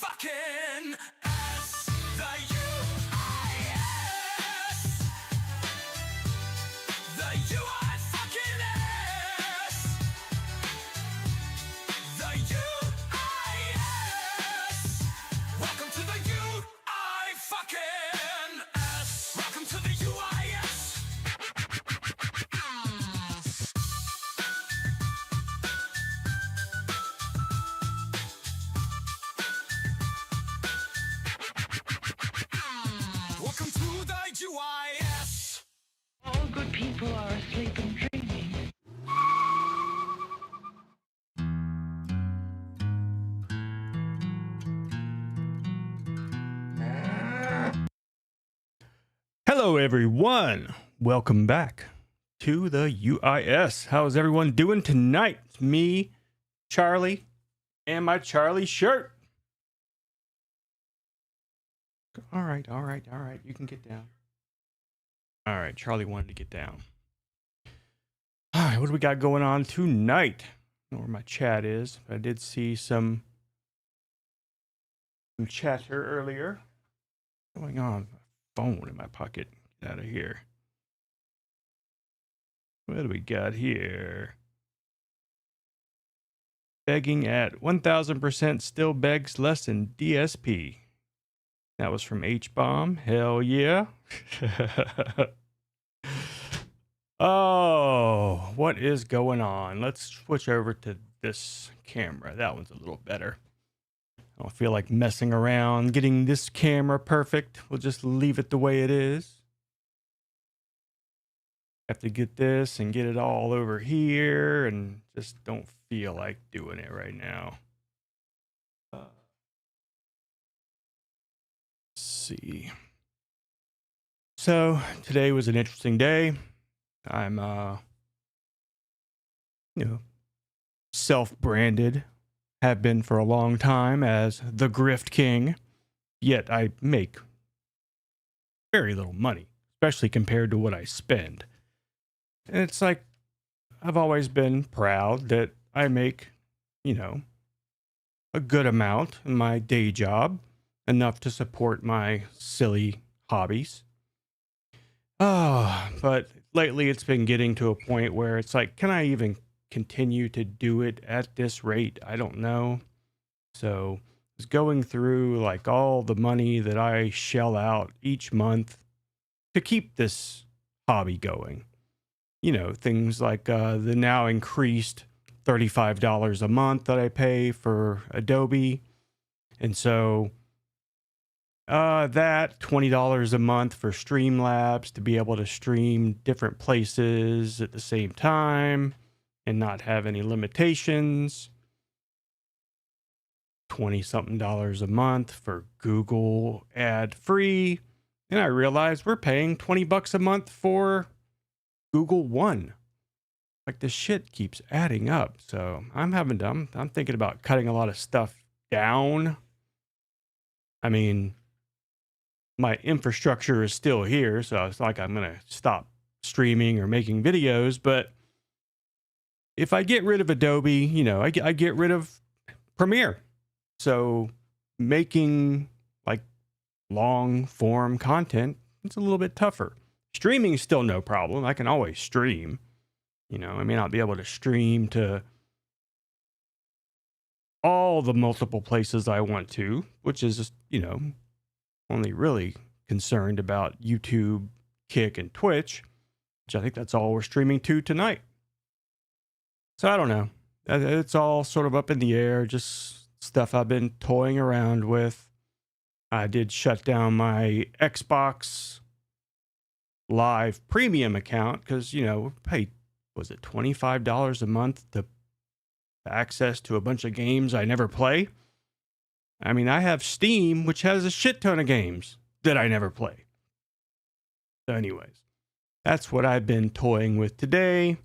fucking S. The UIS. The UI fucking S. The UIS. Welcome to the UI fucking S. Welcome to the UIS. Welcome to the UIS. All good people are asleep and dreaming. Hello, everyone. Welcome back to the UIS. How's everyone doing tonight? It's me, Charlie, and my Charlie shirt. All right. You can get down. All right, Charlie wanted to get down. All right, what do we got going on tonight? I don't know where my chat is. I did see some chatter earlier. What's going on? Phone in my pocket. Get out of here. What do we got here? Begging at 1000% still begs less than DSP. That was from H-Bomb. Hell yeah. Oh, what is going on? Let's switch over to this camera. That one's a little better. I don't feel like messing around getting this camera perfect. We'll just leave it the way it is. Have to get this and get it all over here and just don't feel like doing it right now. Let's see. So today was an interesting day. I'm self-branded, have been for a long time as the Grift King, yet I make very little money, especially compared to what I spend. And it's like, I've always been proud that I make, a good amount in my day job, enough to support my silly hobbies. But lately it's been getting to a point where it's like, can I even continue to do it at this rate? I don't know. So it's going through like all the money that I shell out each month to keep this hobby going. Things like the now increased $35 a month that I pay for Adobe. And so that $20 a month for Streamlabs to be able to stream different places at the same time and not have any limitations. $20-something a month for Google ad free. And I realized we're paying $20 a month for Google One. Like, this shit keeps adding up. So I'm thinking about cutting a lot of stuff down. I mean, my infrastructure is still here, so it's like I'm going to stop streaming or making videos. But if I get rid of Adobe, I get rid of Premiere. So making like long form content, it's a little bit tougher. Streaming is still no problem. I can always stream. I may not be able to stream to all the multiple places I want to, which is, only really concerned about YouTube, Kick, and Twitch, which I think that's all we're streaming to tonight. So I don't know. It's all sort of up in the air, just stuff I've been toying around with. I did shut down my Xbox Live premium account because, pay, was it $25 a month to access to a bunch of games I never play? I mean, I have Steam, which has a shit ton of games that I never play. So anyways, that's what I've been toying with today.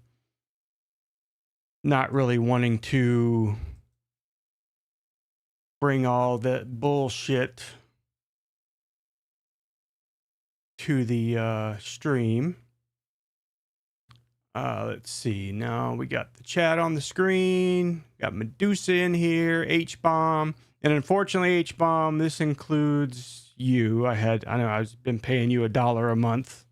Not really wanting to bring all that bullshit to the stream. Let's see. Now we got the chat on the screen. Got Medusa in here. H-Bomb. And unfortunately, H-Bomb, this includes you. I know I've been paying you $1 a month.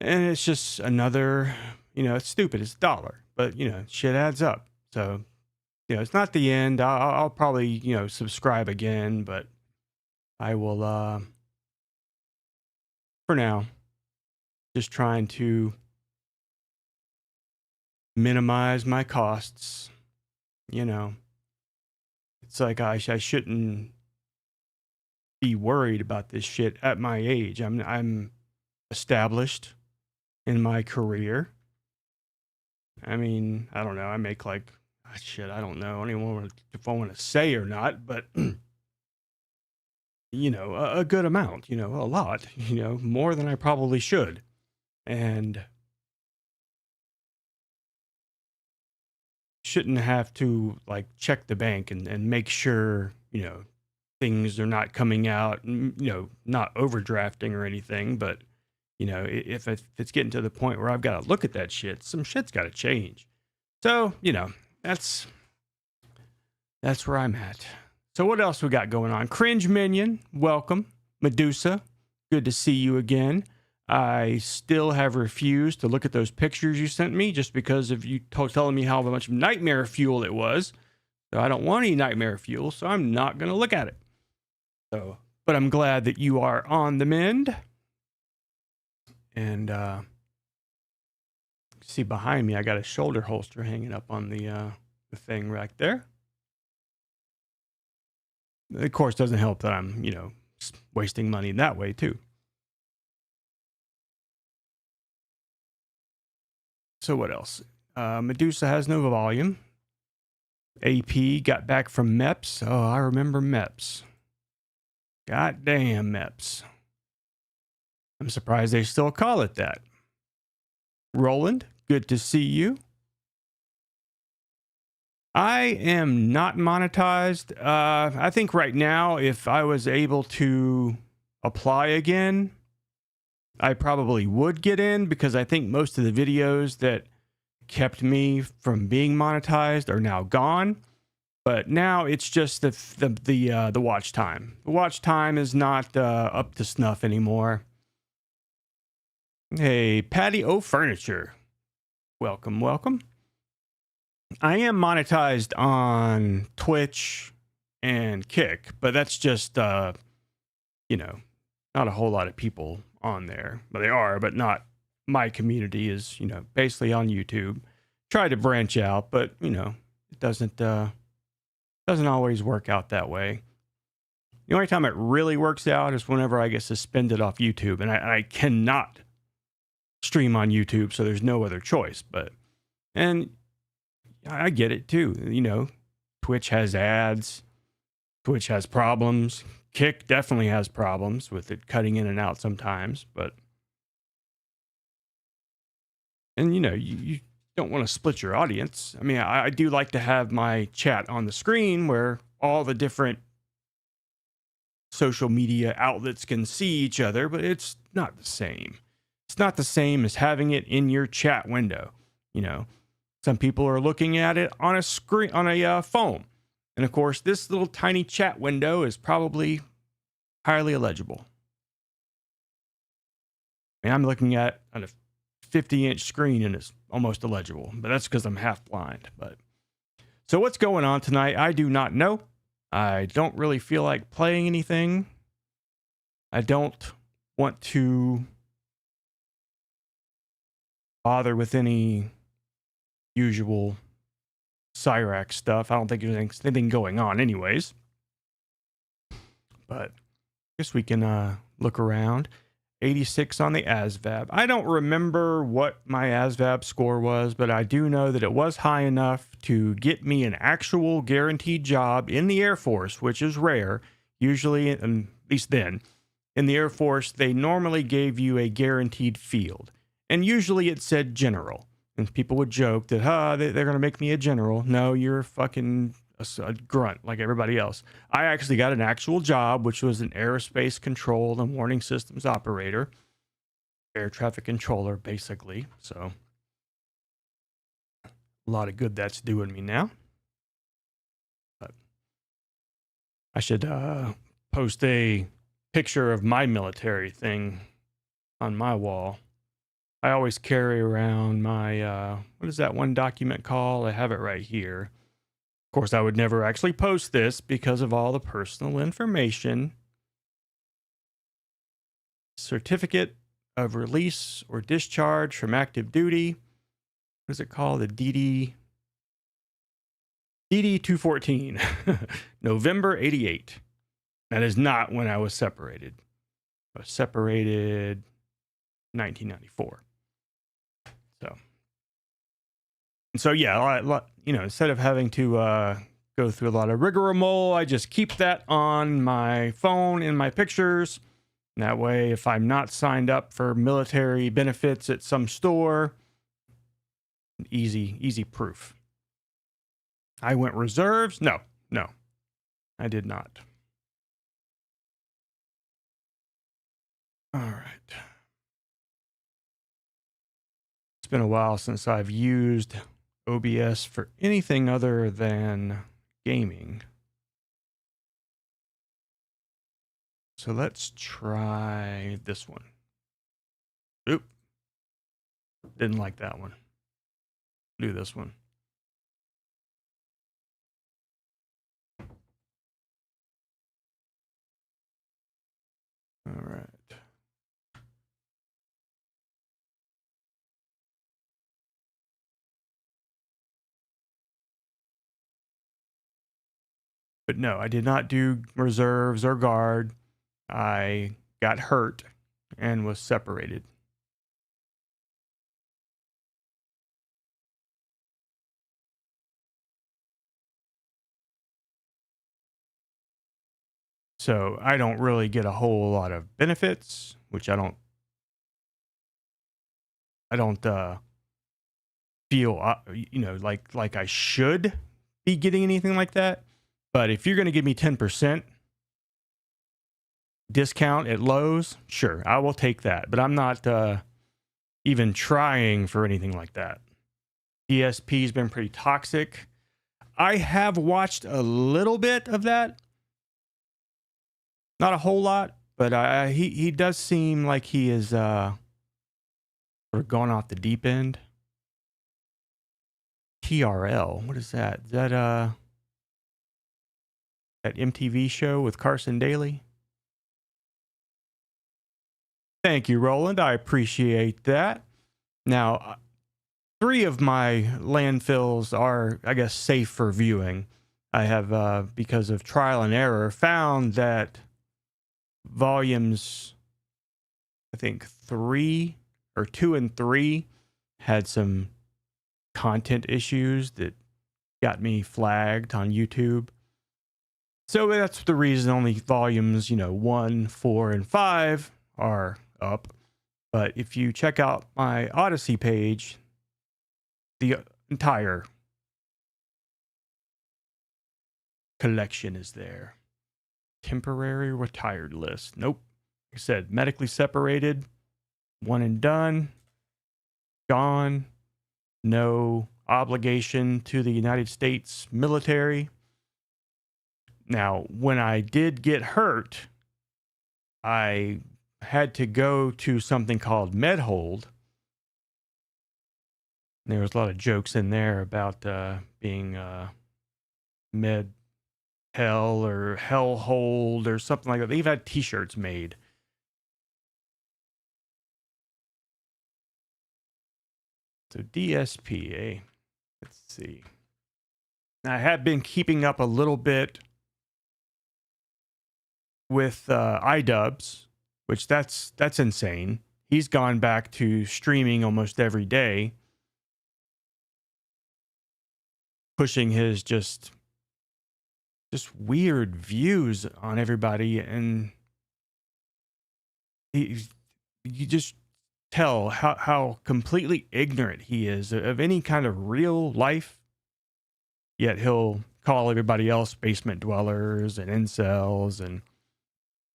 And it's just another, it's stupid. It's $1. But, shit adds up. So, it's not the end. I'll probably, subscribe again. But I will, for now, just trying to minimize my costs. It's like I shouldn't be worried about this shit at my age. I'm established in my career. I mean, I don't know. I make like shit. I don't know. I don't even know if I want to say or not, but a good amount. A lot. More than I probably should, and shouldn't have to like check the bank and make sure things are not coming out, not overdrafting or anything. But if it's getting to the point where I've got to look at that shit, some shit's got to change. So that's where I'm at. So what else we got going on? Cringe Minion, welcome. Medusa, good to see you again. I still have refused to look at those pictures you sent me just because of you telling me how much nightmare fuel it was. So I don't want any nightmare fuel, so I'm not going to look at it. So, but I'm glad that you are on the mend. And see behind me, I got a shoulder holster hanging up on the thing right there. It, of course, doesn't help that I'm, wasting money in that way too. So what else? Medusa has no volume. AP got back from MEPS. Oh, I remember MEPS. Goddamn MEPS. I'm surprised they still call it that. Roland, good to see you. I am not monetized. I think right now, if I was able to apply again, I probably would get in because I think most of the videos that kept me from being monetized are now gone. But now it's just the watch time. The watch time is not up to snuff anymore. Hey, Patty O Furniture. Welcome, welcome. I am monetized on Twitch and Kick, but that's just, not a whole lot of people on there. But they are, but not my community is, basically on YouTube. Try to branch out, but, it doesn't always work out that way. The only time it really works out is whenever I get suspended off YouTube, and I cannot stream on YouTube, so there's no other choice. And I get it too. Twitch has ads. Twitch has problems. Kick definitely has problems with it cutting in and out sometimes. And you don't want to split your audience. I mean, I do like to have my chat on the screen where all the different social media outlets can see each other, but it's not the same. It's not the same as having it in your chat window. Some people are looking at it on a screen, on a phone. And of course, this little tiny chat window is probably highly illegible. I mean, I'm looking at on a 50-inch screen and it's almost illegible, but that's because I'm half blind. But so what's going on tonight? I do not know. I don't really feel like playing anything. I don't want to bother with any usual Cyrax stuff. I don't think there's anything going on anyways. But I guess we can look around. 86 on the ASVAB. I don't remember what my ASVAB score was, but I do know that it was high enough to get me an actual guaranteed job in the Air Force, which is rare. Usually, at least then, in the Air Force, they normally gave you a guaranteed field. And usually it said general. And people would joke that, they're going to make me a general. No, you're fucking a grunt like everybody else. I actually got an actual job, which was an aerospace control and warning systems operator. Air traffic controller, basically. So, a lot of good that's doing me now. But I should post a picture of my military thing on my wall. I always carry around my, what is that one document called? I have it right here. Of course, I would never actually post this because of all the personal information. Certificate of release or discharge from active duty. What is it called? The DD 214, November 88. That is not when I was separated. I was separated 1994. So yeah, instead of having to go through a lot of rigmarole, I just keep that on my phone in my pictures. And that way, if I'm not signed up for military benefits at some store, easy proof. I went reserves? No, I did not. All right. It's been a while since I've used OBS for anything other than gaming. So let's try this one. Oop. Didn't like that one. Do this one. All right. But no, I did not do reserves or guard. I got hurt and was separated. So I don't really get a whole lot of benefits, which I don't feel, like I should be getting anything like that. But if you're going to give me 10% discount at Lowe's, sure, I will take that. But I'm not even trying for anything like that. DSP has been pretty toxic. I have watched a little bit of that. Not a whole lot, but he does seem like he is sort of gone off the deep end. TRL, what is that? Is that that MTV show with Carson Daly? Thank you, Roland. I appreciate that. Now, 3 of my landfills are, I guess, safe for viewing. I have, because of trial and error, found that volumes, I think 2 and 3 had some content issues that got me flagged on YouTube. So that's the reason only volumes, 1, 4, and 5 are up. But if you check out my Odyssey page, the entire collection is there. Temporary retired list. Nope. Like I said, medically separated, 1 and done, gone, no obligation to the United States military. Now, when I did get hurt, I had to go to something called MedHold. There was a lot of jokes in there about being Med Hell or Hellhold or something like that. They've had t-shirts made. So DSP, let's see. I have been keeping up a little bit with iDubbbz, which that's insane. He's gone back to streaming almost every day, pushing his just weird views on everybody, and you just tell how completely ignorant he is of any kind of real life. Yet he'll call everybody else basement dwellers and incels, and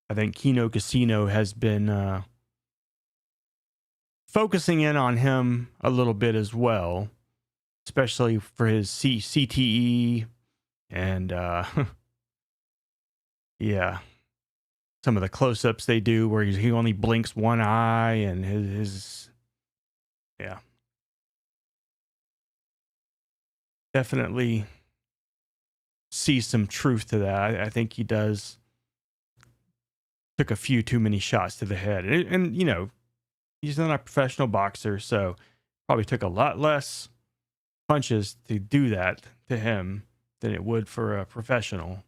I think Kino Casino has been focusing in on him a little bit as well, especially for his CTE and Yeah. Some of the close-ups they do where he only blinks one eye and his yeah. Definitely see some truth to that. I think he does took a few too many shots to the head. And you know, he's not a professional boxer, so probably took a lot less punches to do that to him than it would for a professional.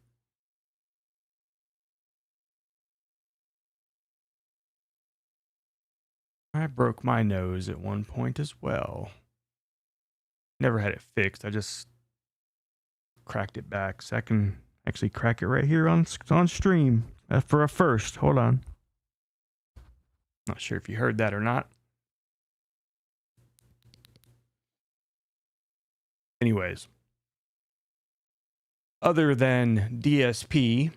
I broke my nose at one point as well. Never had it fixed. I just cracked it back. So I can actually crack it right here on stream for a first. Hold on. Not sure if you heard that or not. Anyways, other than DSP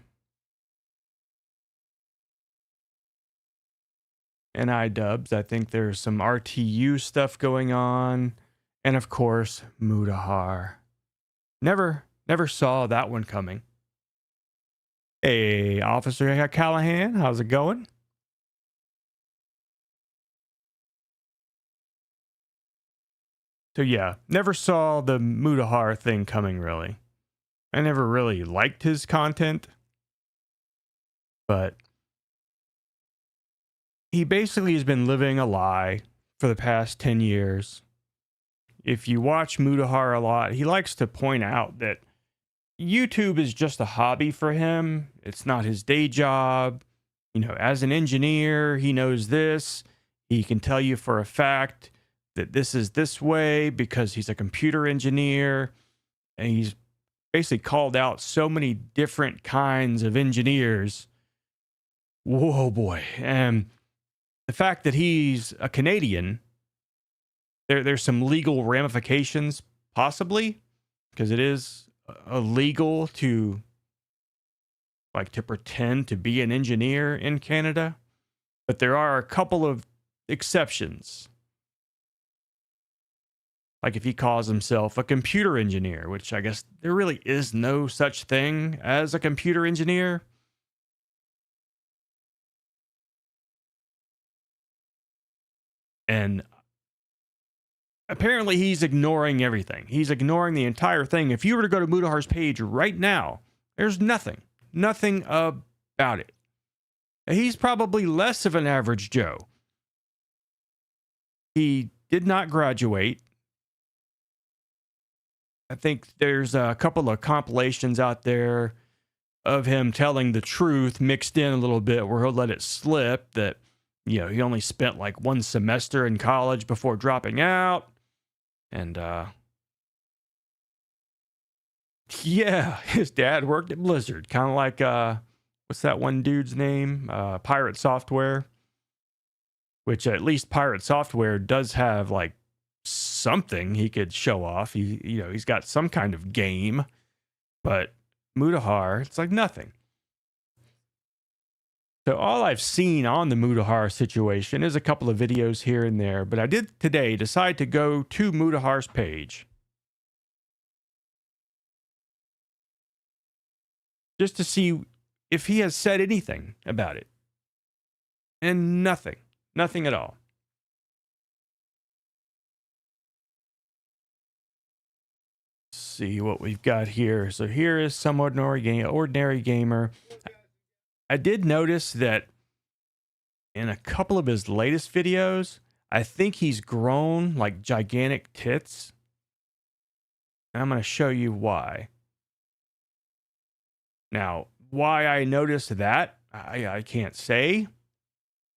and iDubbbz, I think there's some RTU stuff going on. And of course, Mudahar. Never saw that one coming. Hey, Officer Callahan, how's it going? So yeah, never saw the Mudahar thing coming, really. I never really liked his content, but he basically has been living a lie for the past 10 years. If you watch Mudahar a lot, he likes to point out that YouTube is just a hobby for him. It's not his day job. You know, as an engineer, he knows this. He can tell you for a fact that this is this way because he's a computer engineer. And he's basically called out so many different kinds of engineers. Whoa, boy. And the fact that he's a Canadian, there's some legal ramifications, possibly, because it is illegal to pretend to be an engineer in Canada. But there are a couple of exceptions. Like if he calls himself a computer engineer, which I guess there really is no such thing as a computer engineer. And apparently he's ignoring everything. He's ignoring the entire thing. If you were to go to Mudahar's page right now, there's nothing about it. He's probably less of an average Joe. He did not graduate. I think there's a couple of compilations out there of him telling the truth mixed in a little bit where he'll let it slip that, you know, he only spent like one semester in college before dropping out. And, yeah, his dad worked at Blizzard. Kind of like, what's that one dude's name? Pirate Software. Which at least Pirate Software does have like something he could show off. He's got some kind of game, but Mudahar, it's like nothing. So all I've seen on the Mudahar situation is a couple of videos here and there, but I did today decide to go to Mudahar's page just to see if he has said anything about it. And nothing at all. See what we've got here. So here is some ordinary gamer. I did notice that in a couple of his latest videos, I think he's grown like gigantic tits. And I'm going to show you why. Now, why I noticed that, I can't say.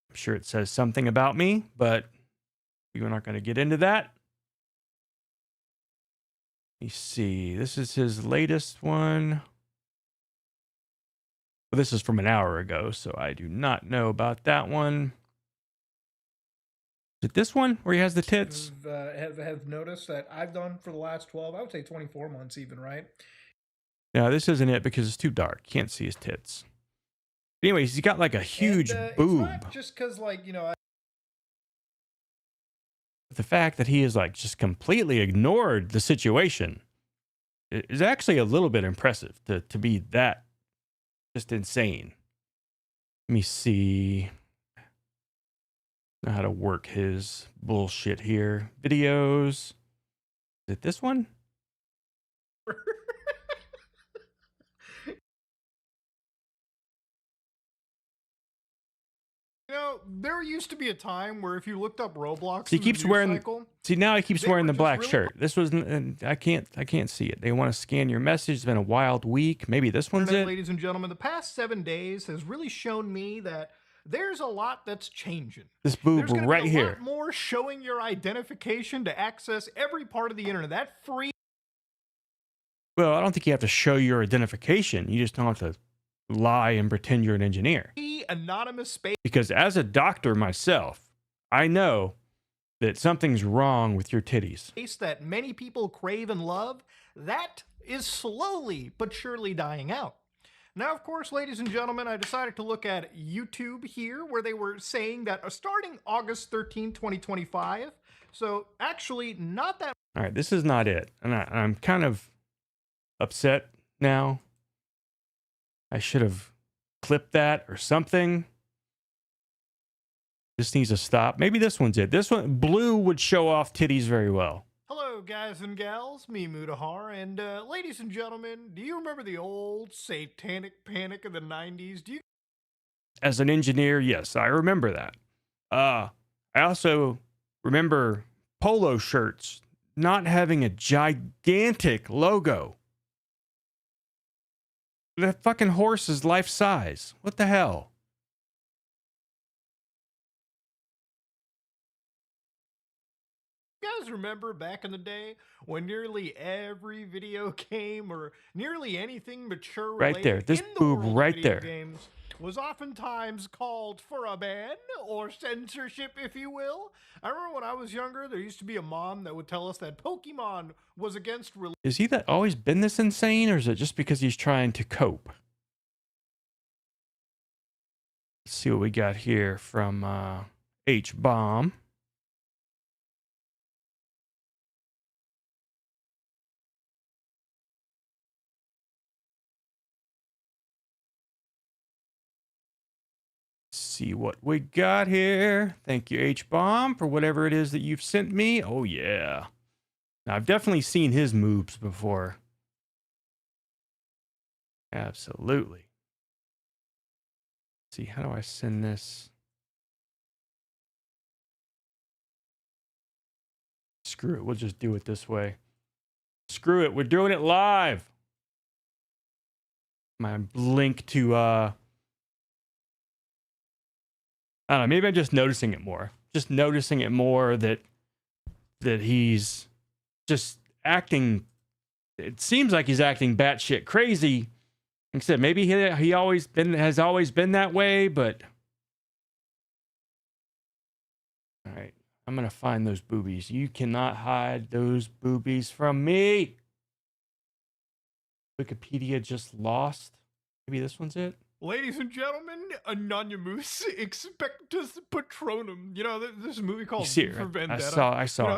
I'm sure it says something about me, but we're not going to get into that. Let me see. This is his latest one. Well, this is from an hour ago, so I do not know about that one. Is it this one where he has the tits? Have noticed that I've done for the last 12, I would say 24 months even, right? No, this isn't it because it's too dark. Can't see his tits. Anyways, he's got like a huge boob. It's not just because, like, you know, The fact that he has like just completely ignored the situation is actually a little bit impressive to be that Just insane. Let me see how to work his bullshit here. Videos. Is it this one? You know, there used to be a time where if you looked up Roblox, So he in the keeps news wearing. cycle, See, now he keeps they wearing were the just black really shirt. This was. I can't see it. They want to scan your message. It's been a wild week. Maybe this one's Internet, it. ladies and gentlemen, the past 7 days has really shown me that there's a lot that's changing. This boob There's going to right be a here. lot more showing your identification to access every part of the internet. That free Well, I don't think you have to show your identification. You just don't have to lie and pretend you're an engineer. anonymous space Because as a doctor myself, I know that something's wrong with your titties. that many people crave and love, that is slowly but surely dying out. Now, of course, ladies and gentlemen, I decided to look at YouTube here where they were saying that starting August 13, 2025, so actually not that All right, this is not it. And I'm kind of upset now. I should have clipped that or something. This needs to stop. Maybe this one's it. This one, blue, would show off titties very well. Hello, guys and gals, me Mudahar, and ladies and gentlemen, do you remember the old satanic panic of the 90s? Do you As an engineer, yes, I remember that. I also remember polo shirts not having a gigantic logo. That fucking horse is life size. What the hell? guys remember back in the day when nearly every video game or nearly anything mature Right related there, this in the boob world of right video there. games was oftentimes called for a ban or censorship, if you will? I remember when I was younger, there used to be a mom that would tell us that Pokemon was against Is he that always been this insane, or is it just because he's trying to cope? Let's see what we got here from H-Bomb. See what we got here. Thank you, H-Bomb, for whatever it is that you've sent me. Oh, yeah. Now, I've definitely seen his moves before. Absolutely. Let's see, how do I send this? Screw it. We'll just do it this way. Screw it. We're doing it live. My link to, I don't know, maybe I'm just noticing it more. Just noticing it more that he's just acting. It seems like he's acting batshit crazy. Like I said, maybe he has always been that way, but all right, I'm gonna find those boobies. You cannot hide those boobies from me. Wikipedia just lost. Maybe this one's it. Ladies and gentlemen, Anonymous Expectus Patronum. You know, there's a movie You called see V it, for right? Vendetta. I saw. You know,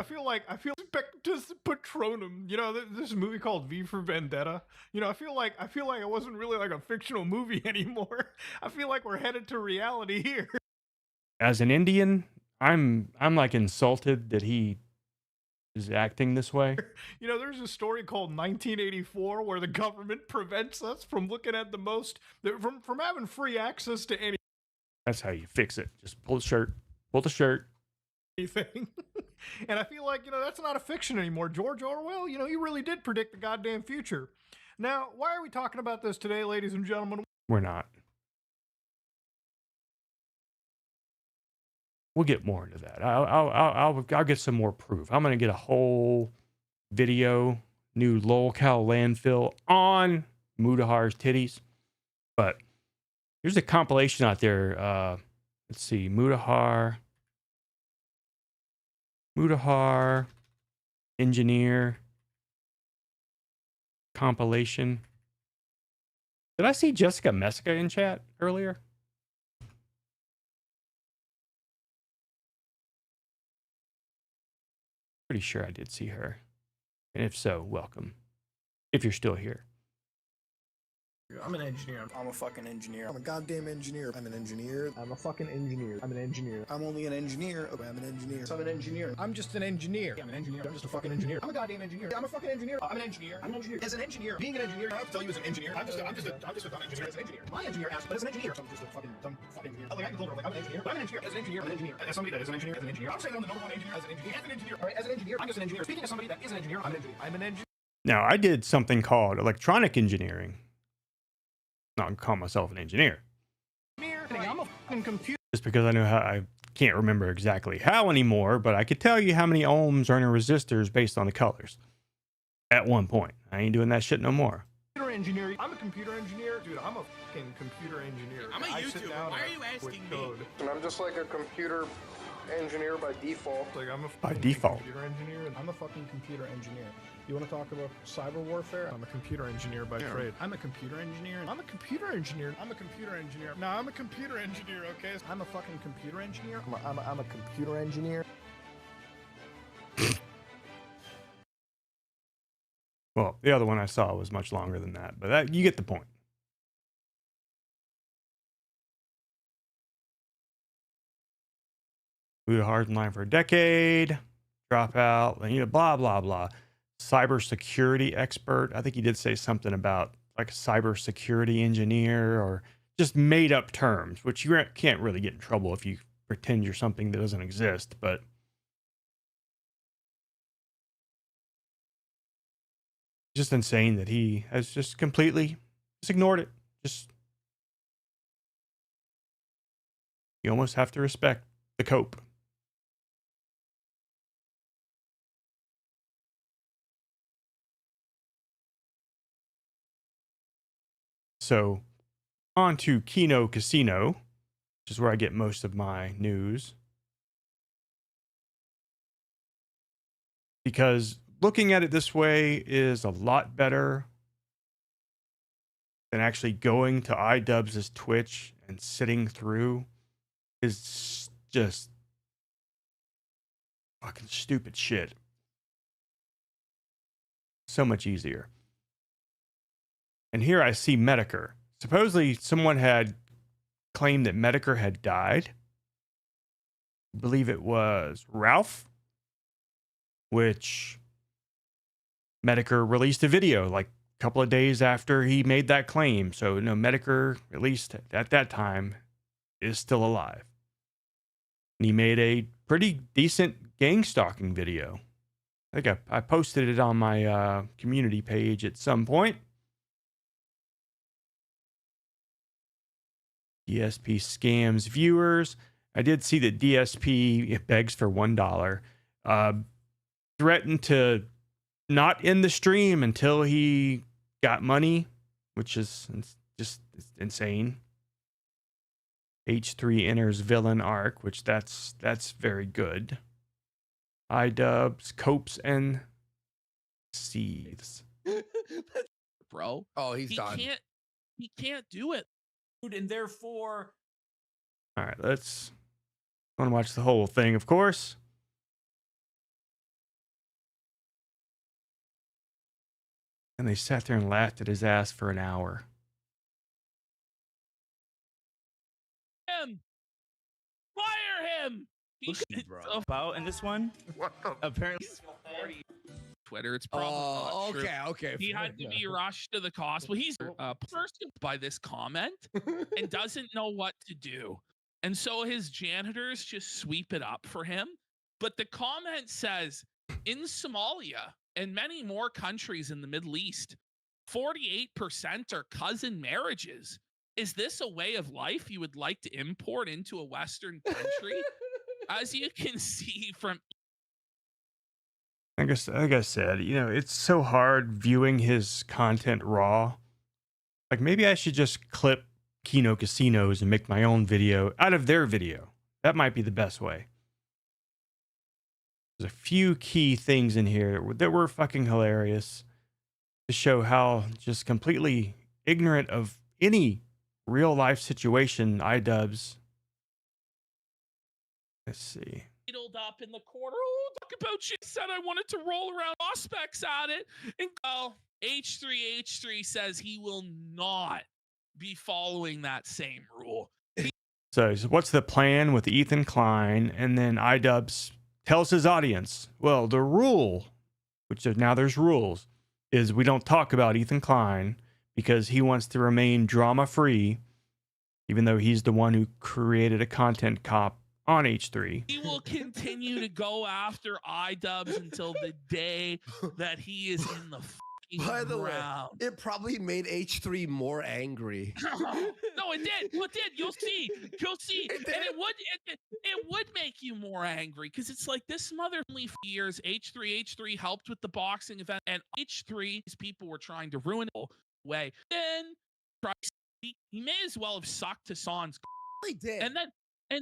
I feel Expectus Patronum. You know, there's a movie called V for Vendetta. You know, I feel like it wasn't really like a fictional movie anymore. I feel like we're headed to reality here. As an Indian, I'm like insulted that he is acting this way. You know, there's a story called 1984 where the government prevents us from looking at from having free access to That's how you fix it. Just pull the shirt. Pull the shirt. anything. And I feel like, you know, that's not a fiction anymore. George Orwell, you know, he really did predict the goddamn future. Now, why are we talking about this today, ladies and gentlemen? We're not. We'll get more into that. I'll get some more proof. I'm gonna get a whole video, new lolcow landfill on Mudahar's titties. But there's a compilation out there. Let's see, Mudahar engineer compilation. Did I see Jessica Meska in chat earlier? Pretty sure I did see her. And if so, welcome. If you're still here. I'm an engineer. I'm a fucking engineer. I'm a goddamn engineer. I'm an engineer. I'm a fucking engineer. I'm an engineer. I'm only an engineer. Okay, I'm an engineer. I'm an engineer. I'm just an engineer. I'm an engineer. I'm just a fucking engineer. I'm a goddamn engineer. I'm a fucking engineer. I'm an engineer. I'm an engineer. As an engineer, being an engineer, I have to tell you as an engineer. I'm just a dumb engineer as an engineer. My engineer asked, but as an engineer, so I'm just a fucking dumb fucking engineer. Like I can go over like I'm an engineer. I'm an engineer. As an engineer, I'm an engineer. As somebody that is an engineer, as an engineer. I'm saying I'm the number one engineer as an engineer. As an engineer. All right, as an engineer, I'm just an engineer. Speaking as somebody that is an engineer, I'm an engineer. I'm an engineer. Now, I did something called electronic engineering. No, I call myself an engineer. I'm a fucking computer. Just because I know how, I can't remember exactly how anymore, but I could tell you how many ohms are in resistors based on the colors. At one point. I ain't doing that shit no more. Engineer. I'm a computer engineer. Dude, I'm a fucking computer engineer. I'm a YouTuber. Why are you asking me? And I'm just like a computer engineer by default. Like I'm a By default. computer engineer. I'm a fucking computer engineer. You want to talk about cyber warfare? I'm a computer engineer by trade. I'm a computer engineer. I'm a computer engineer. I'm a computer engineer. No, I'm a computer engineer, okay? I'm a fucking computer engineer. I'm a computer engineer. Well, the other one I saw was much longer than that, but that, you get the point. Flew to hard line for a decade, drop out, blah, blah, blah. Cybersecurity expert. I think he did say something about like a cybersecurity engineer or just made up terms, which you can't really get in trouble if you pretend you're something that doesn't exist, but just insane that he has just completely just ignored it. You almost have to respect the cope. So, on to Kino Casino, which is where I get most of my news. Because looking at it this way is a lot better than actually going to iDubbbz's Twitch and sitting through his just fucking stupid shit. So much easier. And here I see Medicare. Supposedly someone had claimed that Medicare had died. I believe it was Ralph, which Medicare released a video like a couple of days after he made that claim. So, Medicare, at least at that time, is still alive. And he made a pretty decent gang stalking video. I think I posted it on my community page at some point. DSP scams viewers. I did see that DSP begs for $1. Threatened to not end the stream until he got money, which is just insane. H3 enters villain arc, which that's very good. iDubbbz, copes, and seethes. Bro. Oh, he's done. He can't do it. And therefore, All right, I want to watch the whole thing, of course. And they sat there and laughed at his ass for an hour. fire him. About in this one, apparently. Twitter, it's probably not true. Okay. He had to be rushed to the hospital. He's first by this comment and doesn't know what to do. And so his janitors just sweep it up for him. But the comment says, in Somalia and many more countries in the Middle East, 48% are cousin marriages. Is this a way of life you would like to import into a Western country? As you can see from... I guess, like I said, it's so hard viewing his content raw. Like, maybe I should just clip Kino Casinos and make my own video out of their video. That might be the best way. There's a few key things in here that were fucking hilarious to show how just completely ignorant of any real life situation iDubbbz. Let's see. Up in the corner. Oh, talk about shit. Said I wanted to roll around prospects at it and go. H3 says he will not be following that same rule. So what's the plan with Ethan Klein? And then iDubbbz tells his audience, well, the rule, which now there's rules, is we don't talk about Ethan Klein because he wants to remain drama-free, even though he's the one who created a content cop on H3. He will continue to go after iDubbbz until the day that he is in the By the ground. way, it probably made H3 more angry. No, it did. Well, it did. You'll see. You'll see. And it would make you more angry because it's like this motherly years. H3 helped with the boxing event, and H3's people were trying to ruin it way. Then he may as well have sucked Hassan's. He did. And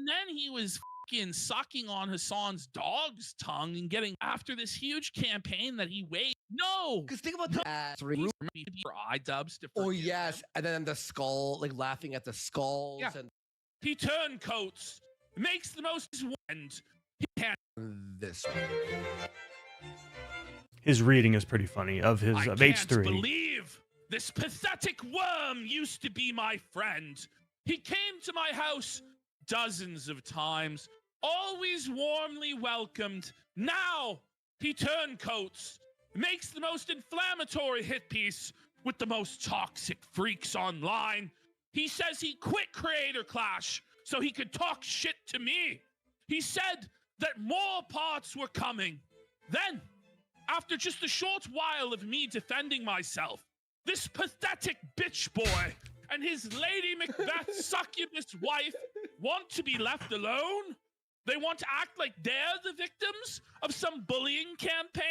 then he was fucking sucking on Hassan's dog's tongue and getting after this huge campaign that he waged. No, Because think about that. for iDubbbz to Oh, forgive yes. him. And then the skull, like laughing at the skulls. Yeah. And He turncoats, makes the most and he can't. this one. His reading is pretty funny of his I of can't H3. believe this pathetic worm used to be my friend. He came to my house dozens of times, always warmly welcomed. Now he turncoats, makes the most inflammatory hit piece with the most toxic freaks online. He says he quit Creator Clash so he could talk shit to me. He said that more parts were coming. Then, after just a short while of me defending myself, this pathetic bitch boy and his Lady Macbeth succubus wife want to be left alone? They want to act like they're the victims of some bullying campaign?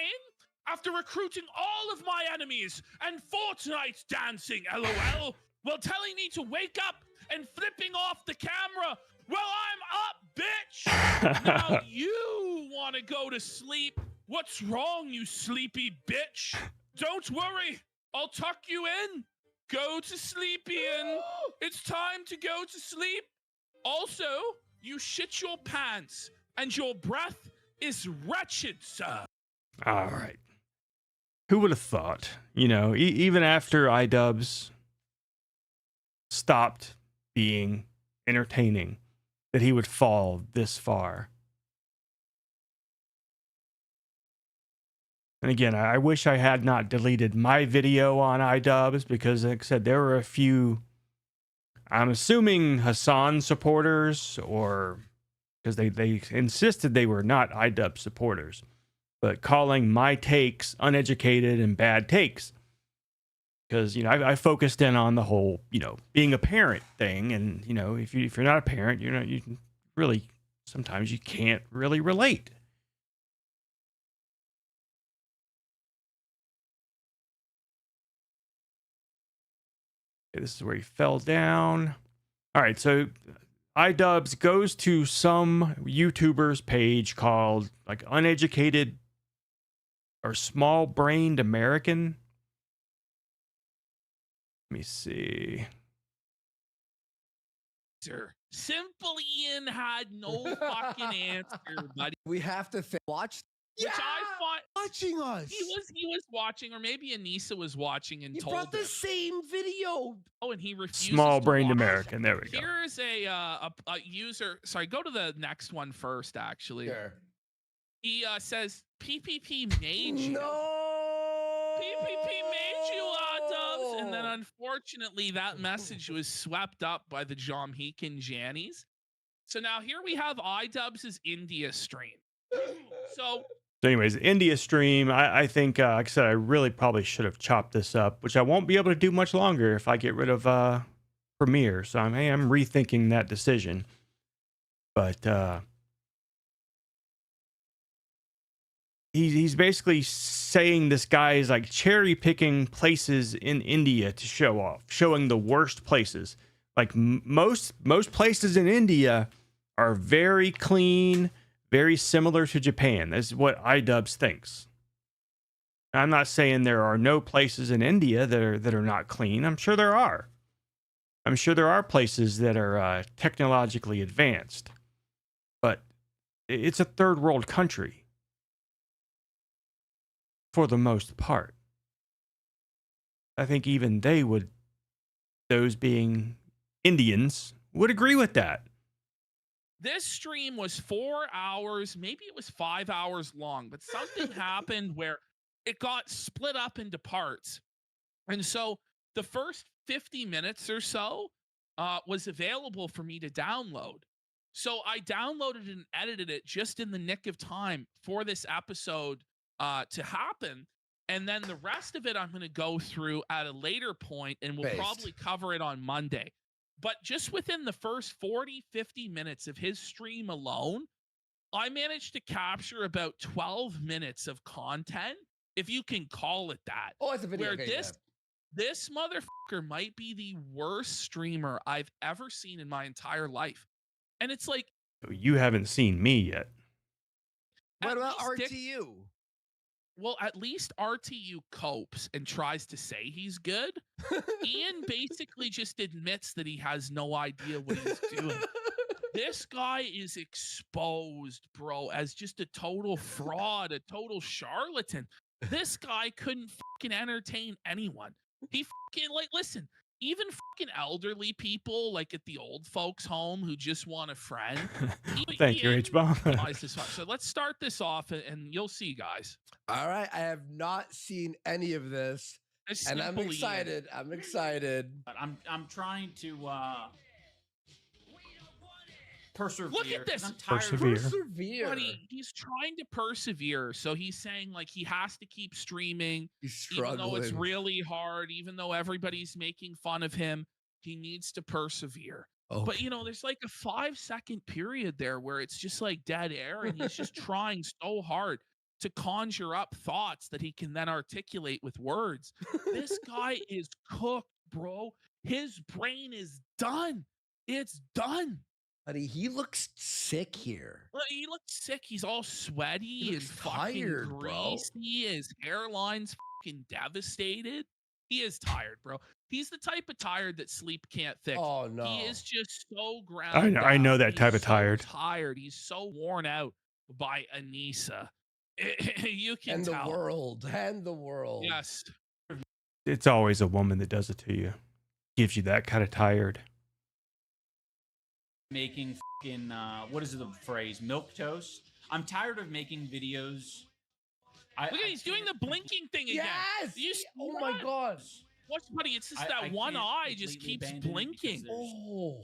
After recruiting all of my enemies and Fortnite dancing, LOL, while telling me to wake up and flipping off the camera. Well, I'm up, bitch! Now you want to go to sleep. What's wrong, you sleepy bitch? Don't worry, I'll tuck you in. Go to sleep, Ian. It's time to go to sleep. Also, you shit your pants, and your breath is wretched, sir. All right. Who would have thought, even after iDubbbz stopped being entertaining, that he would fall this far? And again, I wish I had not deleted my video on iDubbbz because, like I said, there were a few, I'm assuming Hassan supporters, or because they insisted they were not iDubbbz supporters, but calling my takes uneducated and bad takes. Because, I focused in on the whole, being a parent thing. And, if you're not a parent, you really, sometimes you can't really relate. Okay, this is where he fell down. All right, so iDubbbz goes to some YouTuber's page called like Uneducated or Small Brained American. Let me see. Sir, Simple Ian had no fucking answer, buddy. We have to watch. Which I thought Watching us. he was watching, or maybe Anissa was watching and You told brought the him. same video. Oh, and he refuses. Small to Brained watch. American. There we go. Here's a user. Sorry, go to the next one first. Actually, Sure. he says PPP made you. No. PPP made you, iDubbbz. And then unfortunately, that message was swept up by the Jamaican Jannies. So now here we have iDubbbz's India stream. So anyways, India stream, I think, like I said, I really probably should have chopped this up, which I won't be able to do much longer if I get rid of Premiere. So I'm rethinking that decision. But he's basically saying this guy is like cherry picking places in India to show off, showing the worst places. Like most places in India are very clean, very similar to Japan. This is what iDubbbz thinks. I'm not saying there are no places in India that are not clean. I'm sure there are. I'm sure there are places that are technologically advanced. But it's a third world country for the most part. I think even they would, those being Indians, would agree with that. This stream was 4 hours, maybe it was 5 hours long, but something happened where it got split up into parts. And so the first 50 minutes or so was available for me to download. So I downloaded and edited it just in the nick of time for this episode to happen. And then the rest of it I'm going to go through at a later point, and we'll probably cover it on Monday. But just within the first 40, 50 minutes of his stream alone, I managed to capture about 12 minutes of content, if you can call it that. Oh, it's a video where game. this motherfucker might be the worst streamer I've ever seen in my entire life. And it's like, You haven't seen me yet. What about least RTU? well, at least RTU copes and tries to say he's good. Ian basically just admits that he has no idea what he's doing. This guy is exposed, bro, as just a total fraud, a total charlatan. This guy couldn't fucking entertain anyone. He fucking, like, listen, even fucking elderly people, like at the old folks' home who just want a friend. Thank you, H-Bomb. So let's start this off, and you'll see, guys. All right, I have not seen any of this, and I'm excited. I'm excited. I'm trying to persevere. Look at this. I'm tired of Persevere. Buddy, he's trying to persevere. So he's saying like he has to keep streaming, He's even though it's struggling. really hard, even though everybody's making fun of him. He needs to persevere. Okay. But you know, there's like a 5-second period there where it's just like dead air, and he's just trying so hard to conjure up thoughts that he can then articulate with words. This guy is cooked, bro. His brain is done. It's done. Buddy, he looks sick here. Well, he looks sick. He's all sweaty and looks fucking tired, bro. greasy. His hairline's fucking devastated. He is tired, bro. He's the type of tired that sleep can't fix. Oh no. He is just so grounded. I know that He's type of so tired. Tired. He's so worn out by Anissa. You can And tell. the world. And the world. Yes. It's always a woman that does it to you. Gives you that kind of tired. making fucking what is the phrase? Milk toast. I'm tired of making videos. Look at he's doing the blinking thing again. Yes. You see Oh my that? god. What's funny? It's just I that one can't eye just completely keeps abandon it blinking. because there's Oh.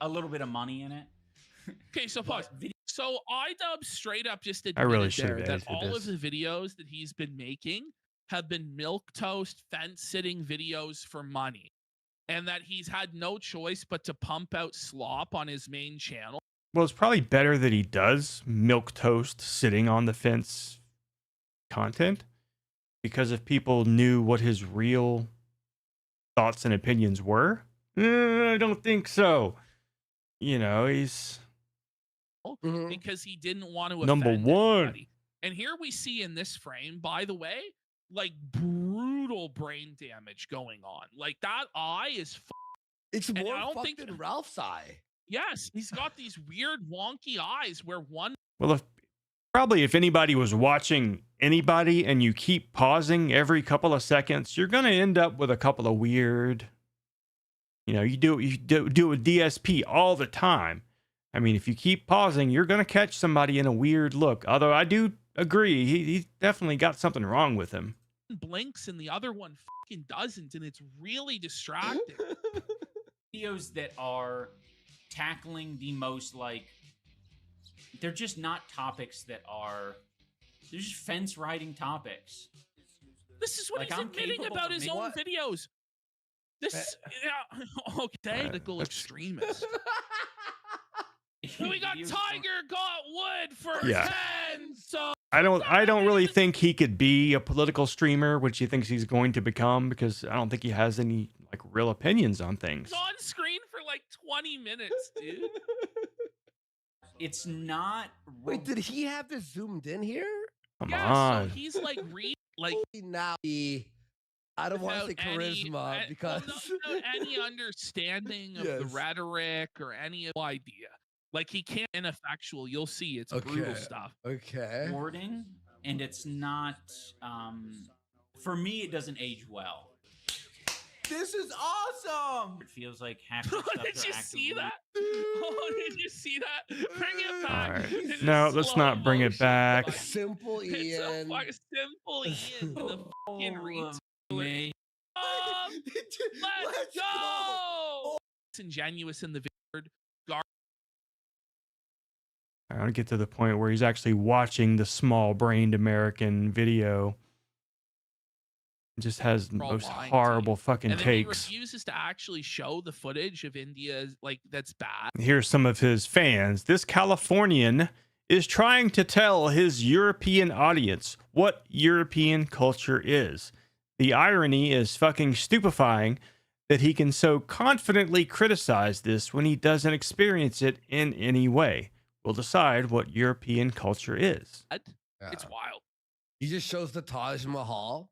a little bit of money in it. Okay, so pause. So iDub straight up just I really admitted should have there that edited all this. of the videos that he's been making have been milquetoast fence sitting videos for money, and that he's had no choice but to pump out slop on his main channel. Well, it's probably better that he does milk toast sitting on the fence content, because if people knew what his real thoughts and opinions were, I don't think so. You know, he's Mhm. Because he didn't want to Number offend one. anybody. And here we see in this frame, by the way, like brutal brain damage going on. Like that eye is It's and more I don't fucked think- than Ralph's eye. yes, he's got these weird wonky eyes where one well, if anybody was watching anybody and you keep pausing every couple of seconds, you're gonna end up with a couple of weird. You know, you do it with DSP all the time. I mean, if you keep pausing, you're gonna catch somebody in a weird look. Although I do agree, he's definitely got something wrong with him. blinks and the other one fucking doesn't, and it's really distracting. Videos that are tackling the most, like, they're just not topics that are, they're just fence riding topics. This is what Like, he's I'm admitting capable about of his making- own videos. This yeah, okay, technical that's- extremist. We got Videos Tiger got wood for Yeah. 10. So I don't really think he could be a political streamer, which he thinks he's going to become, because I don't think he has any like real opinions on things. it's on screen for like 20 minutes, dude. It's not. Wait, did he have this zoomed in here? Come Yeah, on. so he's like like Now I don't want to say without any- charisma well, because without any understanding of the Yes. rhetoric or any idea. Like he can't ineffectual. You'll see it's brutal Okay. stuff. okay. wording, and it's not. For me, it doesn't age well. This is awesome. It feels like half the stuff Did they're you see actively- that? Oh, did you see that? Bring it All back. right. It is No, let's slow not bring it motion, back. but Simple It's a Ian. fucking simple Ian, the fucking retailer. Me. Let's go! Disingenuous in the video. I want to get to the point where he's actually watching the small-brained American video. It just has the All most lying to horrible you. fucking And then he takes. refuses to actually show the footage of India, like, that's bad. Here's some of his fans. This Californian is trying to tell his European audience what European culture is. The irony is fucking stupefying that he can so confidently criticize this when he doesn't experience it in any way. We'll decide what European culture is. It's wild. He just shows the Taj Mahal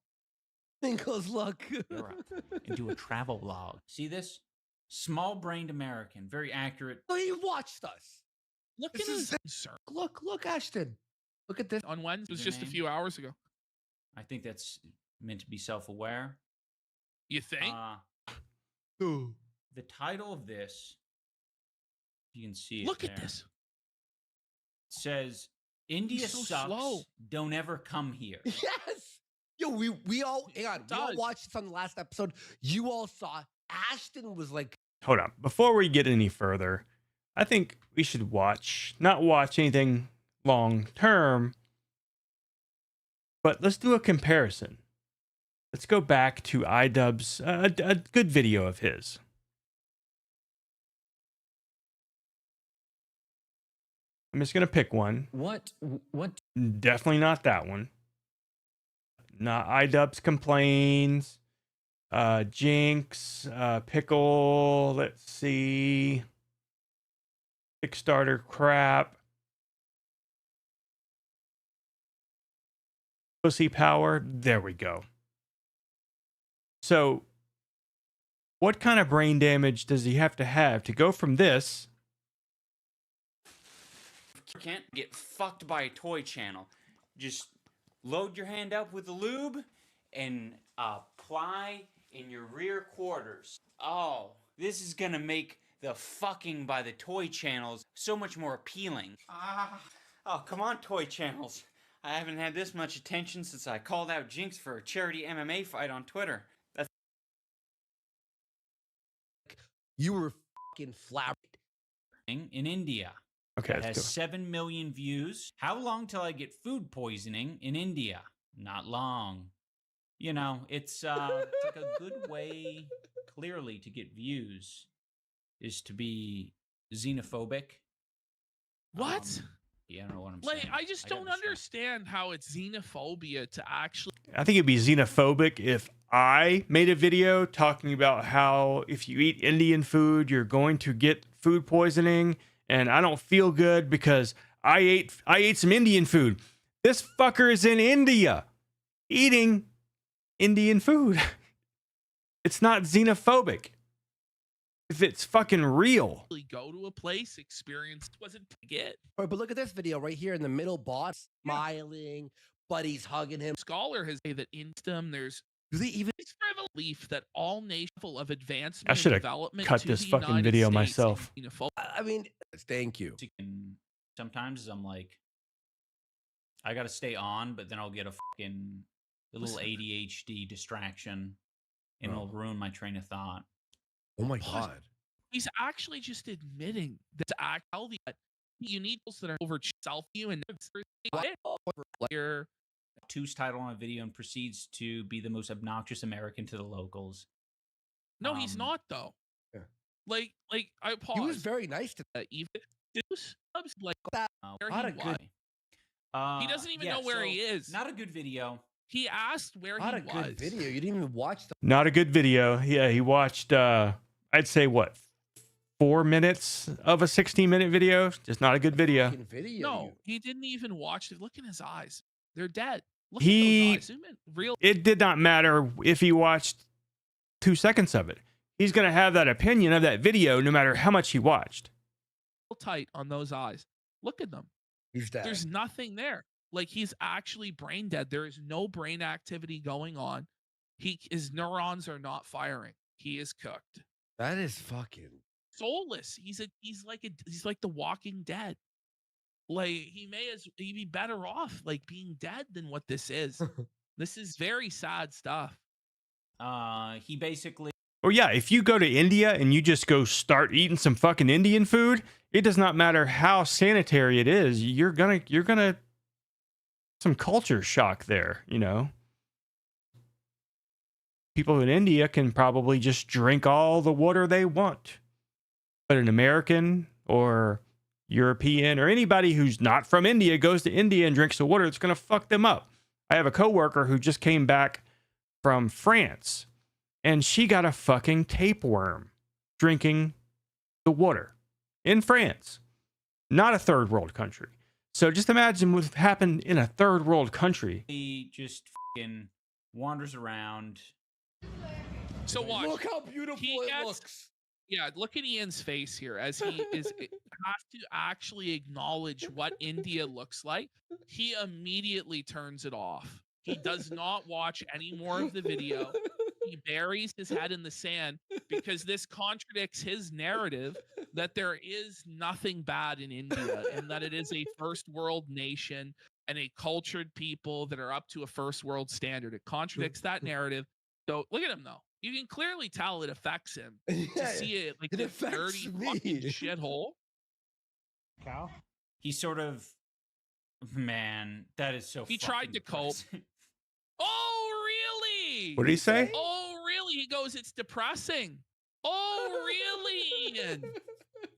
and goes, look. Europe and do a travel log. See this? Small-brained American, very accurate. Oh, he watched us. Look This at his is- insert Look, Ashton. Look at this. on Wednesday. It was Your just a name? few hours ago. I think that's meant to be self-aware. You think? The title of this, you can see it Look at there, this. says, India so sucks, slow. don't ever come here. Yes. Yo, we all, hang on. We all does. watched this on the last episode. You all saw Ashton was like, Hold on. Before we get any further, I think we should not watch anything long term, but let's do a comparison. Let's go back to iDubbbz, a good video of his. I'm just going to pick one. What? Definitely not that one. Not iDubbbz complains. Jinx, Pickle, let's see. Kickstarter crap. Pussy power. There we go. So, what kind of brain damage does he have to go from this? You can't get fucked by a toy channel. Just load your hand up with the lube and apply in your rear quarters. Oh, this is gonna make the fucking by the toy channels so much more appealing. Oh, come on, toy channels. I haven't had this much attention since I called out Jinx for a charity MMA fight on Twitter. That's you were fucking flabbergasted. In India. Okay, It let's has go. 7 million views. How long till I get food poisoning in India? Not long. You know, it's like a good way, clearly, to get views is to be xenophobic. What? Yeah, I don't know what I'm Like, saying. I just got don't distracted. understand how it's xenophobia to actually. I think it'd be xenophobic if I made a video talking about how if you eat Indian food, you're going to get food poisoning, and I don't feel good because I ate some Indian food. This fucker is in India eating Indian food. It's not xenophobic if it's fucking real. Go to a place, experience wasn't to get. All right, but look at this video right here in the middle, boss smiling, buddy's hugging him. Scholar has said that in STEM there's Do they even belief that all nations of advancement I and should have development cut to this the fucking United video States myself. is xenophobic. I mean, thank you. And sometimes I'm like, I gotta stay on, but then I'll get a little Listen. ADHD distraction, and it'll ruin my train of thought. Oh my Pause. god. He's actually just admitting that to act healthy, that you need those that are over self you and you're Two's title on a video and proceeds to be the most obnoxious American to the locals. no, he's not though. Yeah. Like I pause. He was very nice to even Deuce, like that. where Not he a good. He doesn't even know where he is. Not a good video. He asked where Not he a was. good video. You didn't even watch the Not a good video. Yeah, he watched I'd say what, 4 minutes of a 16-minute video? Just not a good video. fucking video. No, he didn't even watch it. Look in his eyes. They're dead. Look He- at those eyes. Zoom in. Real It did not matter if he watched 2 seconds of it. He's going to have that opinion of that video no matter how much he watched. tight on those eyes. Look at them. He's dead. There's nothing there. Like he's actually brain dead. There is no brain activity going on. His neurons are not firing. he is cooked. That is fucking Soulless. He's like the Walking Dead. Like he be better off like being dead than what this is. This is very sad stuff. He basically. Or yeah, if you go to India and you just go start eating some fucking Indian food, it does not matter how sanitary it is. You're gonna some culture shock there, you know. People in India can probably just drink all the water they want. But an American or European or anybody who's not from India goes to India and drinks the water, it's going to fuck them up. I have a coworker who just came back from France and she got a fucking tapeworm drinking the water in France, not a third world country. So just imagine what happened in a third world country. He just fucking wanders around. So watch. Look how beautiful it looks. Yeah, look at Ian's face here as he has to actually acknowledge what India looks like. He immediately turns it off. He does not watch any more of the video. He buries his head in the sand because this contradicts his narrative that there is nothing bad in India and that it is a first world nation and a cultured people that are up to a first world standard. It contradicts that narrative. So look at him though. You can clearly tell it affects him to see it like this dirty fucking shithole. Cow? He sort of, man, that is so. He tried to cope. Oh, really? What did he say? Oh, really? He goes, it's depressing. Oh, really? Ian?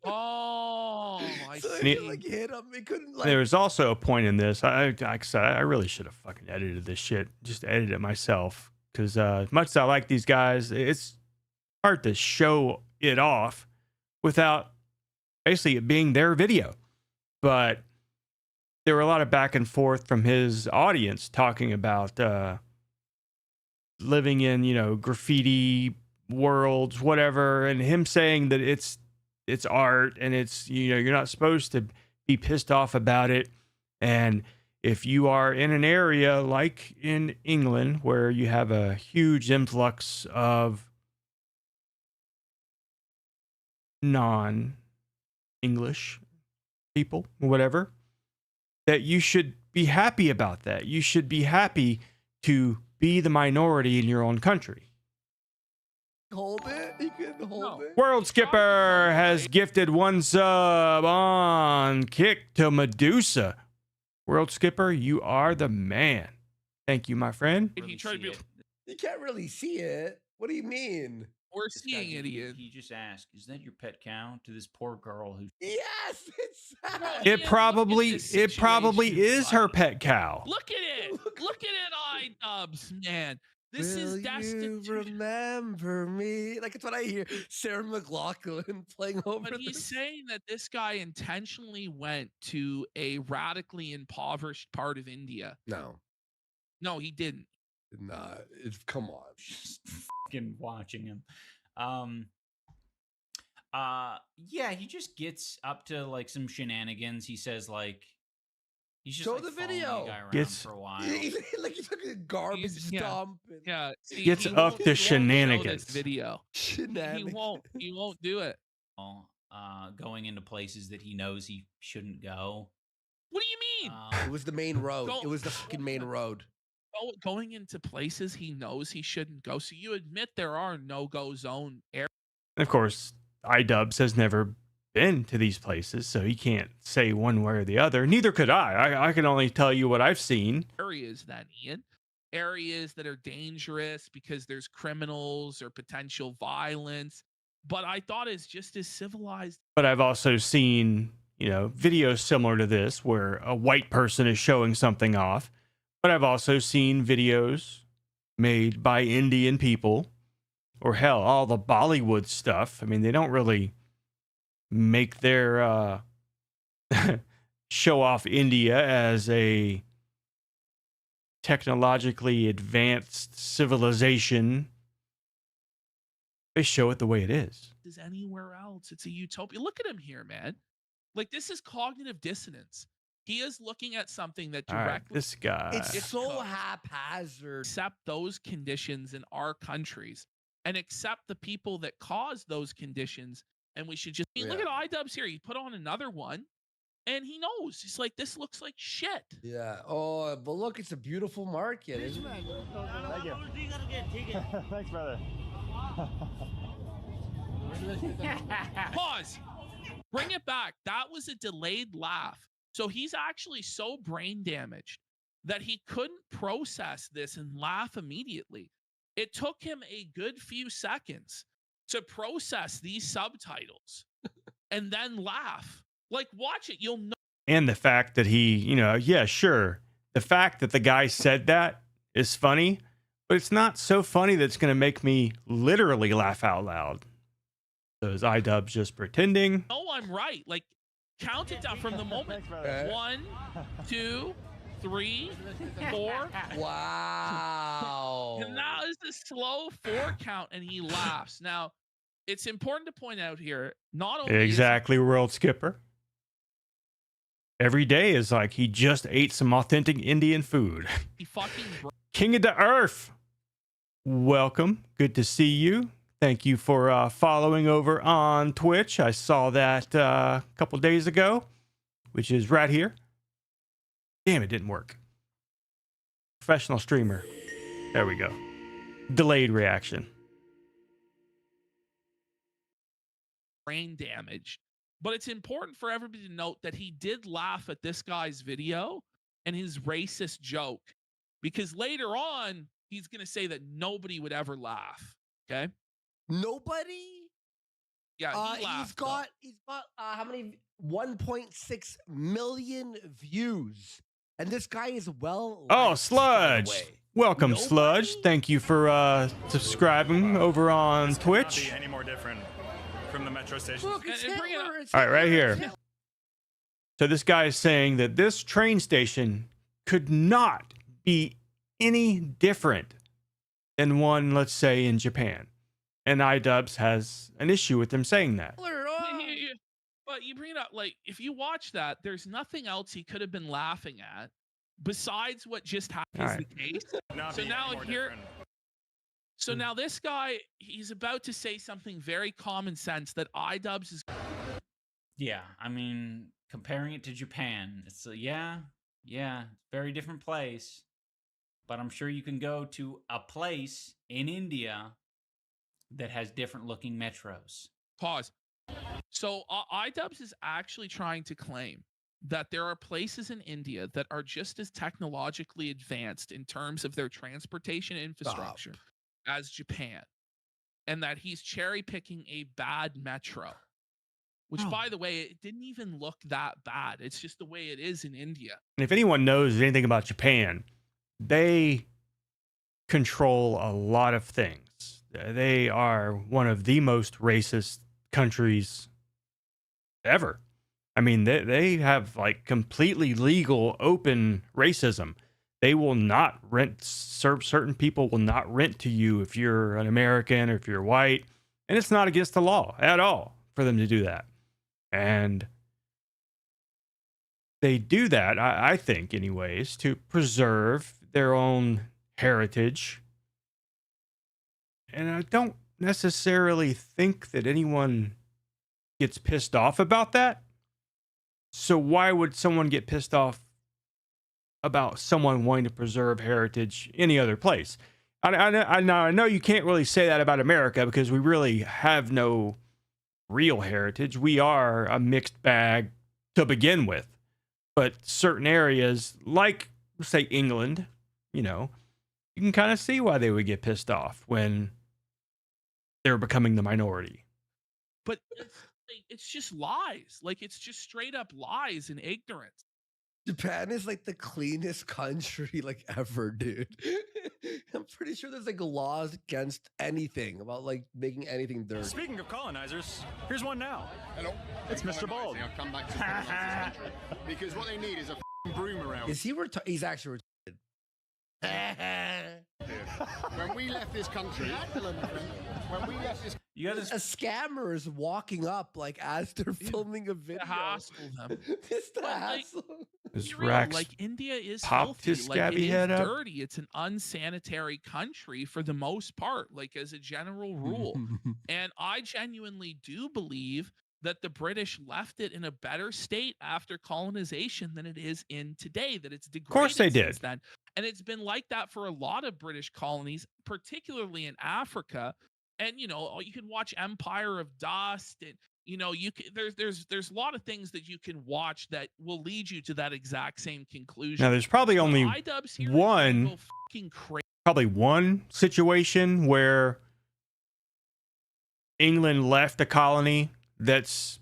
Oh, I So see. he, like hit him. He couldn't like. There was also a point in this. Like I said, I really should have fucking edited this shit. Just edited it myself. Because as much as I like these guys, it's hard to show it off without basically it being their video. But there were a lot of back and forth from his audience talking about living in, you know, graffiti worlds, whatever, and him saying that it's art and it's, you know, you're not supposed to be pissed off about it. And if you are in an area like in England where you have a huge influx of non-English people, whatever, that you should be happy about that. You should be happy to be the minority in your own country. Hold it. He couldn't hold it. World Skipper has gifted 1 sub on Kick to Medusa. World Skipper, you are the man. Thank you, my friend. He tried to be, You can't really see it. What do you mean? we're seeing it, Ian. He just asked, "Is that your pet cow?" To this poor girl who. Yes, it's sad. It Ian, probably look at this situation, is her buddy. pet cow. Look at it. Look at it, iDubbbz, man. This Will is destined you remember me? Like, it's what I hear. Sarah McLachlan playing over But he's this. saying that this guy intentionally went to a radically impoverished part of India. No, No, he didn't. nah. It's come on. Just fucking watching him. Yeah, he just gets up to like some shenanigans. He says like he's just Show like the following video. the guy around Gets- for a while. Like he took a garbage Yeah. dump. And Yeah, see, Gets he up won't- to he won't show shenanigans. This video. He shenanigans. won't. He won't do it. Going into places that he knows he shouldn't go. What do you mean? It was the main road. Go- It was the fucking main road. Going into places he knows he shouldn't go. So you admit there are no-go zone areas. And of course, iDubbbz has never been to these places, so he can't say one way or the other. Neither could I. I can only tell you what I've seen. Then, Ian. Areas that are dangerous because there's criminals or potential violence. But I thought it's just as civilized. But I've also seen, you know, videos similar to this where a white person is showing something off. But I've also seen videos made by Indian people, or hell, all the Bollywood stuff. I mean, they don't really make their show off India as a technologically advanced civilization. They show it the way it is. As anywhere else. It's a utopia. Look at him here, man. Like, this is cognitive dissonance. He is looking at something that All right, directly this guy. It's so cooked. haphazard. accept those conditions in our countries. and accept the people that caused those conditions. And we should just look at iDubbbz here. He put on another one, and he knows. He's like, this looks like shit. Yeah. Oh, but look, it's a beautiful market, isn't it? Thank you. Thanks, brother. Pause. Bring it back. That was a delayed laugh. So he's actually so brain damaged that he couldn't process this and laugh immediately. It took him a good few seconds to process these subtitles and then laugh. Like, watch it. You'll know. And the fact that he, yeah, sure. The fact that the guy said that is funny, but it's not so funny that it's going to make me literally laugh out loud. So is iDubbbz just pretending? No, I'm right. Like, count it down from the moment. 1, 2, 3, 4. Wow. And now is the slow 4 count, and he laughs. Now, it's important to point out here, not only Exactly, World Skipper. Every day is like he just ate some authentic Indian food. he fucking King of the Earth. Welcome. Good to see you. Thank you for following over on Twitch. I saw that a couple days ago, which is right here. Damn, it didn't work. Professional streamer. There we go. Delayed reaction. brain damage. But it's important for everybody to note that he did laugh at this guy's video and his racist joke, because later on, he's going to say that nobody would ever laugh. Okay? Nobody? Yeah, he laughed. He's got how many? 1.6 million views. And this guy is Oh, Sludge. Welcome, Sludge. Thank you for subscribing over on Twitch. Not be any more different from the metro stations. Look, it's Hitler. All right, right here. So this guy is saying that this train station could not be any different than one, let's say, in Japan. And iDubbbz has an issue with him saying that. But you bring it up, like, if you watch that, there's nothing else he could have been laughing at besides what just happened is the case. So now here, so now this guy, he's about to say something very common sense that iDubbbz is. Yeah, I mean, comparing it to Japan, it's very different place. But I'm sure you can go to a place in India that has different looking metros. Pause. So iDubbbz is actually trying to claim that there are places in India that are just as technologically advanced in terms of their transportation infrastructure as Japan, and that he's cherry picking a bad metro, which, by the way, it didn't even look that bad. It's just the way it is in India. And if anyone knows anything about Japan, they control a lot of things. They are one of the most racist countries ever. I mean, they have like completely legal, open racism. They will not rent, certain people will not rent to you if you're an American or if you're white. And it's not against the law at all for them to do that. And they do that, I think, anyways, to preserve their own heritage. And I don't necessarily think that anyone gets pissed off about that. So why would someone get pissed off about someone wanting to preserve heritage any other place? I know you can't really say that about America because we really have no real heritage. We are a mixed bag to begin with. But certain areas, like, say, England, you can kind of see why they would get pissed off when they're becoming the minority. But it's just lies. Like, it's just straight up lies and ignorance. Japan is like the cleanest country like ever, dude. I'm pretty sure there's like laws against anything about like making anything dirty. Speaking of colonizers, here's one now. Hello, it's Mr. Bald. I've come back to colonize this country because what they need is a broom around. Is he retired? He's actually retired. When we left this country, when we left this You got this. A scammer is walking up like as they're filming a video. hassle them. It's the But, like, hassle. This Be real, Rex like India is popped filthy. his Like it scabby is head up. dirty. It's an unsanitary country for the most part, like as a general rule. And I genuinely do believe that the British left it in a better state after colonization than it is in today, that it's degraded course they since did. then. And it's been like that for a lot of British colonies, particularly in Africa. And you know, you can watch Empire of Dust, and you know, you can, there's a lot of things that you can watch that will lead you to that exact same conclusion. Now, there's probably But only iDubbbz here is one, gonna go fucking crazy. probably one situation where England left a colony that's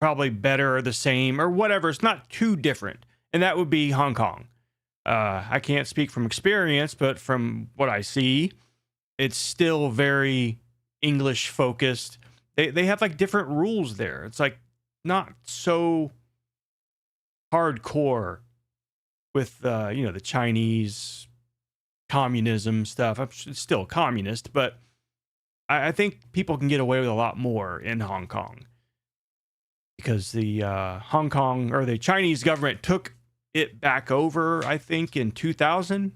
probably better or the same or whatever. It's not too different, and that would be Hong Kong. I can't speak from experience, but from what I see, it's still very English focused. They have like different rules there. It's like not so hardcore with you know, the Chinese communism stuff. It's still communist, but I think people can get away with a lot more in Hong Kong because the Hong Kong or the Chinese government took it back over, I think, in 2000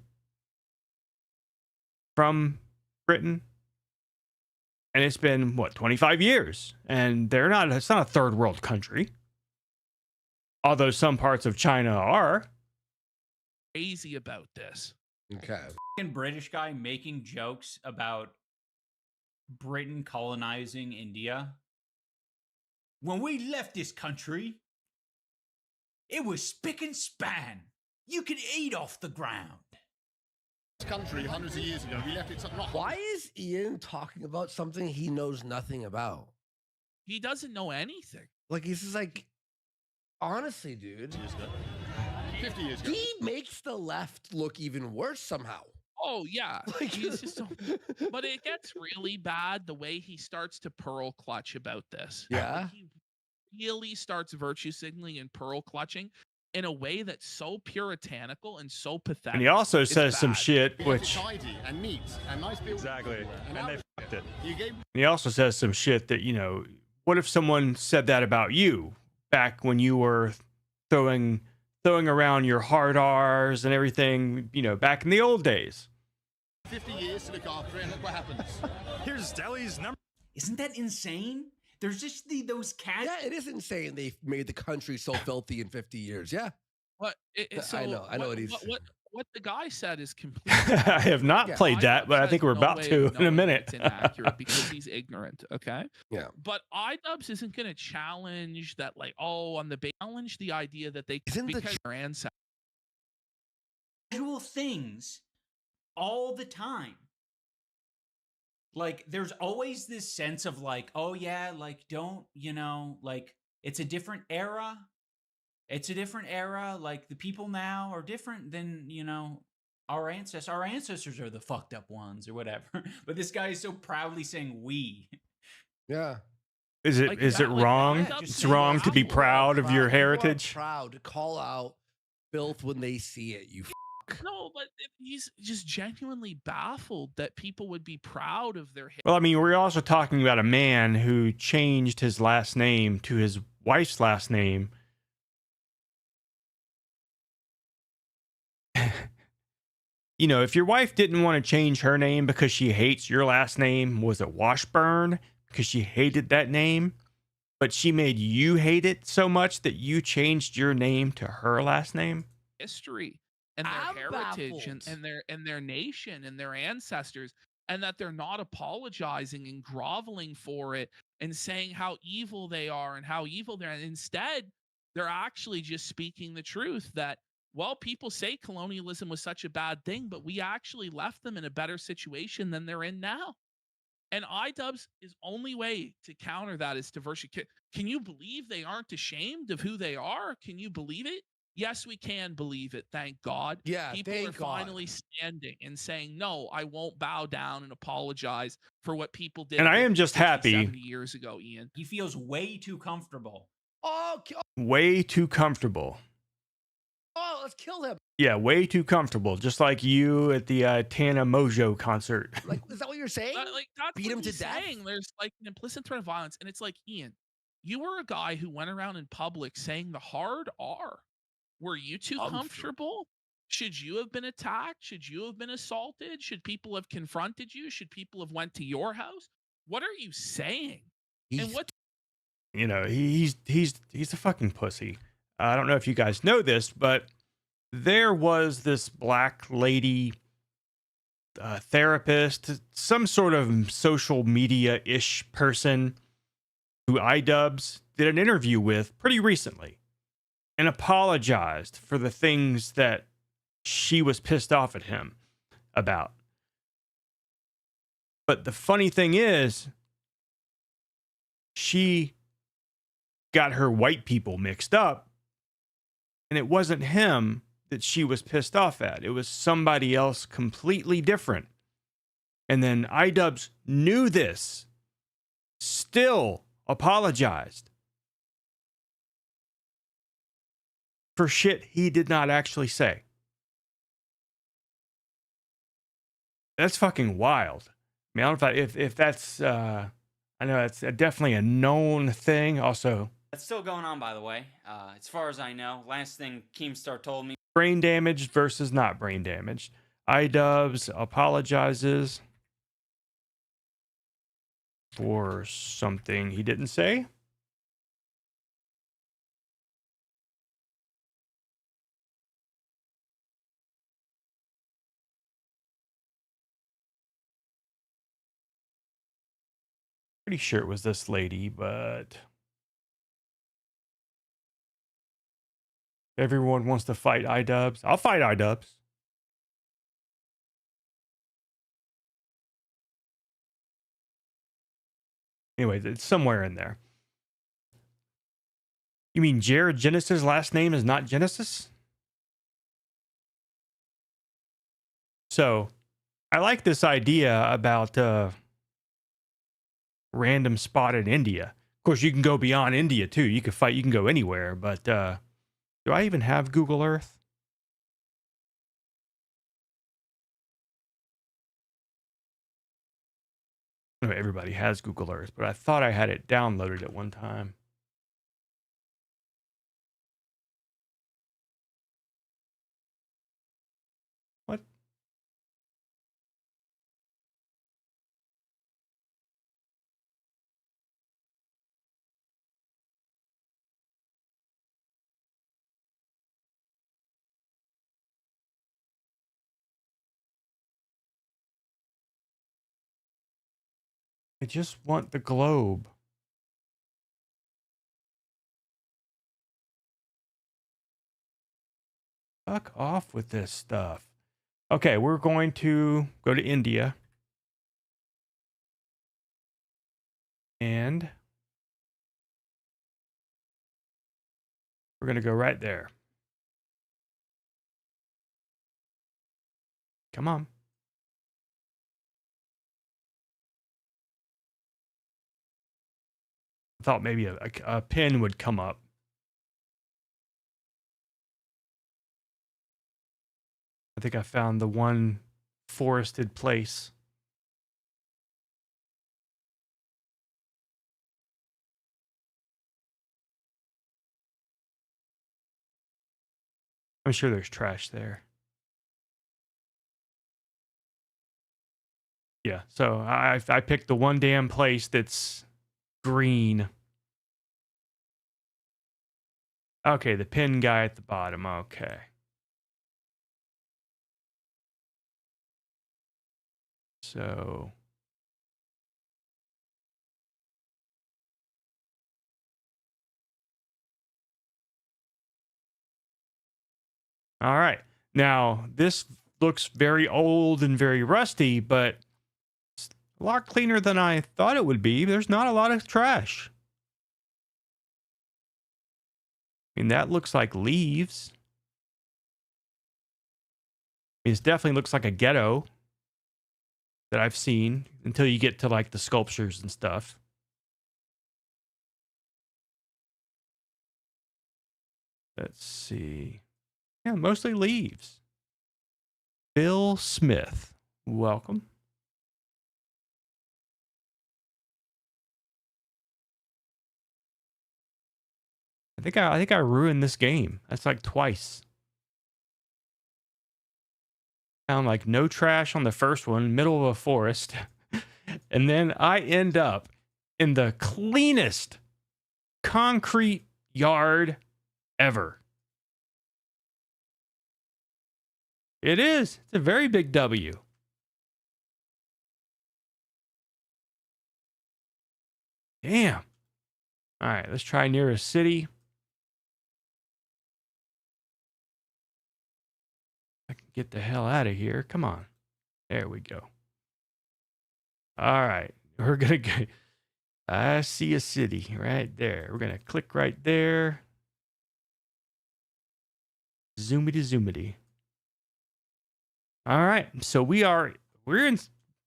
from Britain. And it's been, what, 25 years. And it's not a third world country. Although some parts of China are. Crazy about this. Okay. Fucking British guy making jokes about Britain colonizing India. When we left this country, it was spick and span. You could eat off the ground. country hundreds of years ago, we left it not. Why is Ian talking about something he knows nothing about? He doesn't know anything. Like, he's just like, honestly, dude. 50 years ago. He makes the left look even worse somehow. Oh yeah, Like, he's just. But it gets really bad the way he starts to pearl clutch about this. Yeah. Like, he really starts virtue signaling and pearl clutching in a way that's so puritanical and so pathetic. And he also It's says some bad. shit, We left it which tidy and neat and nice buildings. Exactly. And now they fucked it. you gave he also says some shit that, you know, what if someone said that about you back when you were throwing around your hard R's and everything, you know, back in the old days. 50 years to look after it, and look what happens. Here's Delhi's number. Isn't that insane? There's just those cats. Yeah, it is insane they've made the country so filthy in 50 years. Yeah. What? I know what he's- What the guy said is completely. I have not Yeah. played that, but I iDubbbz think has we're no about way to of in a knowing minute. It's inaccurate because he's ignorant. Okay. Yeah. But iDubbbz isn't going to challenge that, like, oh, on the challenge the idea that they Isn't the because their ancestors. Casual things all the time. Like, there's always this sense of like, oh yeah, like, don't, you know, like, it's a different era. It's a different era. Like, the people now are different than, you know, our ancestors. Our ancestors are the fucked up ones or whatever. But this guy is so proudly saying we. Yeah. Is it Like is that, it like, wrong? iDubbbz It's saying wrong to be we're proud of your Proud. You are heritage. proud to call out filth when they see it. You No, but he's just genuinely baffled that people would be proud of their Well, I mean, we're also talking about a man who changed his last name to his wife's last name. You know, if your wife didn't want to change her name because she hates your last name, was it Washburn? Because she hated that name, but she made you hate it so much that you changed your name to her last name? history and their I'm heritage and, baffled. and their nation and their ancestors, and that they're not apologizing and groveling for it and saying how evil they are and how evil they're. And instead, they're actually just speaking the truth that, well, people say colonialism was such a bad thing, but we actually left them in a better situation than they're in now. And iDubbbz, his only way to counter that is to virtue. Can you believe they aren't ashamed of who they are? Can you believe it? Yes, we can believe it. Thank God. Yeah, People thank are God. finally standing and saying, no, I won't bow down and apologize for what people did. And I am just 50, happy. 70 years ago, Ian. He feels way too comfortable. Oh, Way too comfortable. let's kill him. Yeah, way too comfortable, just like you at the Tana Mojo concert. Like, is that what you're saying? Like that's Beat what him to he's death? saying. There's like an implicit threat of violence, and it's like, Ian, you were a guy who went around in public saying the hard R. Were you too comfortable? Should you have been attacked? Should you have been assaulted? Should people have confronted you? Should people have went to your house? What are you saying? And what You know, he's a fucking pussy. I don't know if you guys know this, but there was this black lady therapist, some sort of social media-ish person who iDubbbz did an interview with pretty recently and apologized for the things that she was pissed off at him about. But the funny thing is, she got her white people mixed up, and it wasn't him that she was pissed off at. It was somebody else completely different. And then iDubbbz knew this, still apologized for shit he did not actually say. That's fucking wild. I mean, I don't know if that's, I know it's definitely a known thing. Also, That's still going on, by the way. As far as I know, last thing Keemstar told me. brain damaged versus not brain damaged. iDubbbz apologizes for something he didn't say. Pretty sure it was this lady, but everyone wants to fight iDubbbz. I'll fight iDubbbz. Anyways, it's somewhere in there. You mean Jared Genesis' last name is not Genesis? So, I like this idea about random spot in India. Of course, you can go beyond India too. You can fight. You can go anywhere. But do I even have Google Earth? I know everybody has Google Earth, but I thought I had it downloaded at one time. What? I just want the globe. Fuck off with this stuff. Okay, we're going to go to India. And we're going to go right there. Come on. I thought maybe a pin would come up. I think I found the one forested place. I'm sure there's trash there. Yeah, so I picked the one damn place that's green. Okay, the pin guy at the bottom. Okay. So all right. Now, this looks very old and very rusty, but it's a lot cleaner than I thought it would be. There's not a lot of trash. I mean, that looks like leaves. It definitely looks like a ghetto that I've seen until you get to like the sculptures and stuff. Let's see. Yeah, mostly leaves. Bill Smith, welcome. I think I ruined this game. That's like twice. Found like no trash on the first one, middle of a forest. And then I end up in the cleanest concrete yard ever. It is. It's a very big W. Damn. All right, let's try near a city. I can get the hell out of here. Come on. There we go. All right. We're going to go. I see a city right there. We're going to click right there. Zoomity zoomity. All right. So we're in.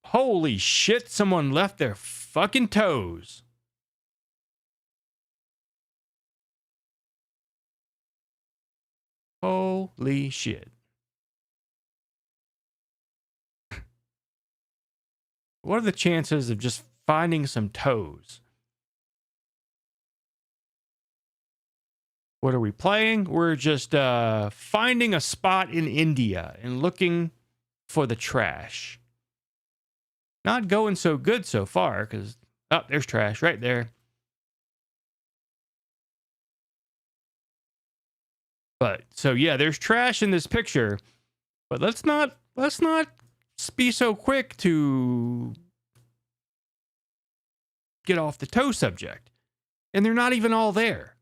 Holy shit. Someone left their fucking toes. Holy shit. What are the chances of just finding some toes? What are we playing? We're just finding a spot in India and looking for the trash. Not going so good so far because, oh, there's trash right there. But so yeah, there's trash in this picture, but let's not be so quick to get off the toe subject. And they're not even all there.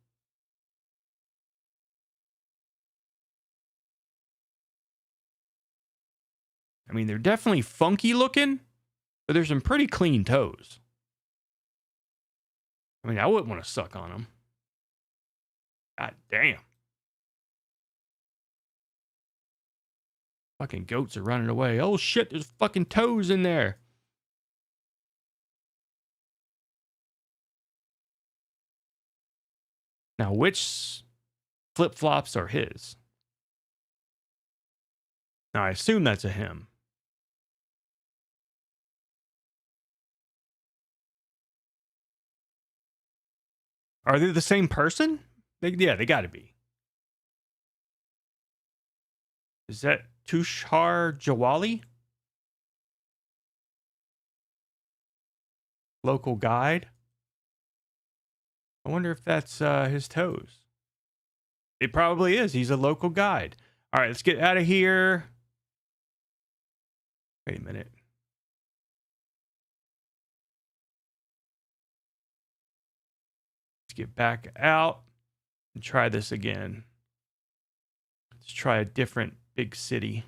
I mean, they're definitely funky looking, but there's some pretty clean toes. I mean, I wouldn't want to suck on them. God damn. Fucking goats are running away. Oh shit, there's fucking toes in there. Now, which flip-flops are his? Now, I assume that's a him. Are they the same person? Yeah, they gotta be. Is that Tushar Jawali? Local guide? I wonder if that's his toes. It probably is. He's a local guide. All right, let's get out of here. Wait a minute. Let's get back out and try this again. Let's try a different big city.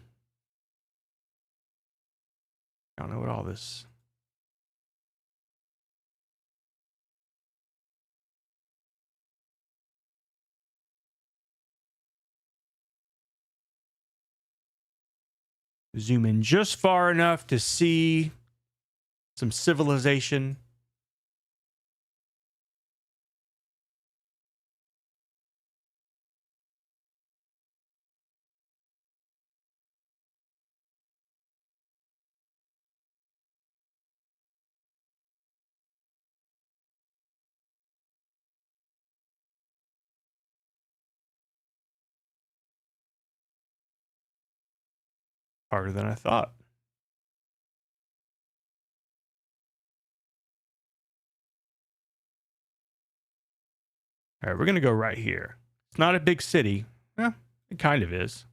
I don't know what all this. Zoom in just far enough to see some civilization. Harder than I thought. All right, we're going to go right here. It's not a big city. Well, it kind of is.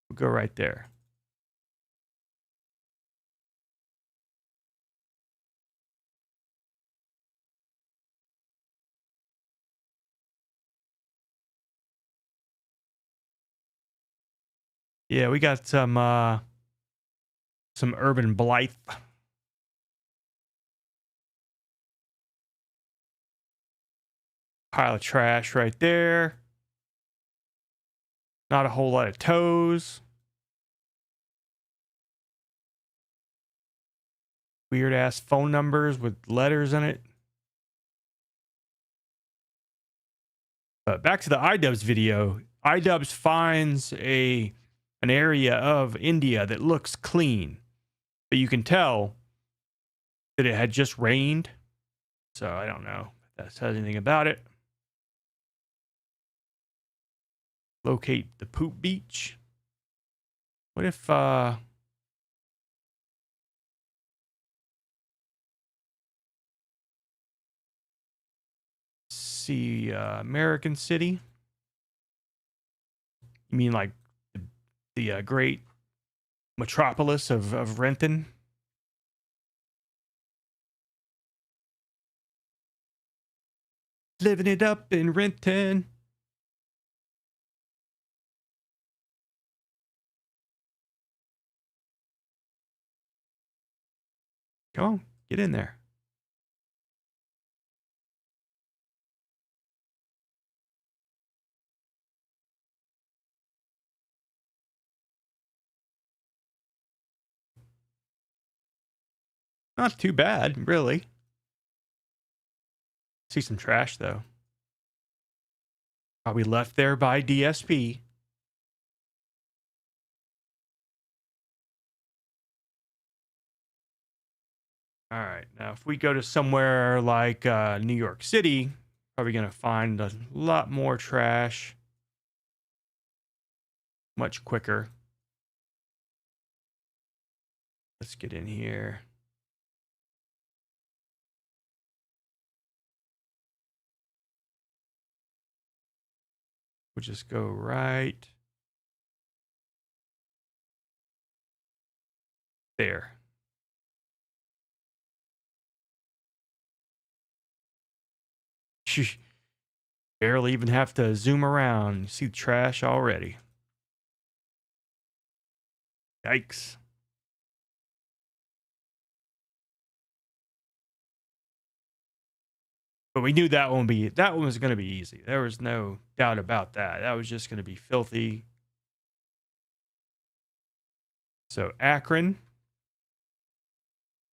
We'll go right there. Yeah, we got some urban blight. Pile of trash right there. Not a whole lot of toes. Weird ass phone numbers with letters in it. But back to the iDubbbz video. iDubbbz finds an area of India that looks clean, but you can tell that it had just rained. So I don't know if that says anything about it. Locate the poop beach. What if see American City? You mean like the great metropolis of Renton? Living it up in Renton. Come on, get in there. Not too bad, really. See some trash, though. Probably left there by DSP. All right. Now, if we go to somewhere like New York City, probably going to find a lot more trash much quicker. Let's get in here. We'll just go right there. Barely even have to zoom around. You see the trash already. Yikes. But we knew that one was going to be easy. There was no doubt about that. That was just going to be filthy. So Akron.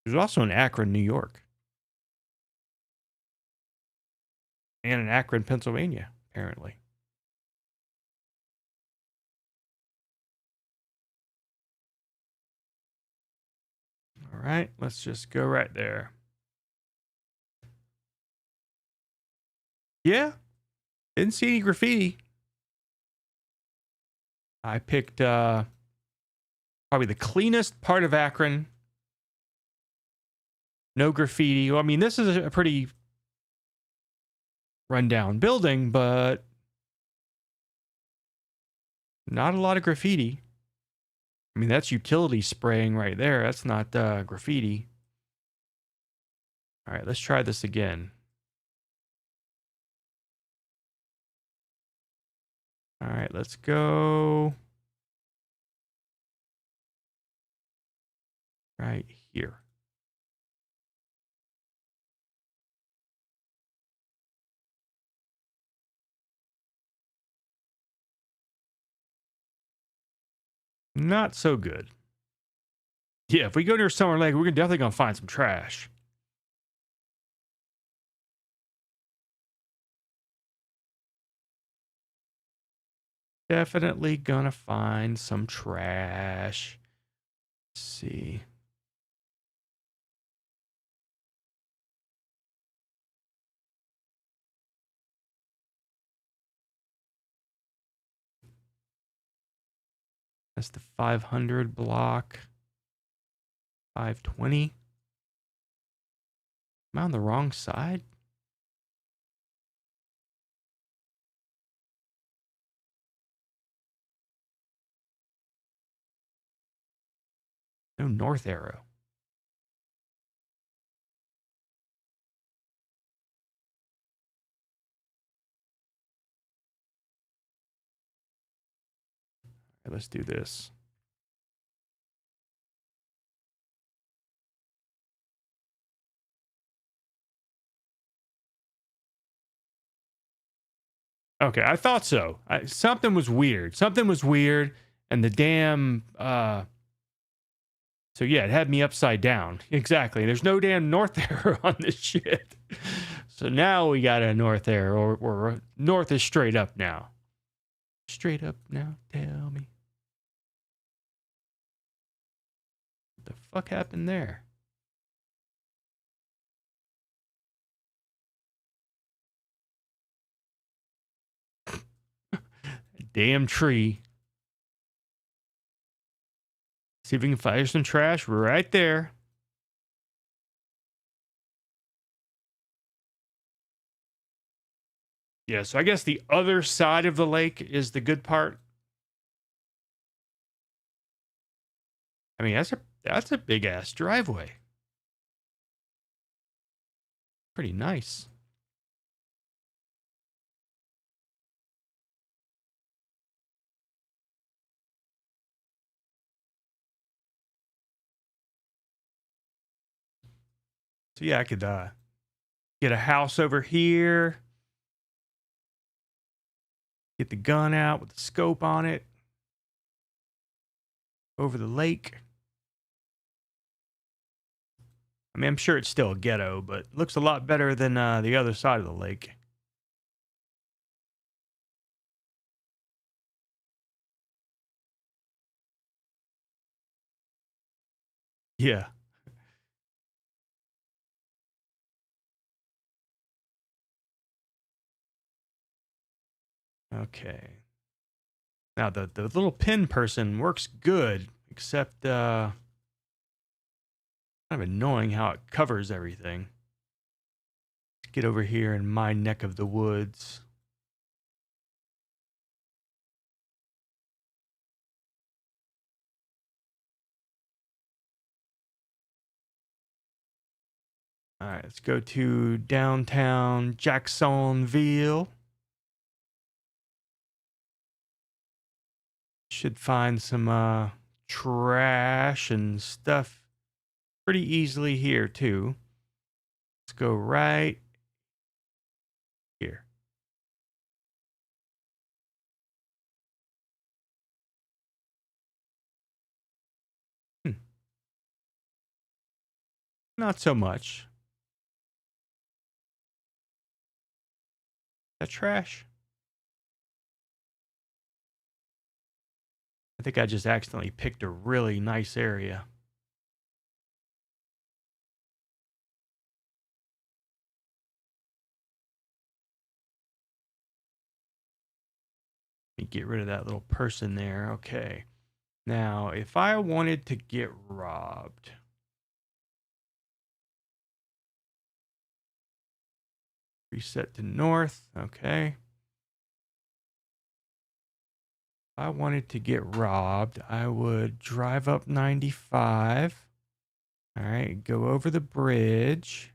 There's also an Akron, New York. And an Akron, Pennsylvania, apparently. All right, let's just go right there. Yeah, didn't see any graffiti. I picked probably the cleanest part of Akron. No graffiti. Well, I mean, this is a pretty rundown building, but not a lot of graffiti. I mean, that's utility spraying right there. That's not graffiti. All right, let's try this again. All right, let's go right here. Not so good. Yeah, if we go near Summer Lake, we're definitely going to find some trash. Definitely going to find some trash. Let's see. That's the 500 block. 520. Am I on the wrong side? No north arrow. All right, let's do this. Okay, I thought so. Something was weird. Something was weird, and the damn. So yeah, it had me upside down. Exactly. There's no damn north arrow on this shit. So now we got a north arrow, or north is straight up now. Straight up now, tell me. What the fuck happened there? Damn tree. See if we can fire some trash right there. Yeah, so I guess the other side of the lake is the good part. I mean, that's a big ass driveway. Pretty nice. So yeah, I could get a house over here. Get the gun out with the scope on it. Over the lake. I mean, I'm sure it's still a ghetto, but looks a lot better than the other side of the lake. Yeah. Okay. Now the little pin person works good, except kind of annoying how it covers everything. Let's get over here in my neck of the woods. All right, let's go to downtown Jacksonville. Should find some trash and stuff pretty easily here too. Let's go right here. Not so much. That trash? I think I just accidentally picked a really nice area. Let me get rid of that little person there. Okay. Now, if I wanted to get robbed, reset to north. Okay. If I wanted to get robbed, I would drive up 95. All right. Go over the bridge.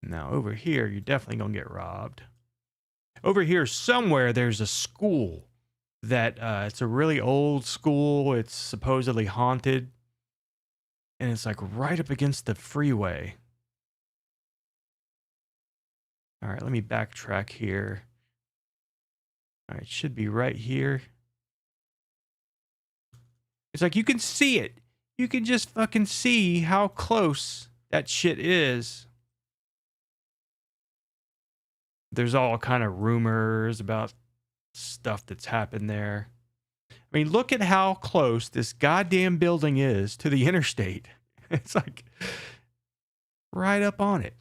Now, over here, you're definitely going to get robbed. Over here, somewhere, there's a school that it's a really old school. It's supposedly haunted. And it's like right up against the freeway. All right, let me backtrack here. All right, it should be right here. It's like you can see it. You can just fucking see how close that shit is. There's all kind of rumors about stuff that's happened there. I mean, look at how close this goddamn building is to the interstate. It's like right up on it.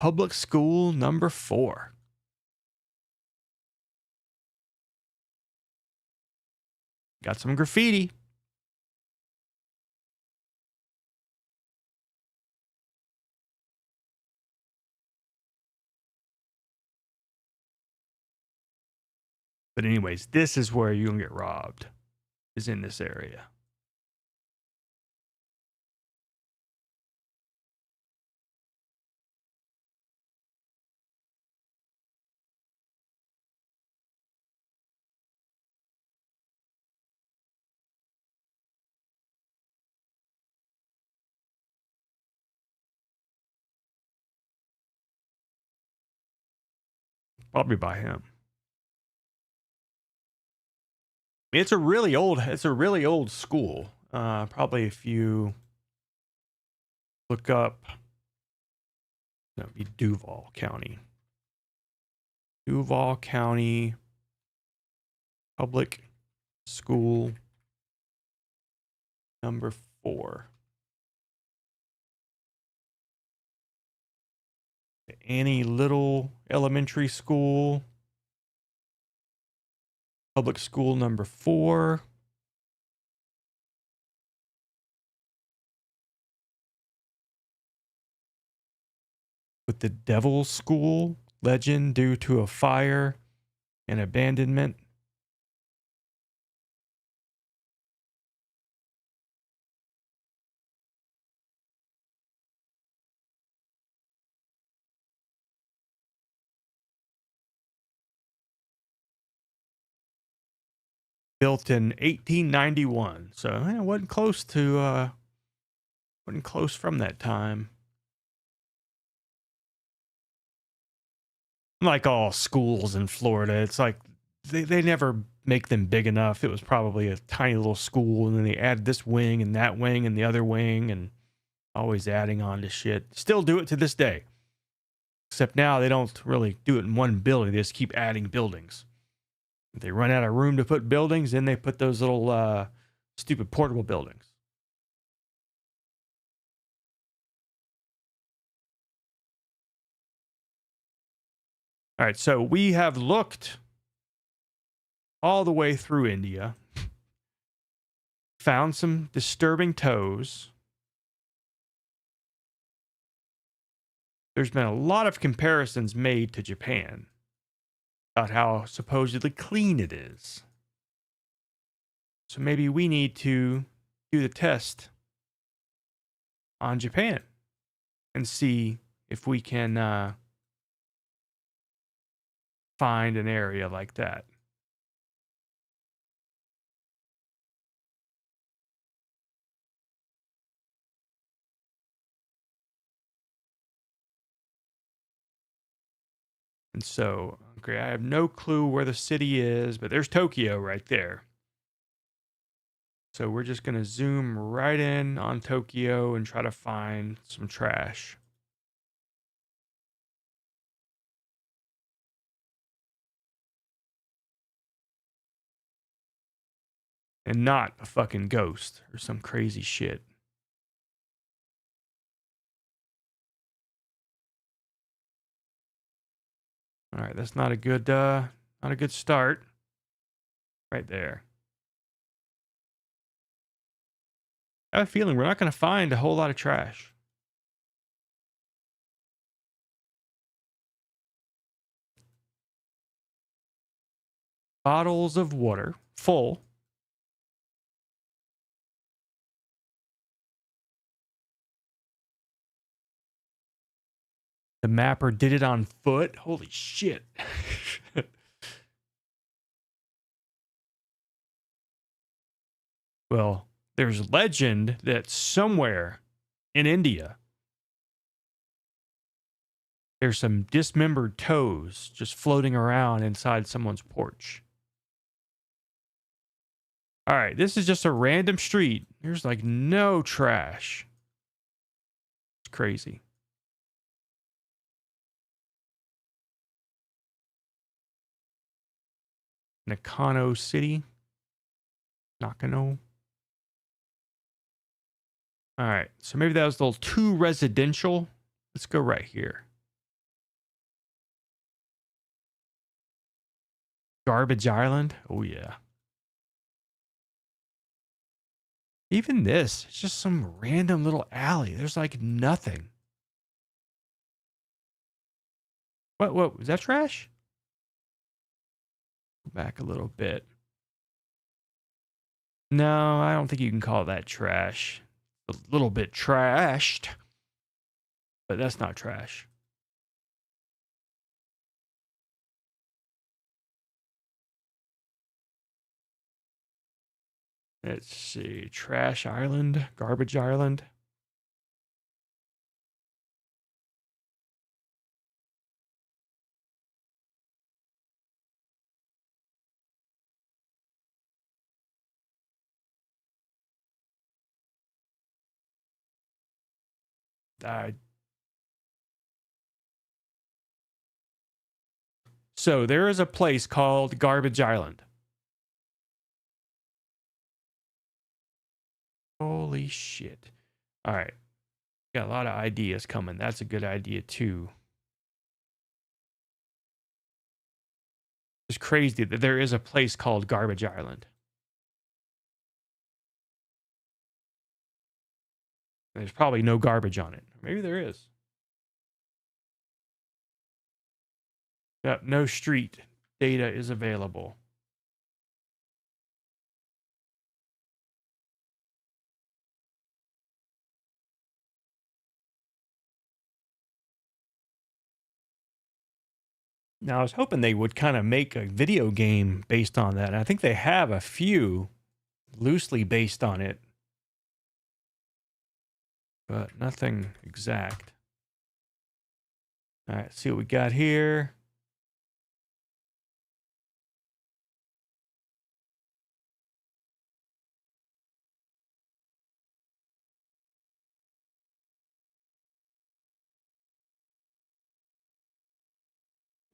Public school number 4. Got some graffiti. But anyways, this is where you're going to get robbed, is in this area. probably by him. It's a really old school. Probably if you look up, that would be Duval County. Duval County Public School number 4. The Annie Little Elementary School. Public School number 4. With the Devil's School legend due to a fire and abandonment. Built in 1891, so it wasn't close from that time. Like all schools in Florida, it's like they never make them big enough. It was probably a tiny little school, and then they added this wing and that wing and the other wing, and always adding on to shit. Still do it to this day. Except now they don't really do it in one building. They just keep adding buildings. If they run out of room to put buildings, then they put those little stupid portable buildings. All right, so we have looked all the way through India, found some disturbing toes. There's been a lot of comparisons made to Japan about how supposedly clean it is. So maybe we need to do the test on Japan and see if we can find an area like that. And so, okay, I have no clue where the city is, but there's Tokyo right there. So we're just going to zoom right in on Tokyo and try to find some trash. And not a fucking ghost or some crazy shit. All right, that's not a good start. Right there. I have a feeling we're not going to find a whole lot of trash. Bottles of water, full. The mapper did it on foot. Holy shit. Well, there's legend that somewhere in India, there's some dismembered toes just floating around inside someone's porch. All right, this is just a random street. There's like no trash. It's crazy. Nakano City. Nakano. All right, so maybe that was a little too residential. Let's go right here. Garbage Island. Oh, yeah. Even this, it's just some random little alley. There's like nothing. What, was that trash? Go back a little bit. No, I don't think you can call that trash. A little bit trashed, but that's not trash. Let's see. Trash Island, Garbage Island. So there is a place called Garbage Island. Holy shit. All right. Got a lot of ideas coming. That's a good idea too. It's crazy that there is a place called Garbage Island. There's probably no garbage on it. Maybe there is. Yep, no street data is available. Now, I was hoping they would kind of make a video game based on that. And I think they have a few loosely based on it, but nothing exact. All right, see what we got here.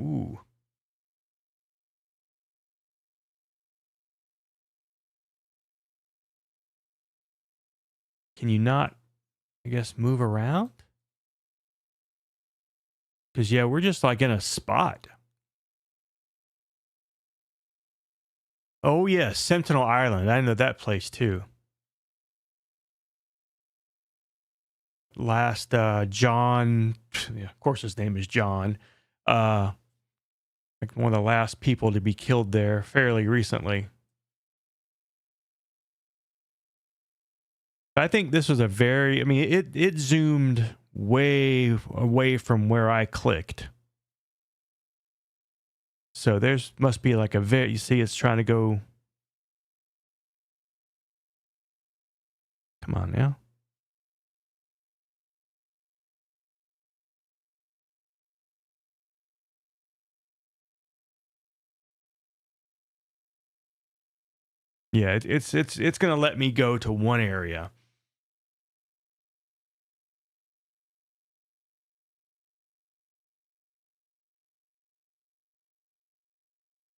Ooh. Can you not, I guess, move around? Because, yeah, we're just like in a spot. Oh, yeah, Sentinel Island. I know that place too. Last John, yeah, of course his name is John, like one of the last people to be killed there fairly recently. I think this was a very, I mean, it zoomed way away from where I clicked. So there's must be like a very, you see it's trying to go. Come on now. Yeah, it's going to let me go to one area.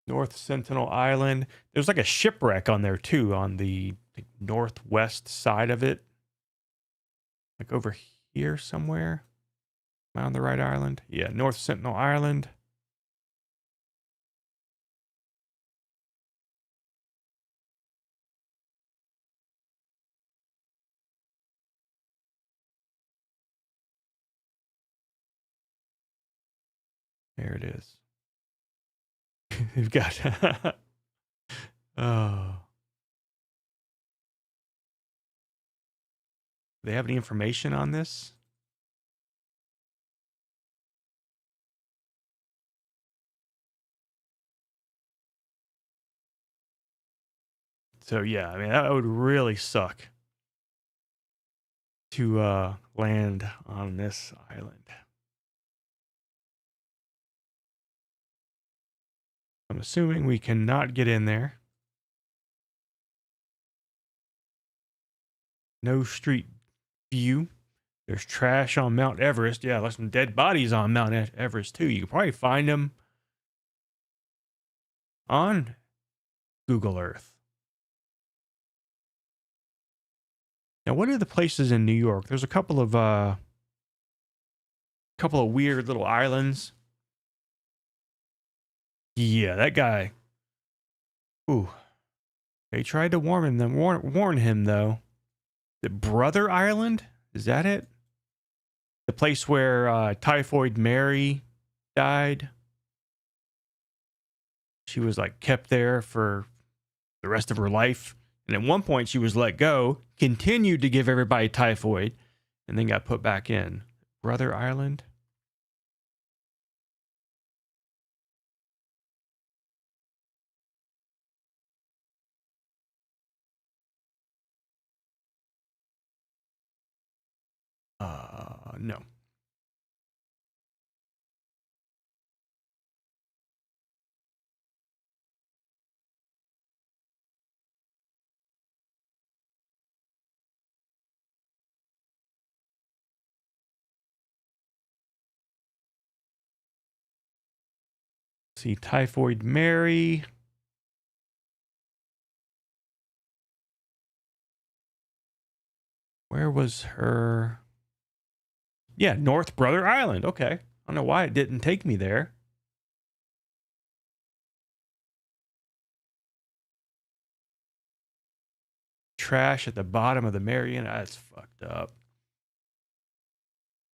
North Sentinel Island. There's like a shipwreck on there too, on the northwest side of it. Like over here somewhere. Am I on the right island? Yeah, North Sentinel Island. There it is. You've got oh. Do they have any information on this? So yeah, I mean that would really suck to land on this island. I'm assuming we cannot get in there. No street view. There's trash on Mount Everest. Yeah, there's some dead bodies on Mount Everest too. You can probably find them on Google Earth. Now, what are the places in New York? There's a couple of weird little islands. Yeah, that guy. Ooh, they tried to warn him though. The Brother Island, is that it? The place where Typhoid Mary died. She was like kept there for the rest of her life. And at one point she was let go, continued to give everybody typhoid, and then got put back in. Brother Island? No. See, Typhoid Mary. Where was her? Yeah, North Brother Island. Okay. I don't know why it didn't take me there. Trash at the bottom of the Marion. That's fucked up.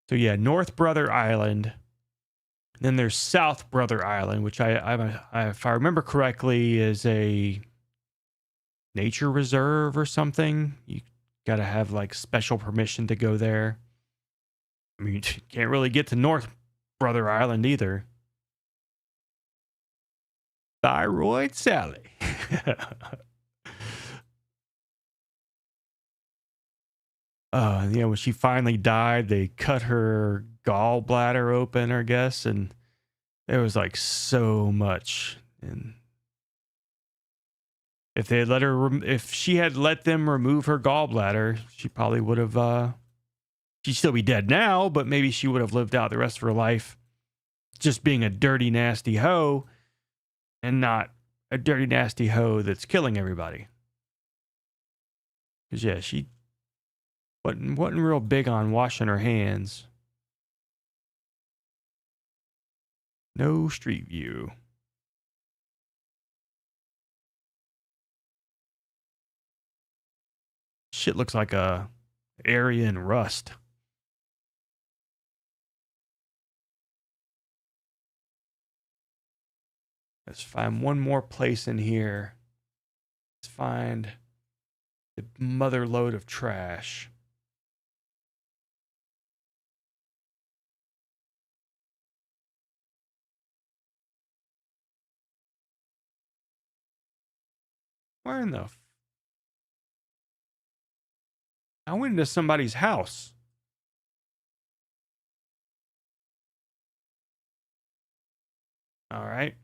So yeah, North Brother Island. Then there's South Brother Island, which if I remember correctly, is a nature reserve or something. You got to have like special permission to go there. I mean, you can't really get to North Brother Island either. Thyroid Sally. When she finally died, they cut her gallbladder open, I guess, and there was like so much. And if they had let her, if she had let them remove her gallbladder, she probably would have. She'd still be dead now, but maybe she would have lived out the rest of her life just being a dirty, nasty hoe, and not a dirty, nasty hoe that's killing everybody. Because yeah, she wasn't real big on washing her hands. No street view. Shit looks like a area in Rust. Let's find one more place in here. Let's find the mother load of trash. Where in the... I went into somebody's house. All right.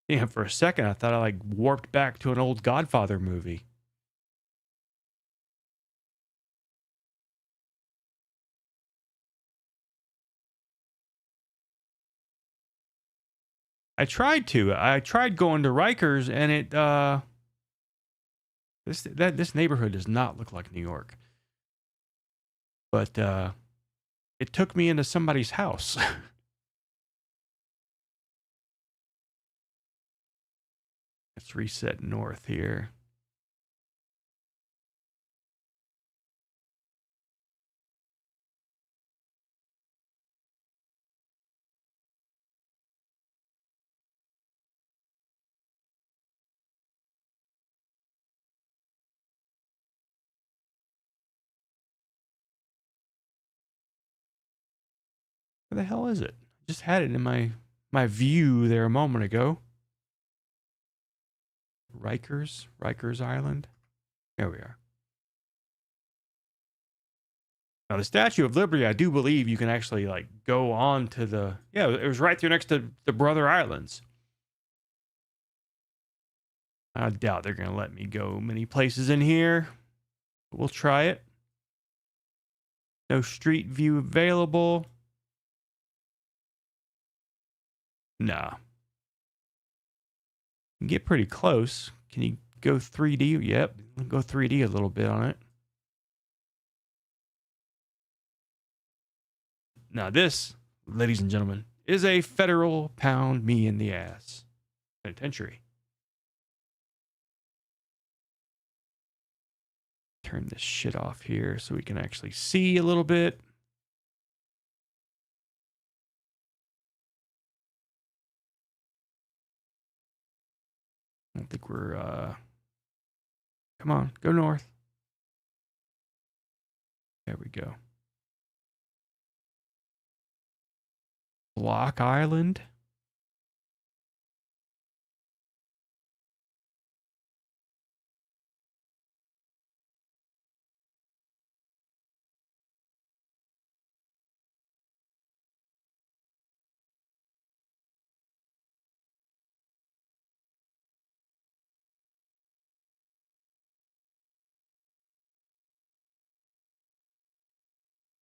Yeah, for a second, I thought I like warped back to an old Godfather movie. I tried to. I tried going to Rikers, and it this neighborhood does not look like New York. But it took me into somebody's house. Let's reset north here. Where the hell is it? Just had it in my view there a moment ago. Rikers Island. There we are. Now the Statue of Liberty, I do believe you can actually like go on to the... Yeah, it was right there next to the Brother Islands. I doubt they're going to let me go many places in here. But we'll try it. No street view available. Nah. You can get pretty close. Can you go 3D? Yep. Go 3D a little bit on it. Now this, ladies and gentlemen, is a federal pound me in the ass penitentiary. Turn this shit off here so we can actually see a little bit. I don't think we're come on, go north. There we go. Block Island.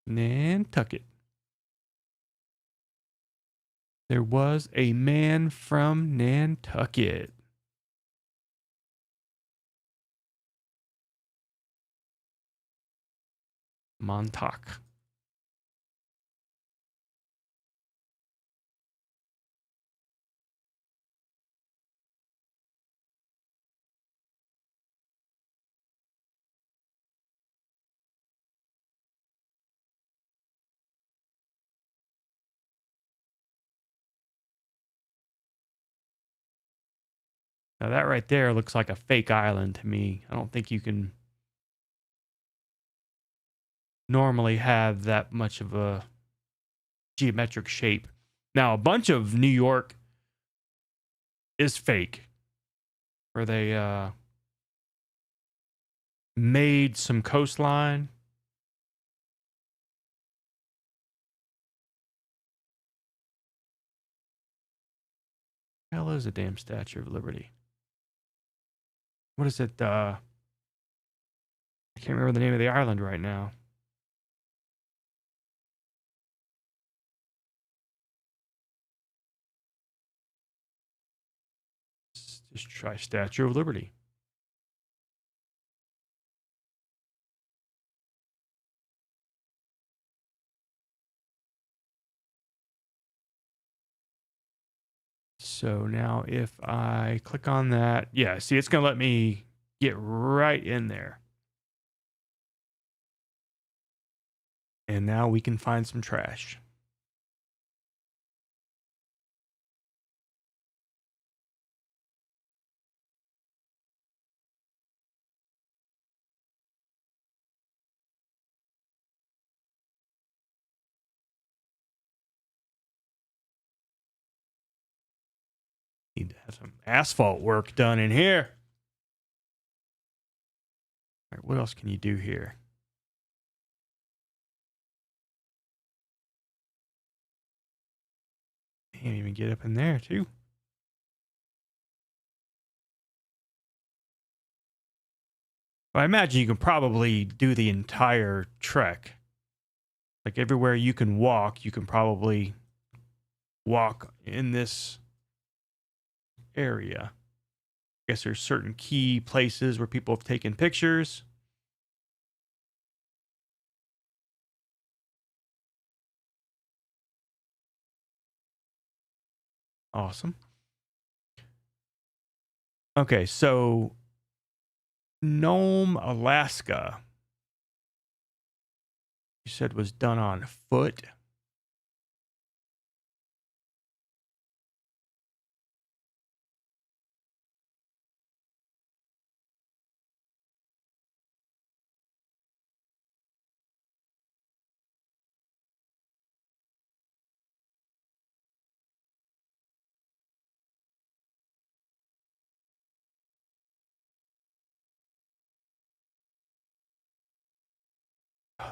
Nantucket. There was a man from Nantucket. Montauk. Now that right there looks like a fake island to me. I don't think you can normally have that much of a geometric shape. Now, a bunch of New York is fake, where they made some coastline. Hell is a damn Statue of Liberty? What is it? I can't remember the name of the island right now. Just try Statue of Liberty. So now if I click on that, yeah, see, it's going to let me get right in there. And now we can find some trash. Need to have some asphalt work done in here. All right, what else can you do here? Can't even get up in there, too. Well, I imagine you can probably do the entire trek. Like everywhere you can probably walk in this area. I guess there's certain key places where people have taken pictures. Awesome. Okay, so Nome, Alaska, you said was done on foot.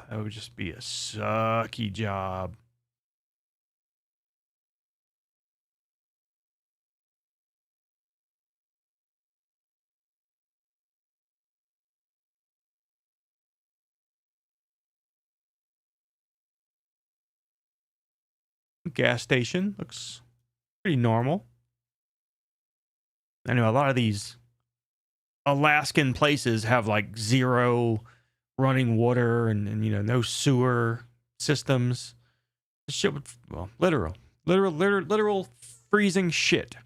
That would just be a sucky job. Gas station looks pretty normal. I know a lot of these Alaskan places have like zero running water and you know, no sewer systems. This shit would, well, literal freezing shit.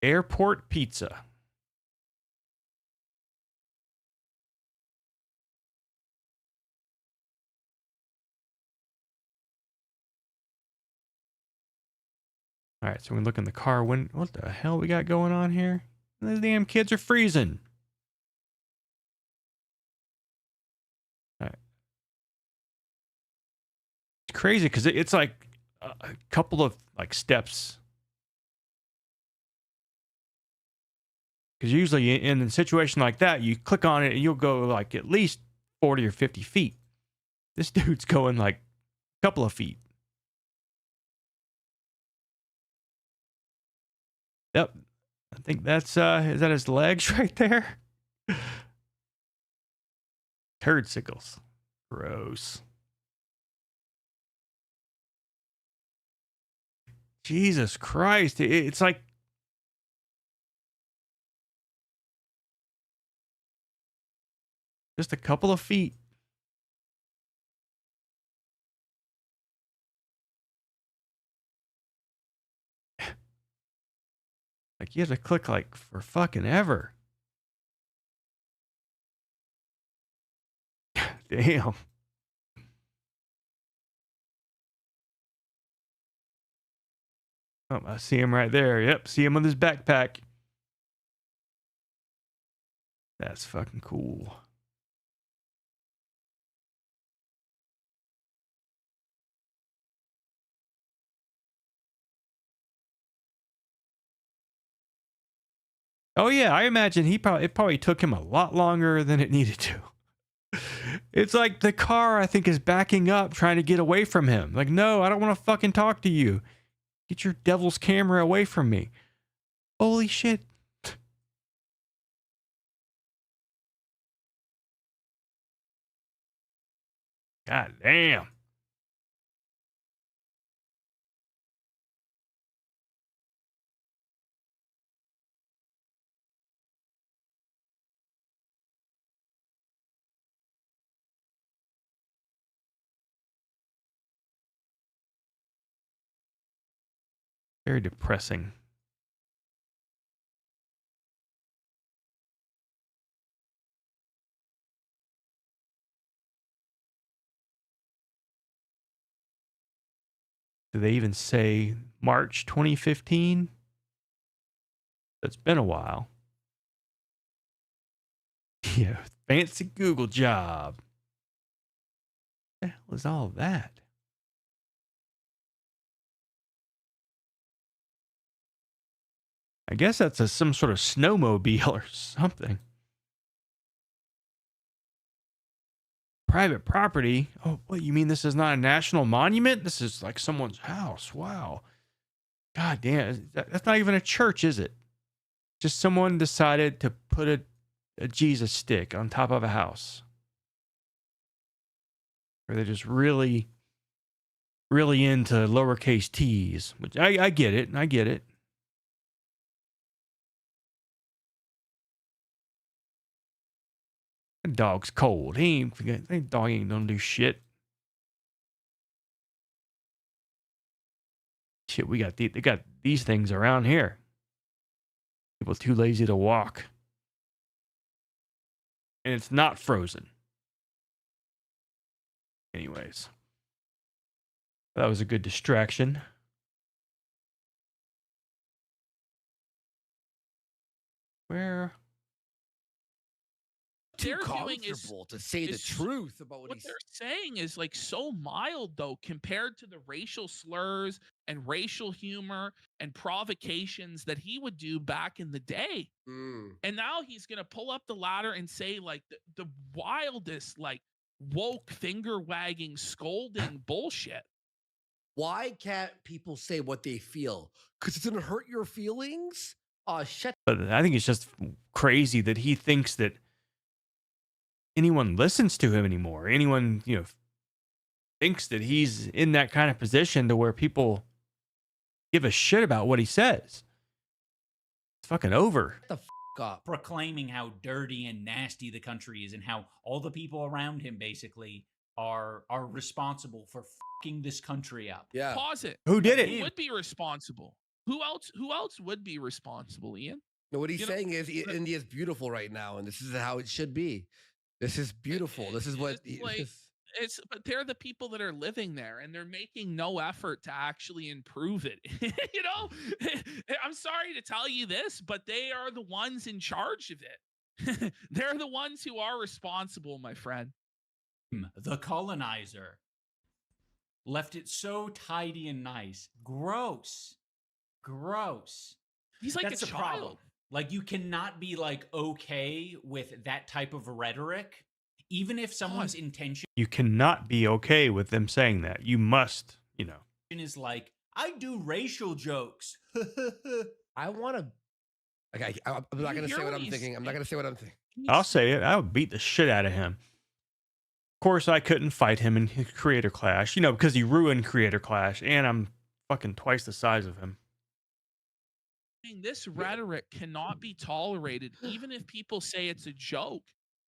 Airport pizza. All right, so we look in the car. What the hell we got going on here? The damn kids are freezing. All right. It's crazy because it's like a couple of like steps. Because usually in a situation like that, you click on it and you'll go like at least 40 or 50 feet. This dude's going like a couple of feet. Yep. I think that's, is that his legs right there? Turdsickles. Gross. Jesus Christ. It's like just a couple of feet. Like you have to click like for fucking ever. Damn. Oh, I see him right there. Yep, see him with his backpack. That's fucking cool. Oh yeah, I imagine it probably took him a lot longer than it needed to. It's like the car, I think, is backing up, trying to get away from him. Like, no, I don't want to fucking talk to you. Get your devil's camera away from me. Holy shit. God damn. Very depressing. Do they even say March 2015? It's been a while. Yeah, fancy Google job. What the hell is all that? I guess that's some sort of snowmobile or something. Private property? Oh, what, you mean this is not a national monument? This is like someone's house. Wow. God damn. That's not even a church, is it? Just someone decided to put a Jesus stick on top of a house. Or they're just really, really into lowercase t's, which I get it. I get it. That dog's cold. That dog ain't gonna do shit. Shit, they got these things around here. People too lazy to walk. And it's not frozen. Anyways. That was a good distraction. Where? Too They're doing comfortable to say the is- truth about what what he's they're saying is like so mild though compared to the racial slurs and racial humor and provocations that he would do back in the day. And now he's gonna pull up the ladder and say like the wildest like woke finger wagging scolding bullshit. Why can't people say what they feel? Because it's gonna hurt your feelings? Oh shit. But I think it's just crazy that he thinks that anyone listens to him anymore. Anyone, thinks that he's in that kind of position to where people give a shit about what he says. It's fucking over. Shut the up. Proclaiming how dirty and nasty the country is and how all the people around him basically are responsible for fucking this country up. Yeah. Pause it. Who did Who it? would be responsible? Who else would be responsible, Ian? No, what he's saying is India's beautiful right now, and this is how it should be. This is beautiful. This is what But they're the people that are living there and they're making no effort to actually improve it. I'm sorry to tell you this, but they are the ones in charge of it. They're the ones who are responsible, my friend. The colonizer left it so tidy and nice. Gross. He's like That's a the problem. child. Like, you cannot be like okay with that type of rhetoric, even if someone's intention You cannot be okay with them saying that. You must, is like, I do racial jokes. I want to. Okay, I'm not gonna say what I'm thinking. I'm not gonna say what I'm thinking. I'll say it. I'll beat the shit out of him. course, I couldn't fight him in Creator Clash, you know, because he ruined Creator Clash, and I'm fucking twice the size of him. This rhetoric cannot be tolerated, even if people say it's a joke.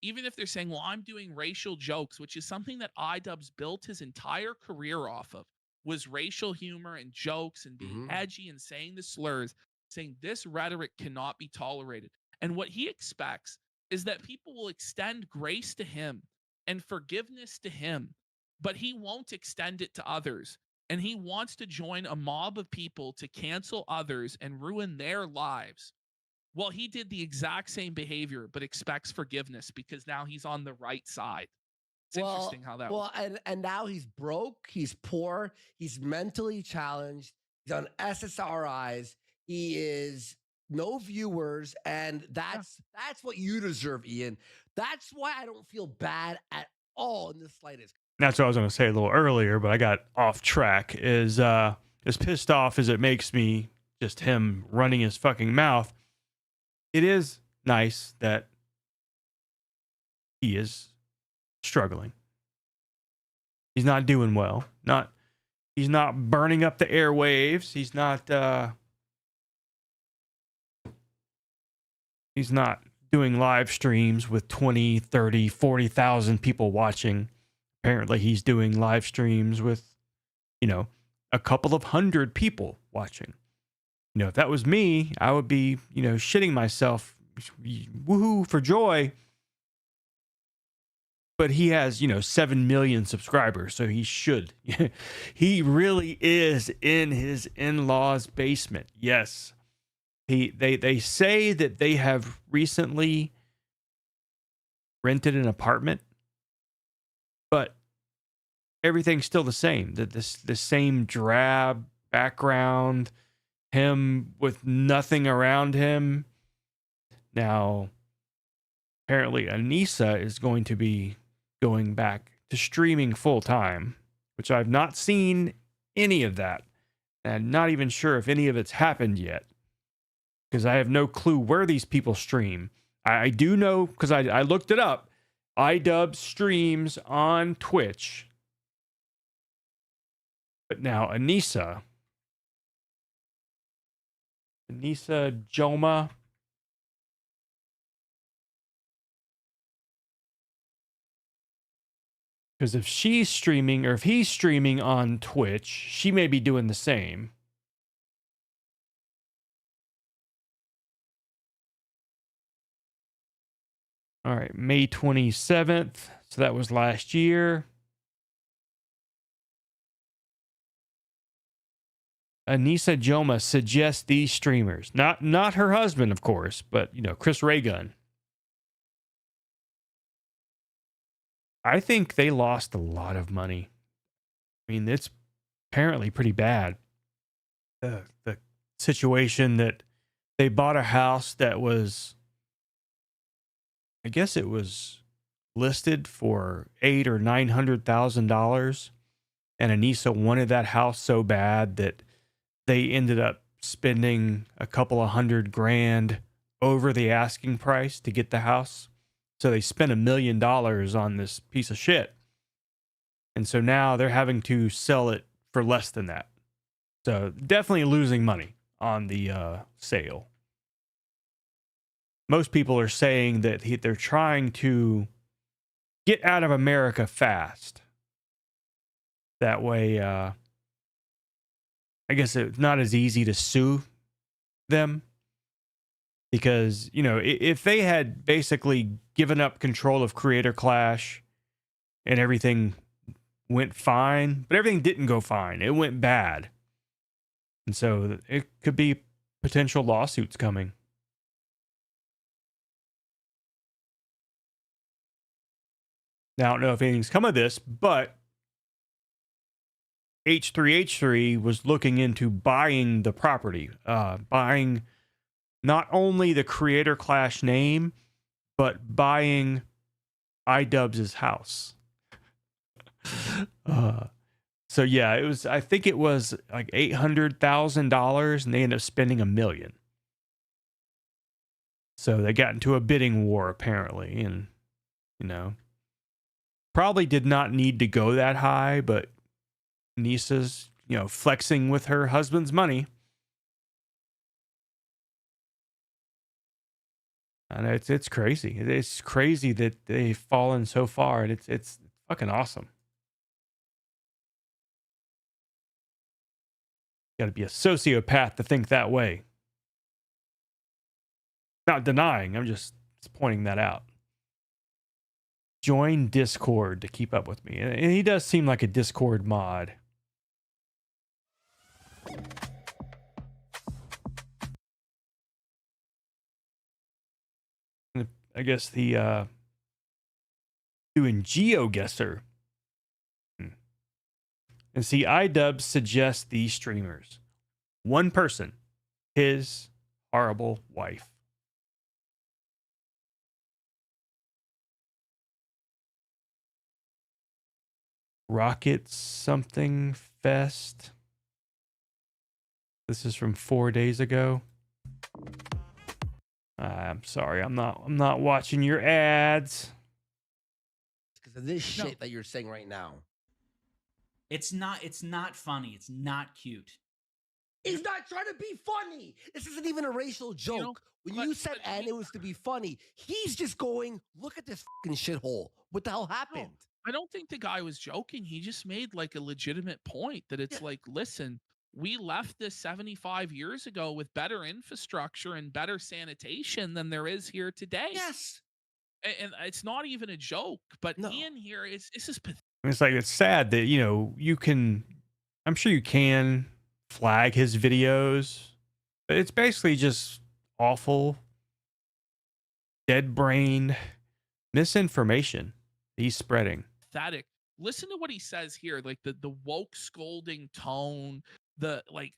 Even if they're saying, well, I'm doing racial jokes, which is something that iDubbbz built his entire career off of, was racial humor and jokes and being edgy and saying the slurs, saying this rhetoric cannot be tolerated. And what he expects is that people will extend grace to him and forgiveness to him, but he won't extend it to others. And he wants to join a mob of people to cancel others and ruin their lives. Well, he did the exact same behavior, but expects forgiveness because now he's on the right side. It's interesting how that works. And now he's broke, he's poor, he's mentally challenged, he's on SSRIs, he is no viewers, and that's what you deserve, Ian. That's why I don't feel bad at all in the slightest. That's what I was going to say a little earlier, but I got off track. Is as pissed off as it makes me, just him running his fucking mouth. It is nice that he is struggling. He's not doing well. He's not burning up the airwaves. He's not doing live streams with 20, 30, 40,000 people watching. Apparently he's doing live streams with, you know, a couple of hundred people watching. You know, if that was me, I would be, you know, shitting myself, woohoo for joy. But he has, you know, 7 million subscribers, so he should. He really is in his in-laws' basement. Yes. They say that they have recently rented an apartment, but everything's still the same. The same drab background, him with nothing around him. Now, apparently Anissa is going to be going back to streaming full time, which I've not seen any of that. And I'm not even sure if any of it's happened yet, because I have no clue where these people stream. I do know, because I looked it up, iDubbbz streams on Twitch. But now Anissa Joma. Because if she's streaming, or if he's streaming on Twitch, she may be doing the same. All right, May 27th. So that was last year. Anissa Joma suggests these streamers. Not her husband, of course, but, you know, Chris Raygun. I think they lost a lot of money. I mean, it's apparently pretty bad. The situation that they bought a house that was, I guess it was listed for $800,000 or $900,000, and Anissa wanted that house so bad that they ended up spending a couple of $100,000 over the asking price to get the house. So they spent $1 million on this piece of shit. And so now they're having to sell it for less than that. So definitely losing money on the sale. Most people are saying that they're trying to get out of America fast. That way, I guess it's not as easy to sue them. Because, you know, if they had basically given up control of Creator Clash and everything went fine, but everything didn't go fine. It went bad. And so it could be potential lawsuits coming. Now, I don't know if anything's come of this, but H3H3 was looking into buying the property, buying not only the Creator Clash name, but buying iDubbbz's house. So yeah, it was. I think it was like $800,000, and they ended up spending $1 million. So they got into a bidding war apparently, and you know, Probably did not need to go that high, but Nisa's, flexing with her husband's money. And it's crazy. It's crazy that they've fallen so far, and it's fucking awesome. Got to be a sociopath to think that way. Not denying, I'm just pointing that out. Join Discord to keep up with me. And he does seem like a Discord mod. I guess the doing GeoGuessr. And see, iDubbbz suggests these streamers. One person, his horrible wife. Rocket something fest. This is from 4 days ago. I'm sorry, I'm not watching your ads. Because of this shit that you're saying right now. It's not funny. It's not cute. He's not trying to be funny. This isn't even a racial joke. When you said and it was to be funny, he's just going, look at this fucking shithole. What the hell happened? I don't think the guy was joking. He just made like a legitimate point that it's like, listen, we left this 75 years ago with better infrastructure and better sanitation than there is here today. Yes. And it's not even a joke, but Ian here, it's just pathetic. It's like, it's sad that, you can, I'm sure you can flag his videos, but it's basically just awful, dead brain misinformation he's spreading. Pathetic. Listen to what he says here, like the woke scolding tone, the like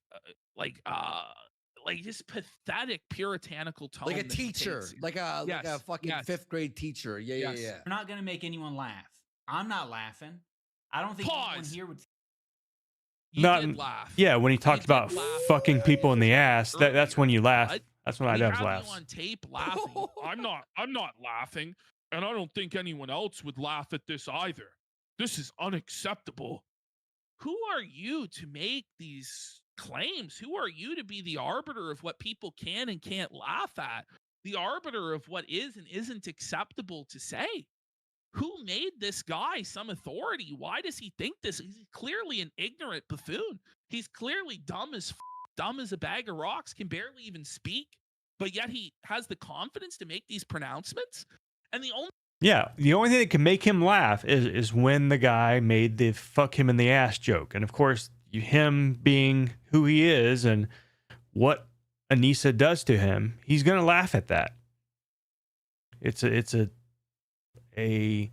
just pathetic puritanical tone, Like a teacher, like a fucking fifth grade teacher. Yeah. We're not gonna make anyone laugh. I'm not laughing. I don't think anyone here would. You did laugh. Yeah, when he talked about fucking people in the ass, that's when you laugh. What? That's when iDubbbz laughs. On tape laughing. I'm not laughing, and I don't think anyone else would laugh at this either. This is unacceptable. Who are you to make these claims? Who are you to be the arbiter of what people can and can't laugh at? The arbiter of what is and isn't acceptable to say? Who made this guy some authority? Why does he think this? He's clearly an ignorant buffoon. He's clearly dumb as a bag of rocks, can barely even speak, but yet he has the confidence to make these pronouncements. And the only thing that can make him laugh is when the guy made the fuck him in the ass joke. And of course, him being who he is and what Anissa does to him, he's going to laugh at that. It's a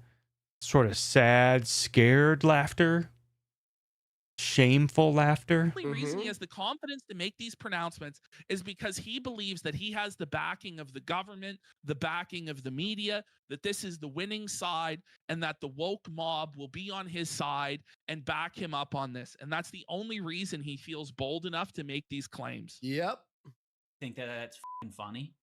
sort of sad, scared laughter, shameful laughter. The only reason he has the confidence to make these pronouncements is because he believes that he has the backing of the government, the backing of the media, that this is the winning side, and that the woke mob will be on his side and back him up on this. And that's the only reason he feels bold enough to make these claims. Yep. Think that's fucking funny?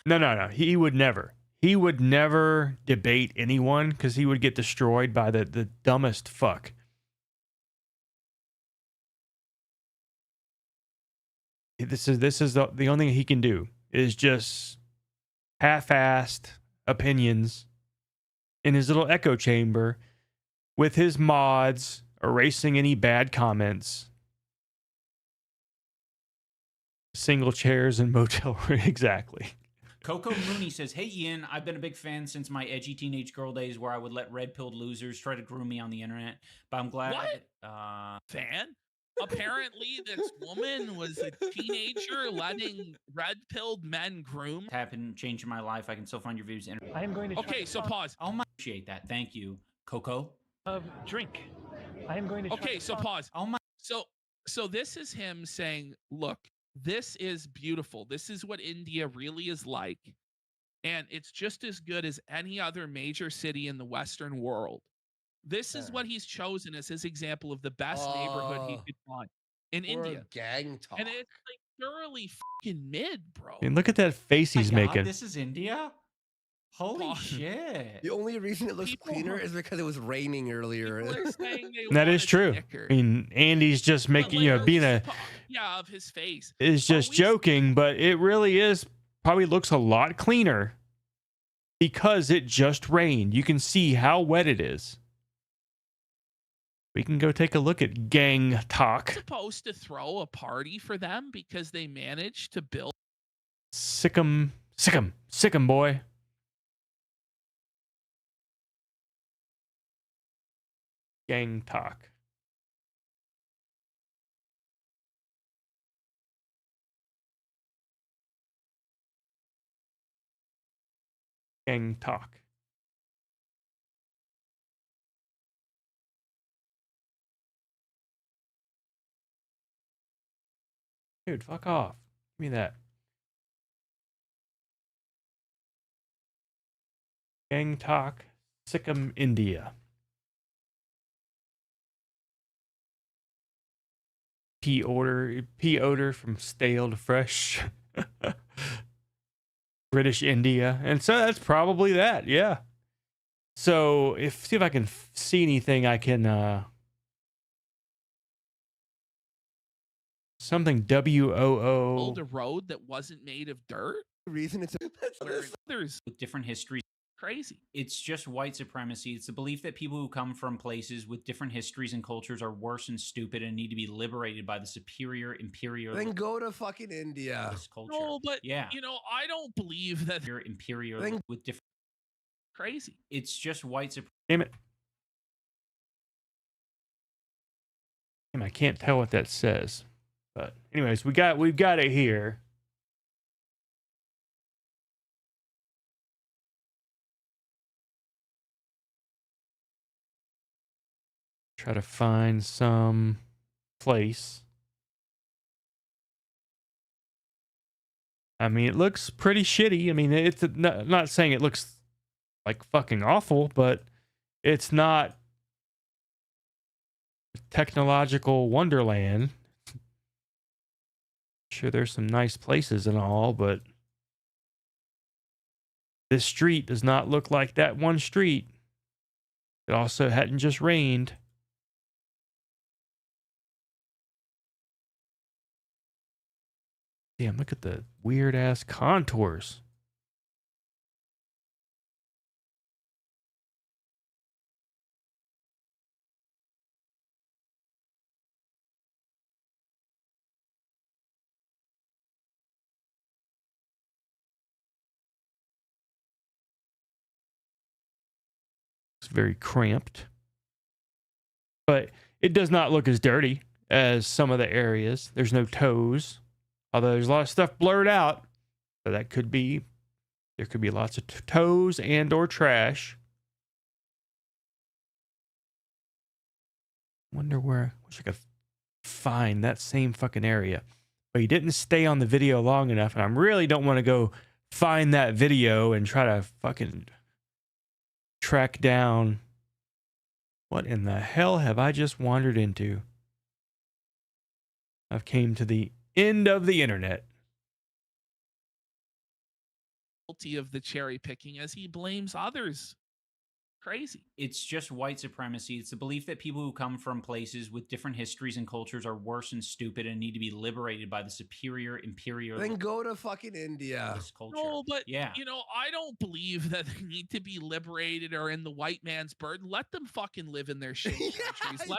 No. He would never. He would never debate anyone because he would get destroyed by the dumbest fuck. This is the only thing he can do is just half-assed opinions in his little echo chamber with his mods erasing any bad comments. Single chairs and motel room. Exactly. Coco Mooney says, "Hey Ian, I've been a big fan since my edgy teenage girl days where I would let red-pilled losers try to groom me on the internet. But I'm glad fan? Apparently, this woman was a teenager letting red-pilled men groom. Happened, changing my life. I can still find your views. I am going to. Okay, so pause. Oh my, appreciate that. Thank you, Coco. Drink. I am going to. Okay, so pause. Oh my. So this is him saying, look, this is beautiful. This is what India really is like. And it's just as good as any other major city in the Western world. This is what he's chosen as his example of the best neighborhood he could find in India. Gang talk. And it's like thoroughly fucking mid, bro. And look at that face he's making. This is India? Holy Well, shit. The only reason it looks People- cleaner is because it was raining earlier. People are saying they That want is it true. thicker. I mean, Andy's just But, making, like, you know, being a yeah, of his face. is just joking, but it really is probably looks a lot cleaner because it just rained. You can see how wet it is. We can go take a look at Gang Talk. Supposed to throw a party for them because they managed to build. Sick 'em, boy. Gang Talk. Gang Talk. Dude, fuck off. Give me that. Gang Talk, Sikkim, India. Pea odor from stale to fresh. British India. And so that's probably that, yeah. So see if I can see anything I can something WOO. Build a road that wasn't made of dirt. The reason it's There's With different histories. crazy. It's just white supremacy. It's the belief that people who come from places with different histories and cultures are worse and stupid and need to be liberated by the superior imperial Then go to fucking India. culture. No, but yeah, you know, I don't believe that you're imperial Then- with different. crazy. It's just white supremacy. Damn it. Damn, I can't tell what that says. But anyways, we've got it here. Try to find some place. I mean, it looks pretty shitty. I mean, it's not saying it looks like fucking awful, but it's not a technological wonderland. Sure, there's some nice places and all, but this street does not look like that one street. It also hadn't just rained. Damn, look at the weird ass contours. It's very cramped. But it does not look as dirty as some of the areas. There's no toes. Although there's a lot of stuff blurred out. So that could be, there could be lots of toes and or trash. Wonder where, wish I could find that same fucking area. But he didn't stay on the video long enough, and I really don't want to go find that video and try to fucking track down what in the hell have I just wandered into. I've came to the end of the internet. Guilty of the cherry picking as he blames others. Crazy. It's just white supremacy. It's the belief that people who come from places with different histories and cultures are worse and stupid and need to be liberated by the superior imperial Then go to fucking India. culture. No, but yeah, you know, I don't believe that they need to be liberated or in the white man's burden. Let them fucking live in their shitty countries.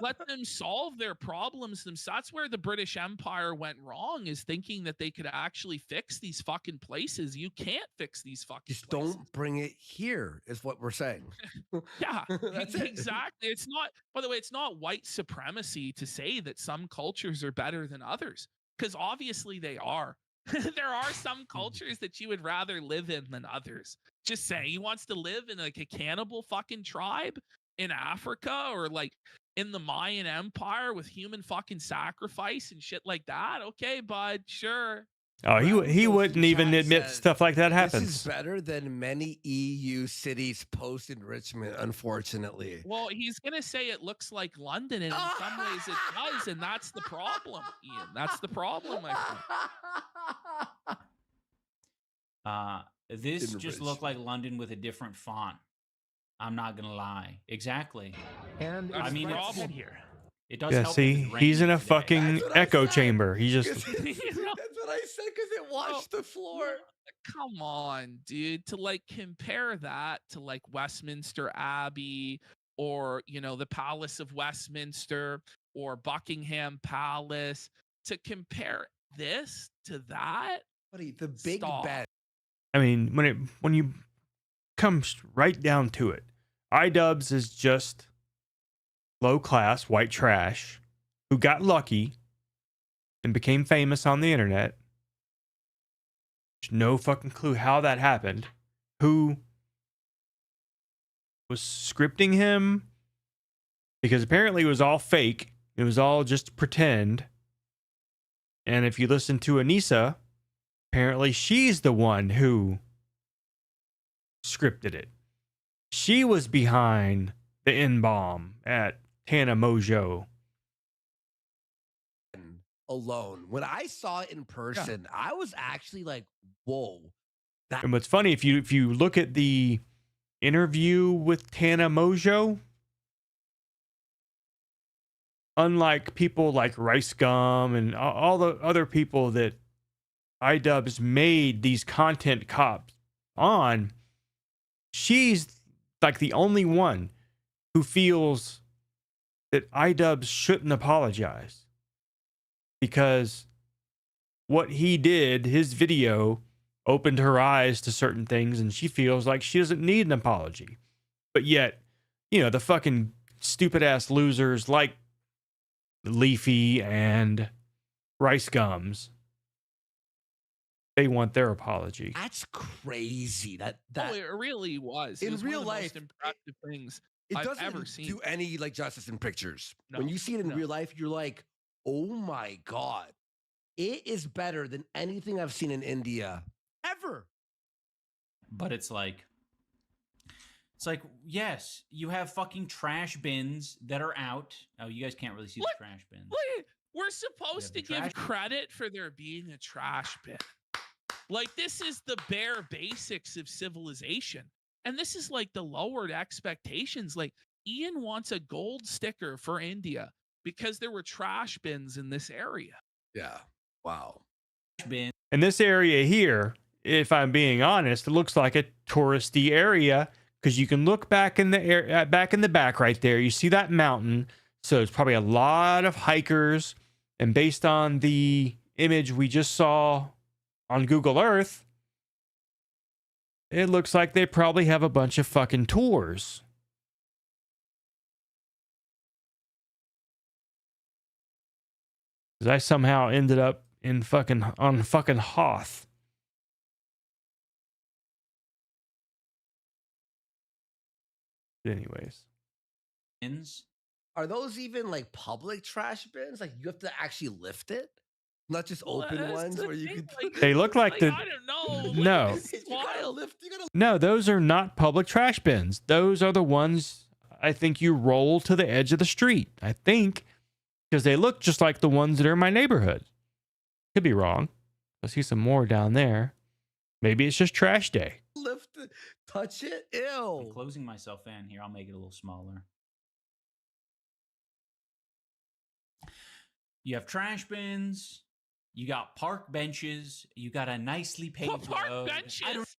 Let them solve their problems themselves. That's where the British Empire went wrong, is thinking that they could actually fix these fucking places. You can't fix these fucking Just places. don't bring it here, is what we're saying. Yeah, That's it. exactly. It's not, by the way, it's not white supremacy to say that some cultures are better than others, because obviously they are. There are some cultures that you would rather live in than others. Just saying, he wants to live in like a cannibal fucking tribe in Africa, or like in the Mayan Empire with human fucking sacrifice and shit like that. Okay, bud, sure. Oh, he wouldn't even admit says, stuff like that This happens. is better than many EU cities post enrichment, unfortunately. Well, he's gonna say it looks like London, and in some ways it does, and that's the problem, Ian. That's the problem, my friend. This In just Rich. looked like London with a different font. I'm not gonna lie. Exactly. And I mean, it's it's, right here. it does Yeah, help. That see, it's he's in raining a today. fucking That's what I echo said. chamber. He just That's what I said because it washed the floor. Come on, dude. To like compare that to like Westminster Abbey or, you know, the Palace of Westminster or Buckingham Palace, to compare this to that, Buddy, the Big Stop. Ben. I mean, when you come right down to it, iDubbbz is just low class white trash who got lucky and became famous on the internet. There's no fucking clue how that happened. Who was scripting him? Because apparently it was all fake. It was all just pretend. And if you listen to Anissa, apparently she's the one who scripted it. She was behind the N-bomb at Tana Mojo. Alone. When I saw it in person, I was actually like, whoa. And what's funny, if you look at the interview with Tana Mojo, unlike people like Rice Gum and all the other people that iDubbbz made these content cops on, she's like the only one who feels that iDubbbz shouldn't apologize. Because what he did, his video, opened her eyes to certain things, and she feels like she doesn't need an apology. But yet, you know, the fucking stupid ass losers like Leafy and Rice Gums, they want their apology. That's crazy. That Oh, it really was. It in was real one of the life, most impressive things it I've doesn't ever seen. do any like justice in pictures. No, When you see it in no. real life, you're like, oh my God. It is better than anything I've seen in India ever. But it's like, yes, you have fucking trash bins that are out. Oh, you guys can't really see What? the trash bins. Wait, we're supposed to the trash- give credit for there being a trash bin. Like, this is the bare basics of civilization. And this is like the lowered expectations. Like, Ian wants a gold sticker for India because there were trash bins in this area. Yeah. Wow. Bin. And this area here, if I'm being honest, it looks like a touristy area because you can look back in the back in the back right there. You see that mountain, so it's probably a lot of hikers. And based on the image we just saw on Google Earth, it looks like they probably have a bunch of fucking tours. Because I somehow ended up on fucking Hoth. Anyways. Bins. Are those even like public trash bins? Like you have to actually lift it? Not just open Well, that's ones the where you thing, can. like, They look like the. I don't know. Like, No. this is You gotta wild. lift. You gotta. No, those are not public trash bins. Those are the ones I think you roll to the edge of the street. I think. Because they look just like the ones that are in my neighborhood. Could be wrong. I see some more down there. Maybe it's just trash day. Lift it, touch it. I'm Ew. closing myself in here. I'll make it a little smaller. You have trash bins. You got park benches. You got a nicely paved Park road. benches.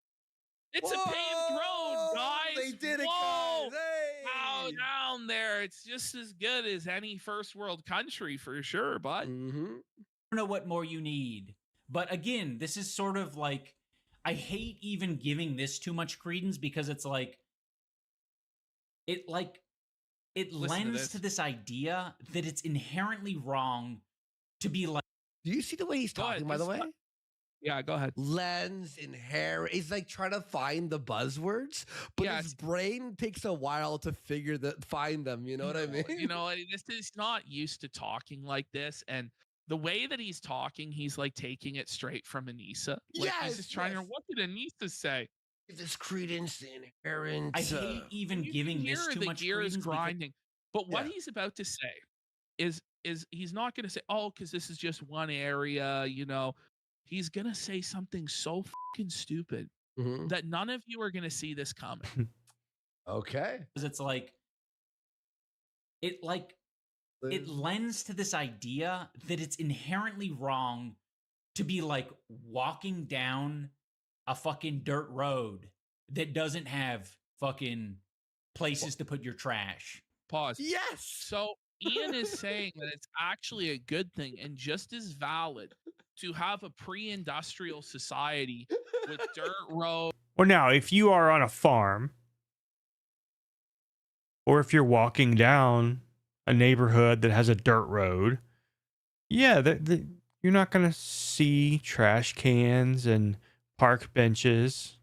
It's a paved road, guys. They did it, Whoa. guys. Hey. How down there? It's just as good as any first world country for sure, bud. Mm-hmm. I don't know what more you need. But again, this is sort of like, I hate even giving this too much credence because it's like, it Listen to lends this. to this idea that it's inherently wrong to be like, Do you see the way he's Go ahead, talking, by the it's way? not- Yeah, go ahead. Lens, inherent. He's like trying to find the buzzwords, but Yeah, his brain takes a while to find them. You know what I mean? You know, this is not used to talking like this, and the way that he's talking, he's like taking it straight from Anissa. Like he's just trying to. Yes. What did Anissa say? Give this credence to inherent. I hate even You giving can this hear too the much gears credence because- grinding. But what Yeah. he's about to say is he's not going to say, "Oh, because this is just one area," you know. He's going to say something so fucking stupid. Mhm. that none of you are going to see this coming. Okay. Because it's like it lends to this idea that it's inherently wrong to be like walking down a fucking dirt road that doesn't have fucking places to put your trash. Pause. Yes. So Ian is saying that it's actually a good thing and just as valid to have a pre-industrial society with dirt roads. Well, now, if you are on a farm or if you're walking down a neighborhood that has a dirt road, yeah, you're not going to see trash cans and park benches.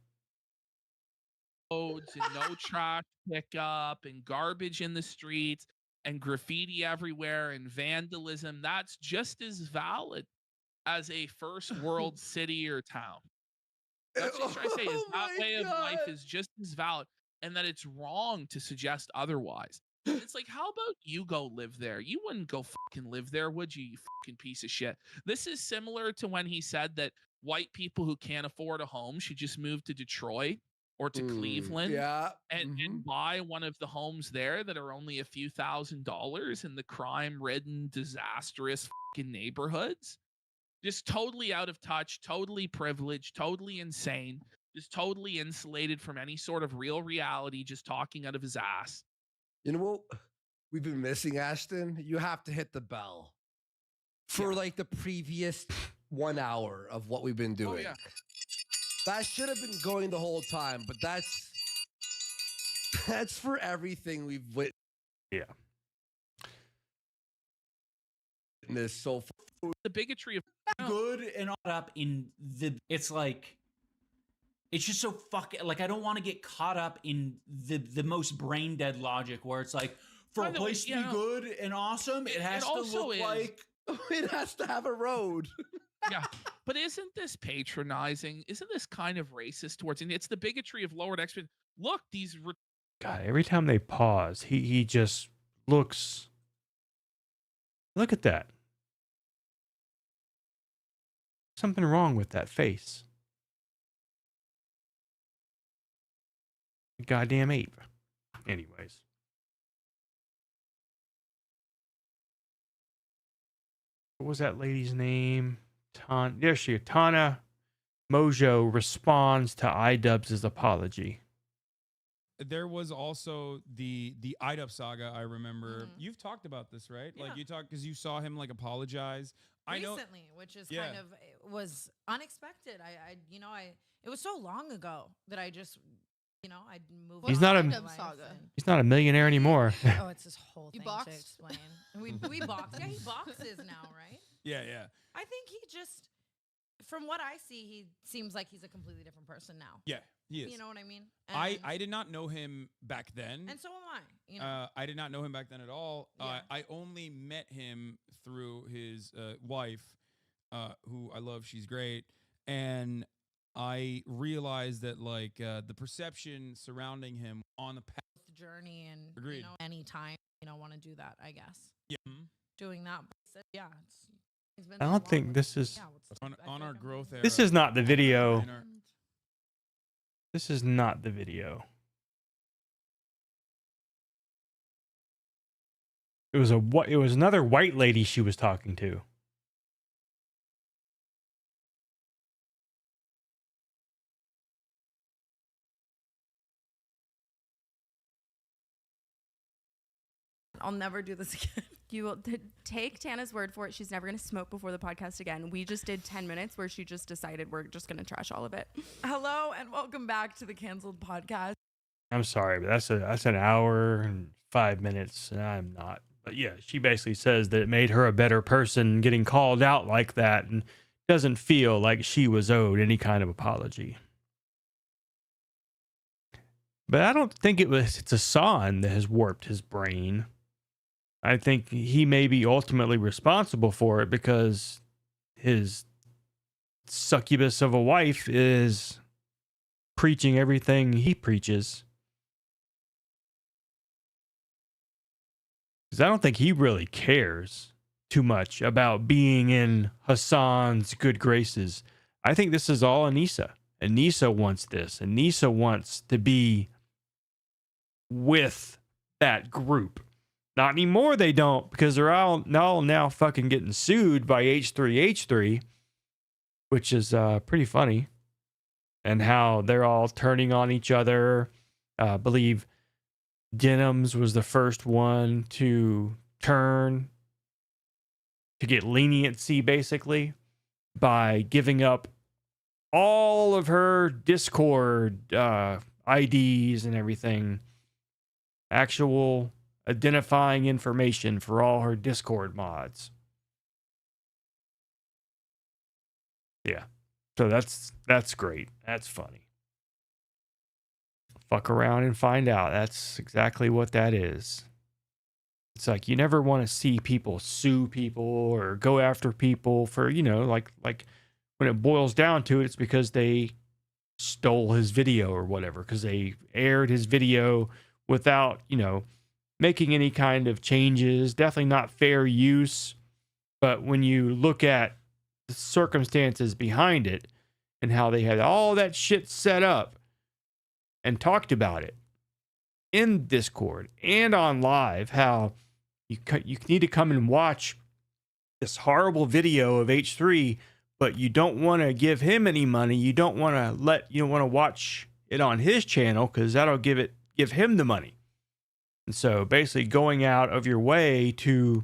And no trash pickup and garbage in the streets and graffiti everywhere and vandalism. That's just as valid as a first world city or town. That's what he's trying to say is that way of life is just as valid and that it's wrong to suggest otherwise. And it's like, how about you go live there? You wouldn't go fucking live there, would you fucking piece of shit? This is similar to when he said that white people who can't afford a home should just move to Detroit or to Cleveland and buy one of the homes there that are only a few $1,000s in the crime-ridden, disastrous fucking neighborhoods. Just totally out of touch, totally privileged, totally insane, just totally insulated from any sort of real reality, just talking out of his ass. You know what we've been missing, Ashton? You have to hit the bell for like the previous 1 hour of what we've been doing. Oh, yeah. That should have been going the whole time, but that's for everything we've witnessed. Yeah. So the bigotry of good and all up in the it's like it's just so fucking like I don't want to get caught up in the most brain dead logic where it's like for a place to be good and awesome it has to look like it has to have a road. Yeah, but isn't this patronizing? Isn't this kind of racist towards India? It's the bigotry of lowered expectations. Look, these God, every time they pause, he just looks. Look at that. Something wrong with that face. Goddamn ape. Anyways. What was that lady's name? There she is. Tana Mojo responds to iDubbbz's apology. There was also the iDubbbz saga. I remember you've talked about this, right? Yeah. Like you talked because you saw him like apologize. Recently, which is kind of was unexpected. It was so long ago that I just, I'd move. He's not He's not a millionaire anymore. Oh, it's this whole thing to explain. We box. Yeah, he boxes now, right? Yeah, yeah. I think he just, from what I see, he seems like he's a completely different person now. Yeah, he is. You know what I mean? I did not know him back then. And so am I. I did not know him back then at all. Yeah. I only met him through his wife, who I love. She's great. And I realized that like the perception surrounding him on the path journey and Agreed. Anytime want to do that, I guess. Yeah. Doing that. Yeah. It's been I don't think this is. on our growth era. This is not the video. This is not the video. It was another white lady she was talking to. I'll never do this again. You will take Tana's word for it. She's never going to smoke before the podcast again. We just did 10 minutes where she just decided we're just going to trash all of it. Hello and welcome back to the Canceled Podcast. I'm sorry, but that's an hour and 5 minutes, and I'm not. But yeah, she basically says that it made her a better person getting called out like that and doesn't feel like she was owed any kind of apology. But I don't think it's Hassan that has warped his brain. I think he may be ultimately responsible for it because his succubus of a wife is preaching everything he preaches. Because I don't think he really cares too much about being in Hassan's good graces. I think this is all Anissa. Anissa wants this. Anissa wants to be with that group. Not anymore, they don't, because they're all now fucking getting sued by H3H3, which is pretty funny. And how they're all turning on each other. I believe Denims was the first one to turn to get leniency, basically, by giving up all of her Discord IDs and everything, actual identifying information for all her Discord mods. Yeah. So that's great. That's funny. Fuck around and find out. That's exactly what that is. It's like you never want to see people sue people or go after people for, like when it boils down to it, it's because they stole his video or whatever, because they aired his video without, making any kind of changes. Definitely not fair use. But when you look at the circumstances behind it and how they had all that shit set up and talked about it in Discord and on live, how you need to come and watch this horrible video of H3, but you don't want to give him any money. You don't want to watch it on his channel because that'll give him the money. And so basically going out of your way to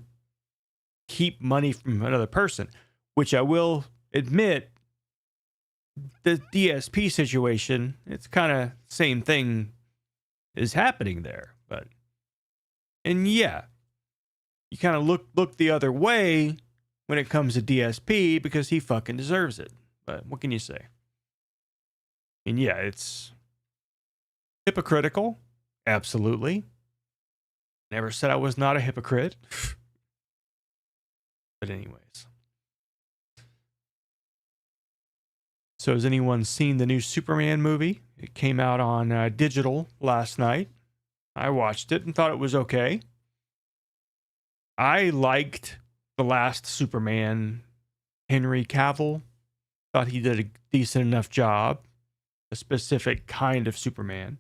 keep money from another person, which I will admit, the DSP situation, it's kind of same thing is happening there. And yeah, you kind of look the other way when it comes to DSP because he fucking deserves it. But what can you say? And yeah, it's hypocritical. Absolutely. Never said I was not a hypocrite. But anyways. So has anyone seen the new Superman movie? It came out on digital last night. I watched it and thought it was okay. I liked the last Superman, Henry Cavill. Thought he did a decent enough job. A specific kind of Superman.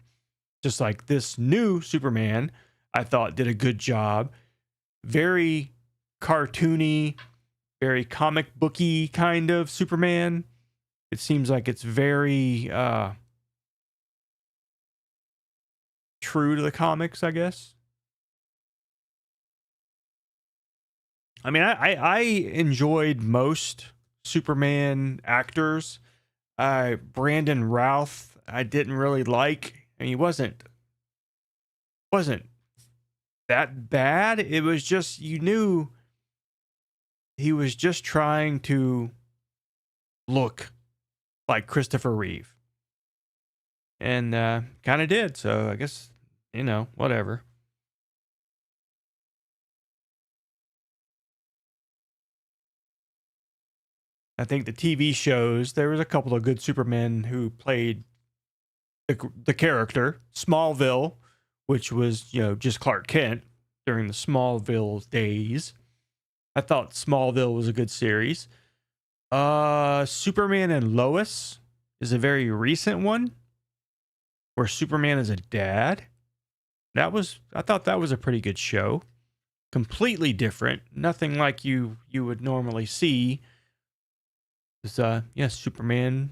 Just like this new Superman, I thought did a good job. Very cartoony, very comic booky kind of Superman. It seems like it's very true to the comics, I guess. I mean, I enjoyed most Superman actors. Brandon Routh, I didn't really like. I mean, he wasn't that bad. It was just, you knew he was just trying to look like Christopher Reeve. And kind of did. So I guess, whatever. I think the TV shows, there was a couple of good Supermen who played the character. Smallville, which was, just Clark Kent during the Smallville days. I thought Smallville was a good series. Superman and Lois is a very recent one where Superman is a dad. I thought that was a pretty good show. Completely different. Nothing like you would normally see. It's, Superman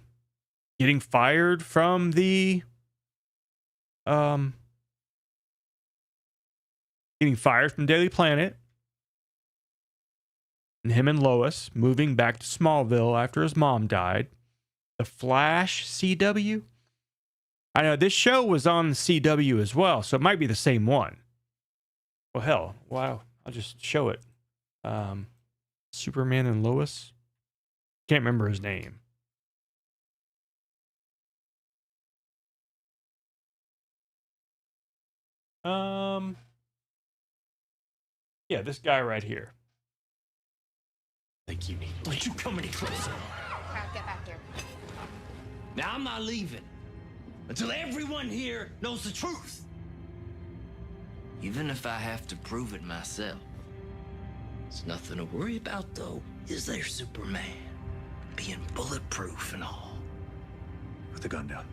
getting fired from the Daily Planet. And him and Lois moving back to Smallville after his mom died. The Flash CW? I know this show was on CW as well, so it might be the same one. Well, hell, wow. I'll just show it. Superman and Lois. Can't remember his name. Yeah, this guy right here. Think you need. Don't you come any closer. Cat, get back here. Now I'm not leaving until everyone here knows the truth. Even if I have to prove it myself. It's nothing to worry about, though, is there, Superman? Being bulletproof and all. Put the gun down.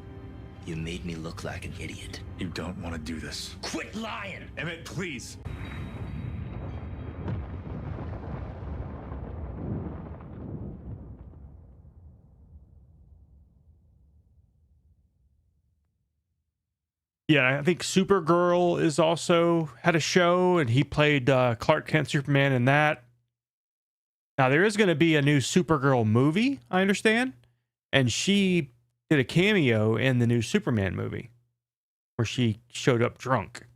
You made me look like an idiot. You don't want to do this. Quit lying! Emmett, please. Yeah, I think Supergirl is also had a show, and he played Clark Kent Superman in that. Now, there is going to be a new Supergirl movie, I understand. And she did a cameo in the new Superman movie where she showed up drunk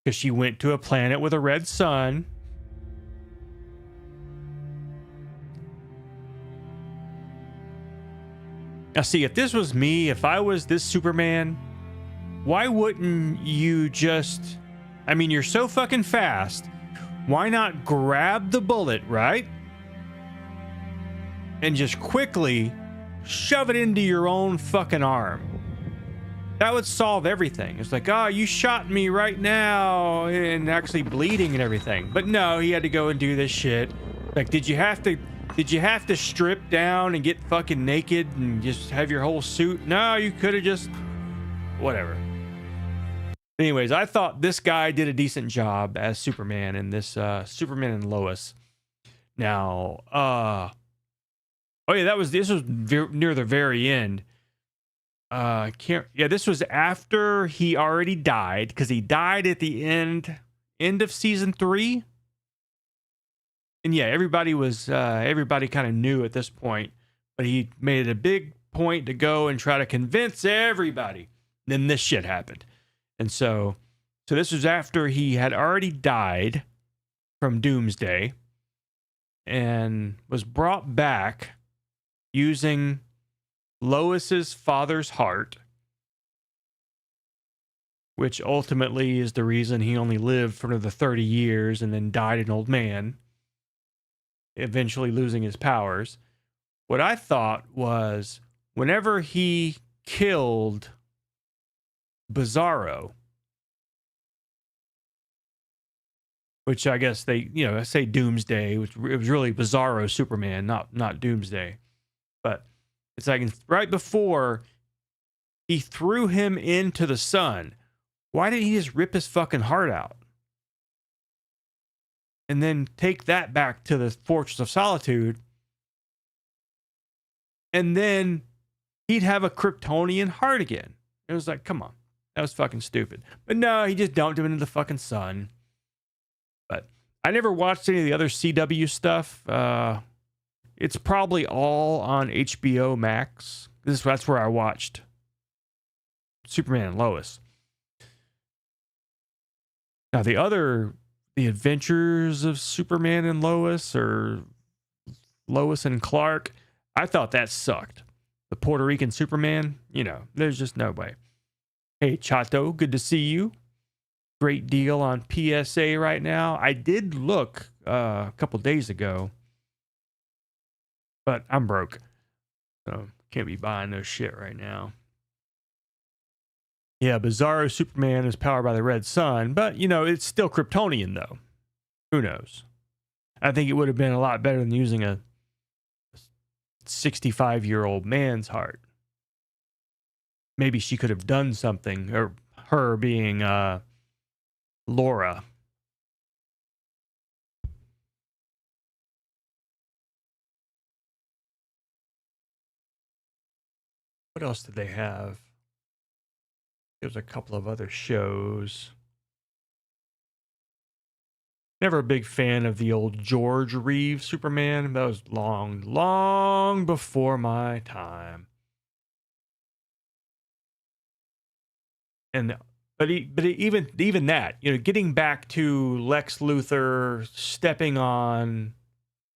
because she went to a planet with a red sun. Now, see, if this was me, if I was this Superman, why wouldn't you just... I mean, you're so fucking fast. Why not grab the bullet, right? And just quickly shove it into your own fucking arm. That would solve everything. It's like, oh, you shot me right now, and actually bleeding and everything. But no, he had to go and do this shit. Like, did you have to strip down and get fucking naked and just have your whole suit? No, you could have just whatever. Anyways, I thought this guy did a decent job as Superman in this Superman and Lois. Now, oh yeah, this was near the very end. This was after he already died, because he died at the end of season 3. And yeah, everybody kind of knew at this point, but he made it a big point to go and try to convince everybody. Then this shit happened. And so this was after he had already died from Doomsday and was brought back using Lois's father's heart, which ultimately is the reason he only lived for another 30 years and then died an old man, eventually losing his powers. What I thought was, whenever he killed Bizarro, which I guess they, I say Doomsday, it was really Bizarro Superman, not Doomsday. But it's like right before he threw him into the sun, why didn't he just rip his fucking heart out? And then take that back to the Fortress of Solitude. And then he'd have a Kryptonian heart again. It was like, come on. That was fucking stupid. But no, he just dumped him into the fucking sun. But I never watched any of the other CW stuff. It's probably all on HBO Max. That's where I watched Superman and Lois. Now, the Adventures of Superman and Lois, or Lois and Clark, I thought that sucked. The Puerto Rican Superman, there's just no way. Hey, Chato, good to see you. Great deal on PSA right now. I did look a couple days ago, but I'm broke, so can't be buying no shit right now. Yeah, Bizarro Superman is powered by the red sun, but, it's still Kryptonian, though. Who knows? I think it would have been a lot better than using a 65-year-old man's heart. Maybe she could have done something, or her being Laura. What else did they have? There's a couple of other shows. Never a big fan of the old George Reeves Superman. That was long before my time. But even that, getting back to Lex Luthor stepping on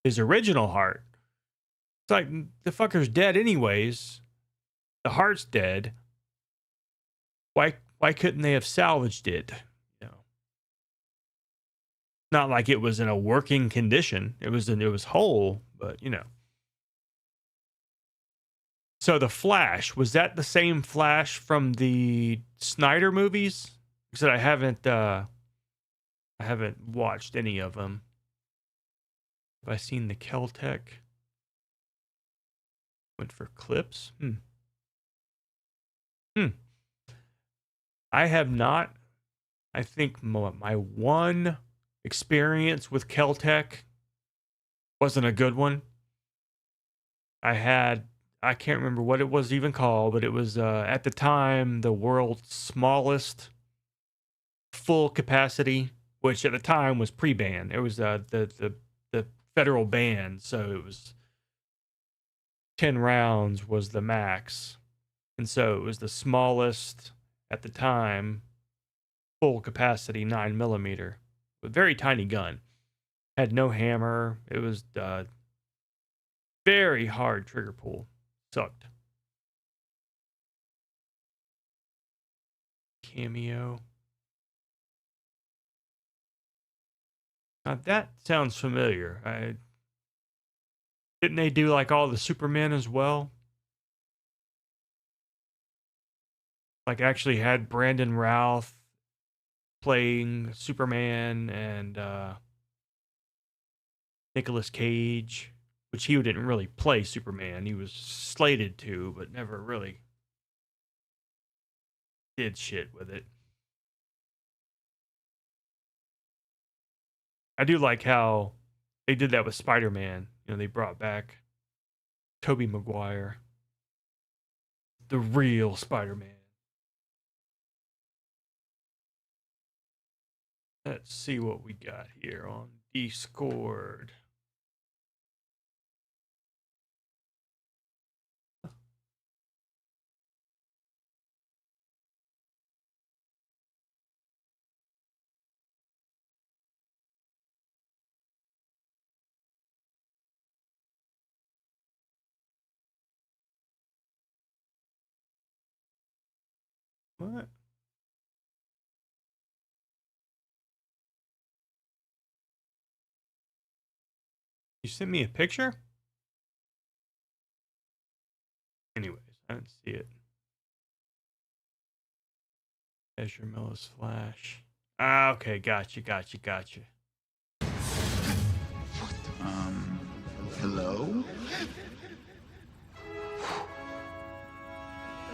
his original heart. It's like, the fucker's dead anyways. The heart's dead. Why couldn't they have salvaged it? Not like it was in a working condition. It was whole, but So the Flash, was that the same Flash from the Snyder movies? Because I haven't watched any of them. Have I seen the Keltec? Went for clips. I have not. I think my one experience with Keltec wasn't a good one. I can't remember what it was even called, but it was at the time the world's smallest full capacity, which at the time was pre-ban. It was the federal ban, so it was 10 rounds was the max. And so it was the smallest at the time full capacity 9mm. A very tiny gun. Had no hammer. It was very hard trigger pull. Sucked. Cameo. Now that sounds familiar. Didn't they do like all the Superman as well? Like actually had Brandon Routh playing Superman and Nicolas Cage, which he didn't really play Superman. He was slated to, but never really did shit with it. I do like how they did that with Spider-Man. You know, they brought back Tobey Maguire, the real Spider-Man. Let's see what we got here on Discord. What? You sent me a picture? Anyways, I didn't see it. Ezra Miller's Flash. Ah, okay, gotcha. Hello?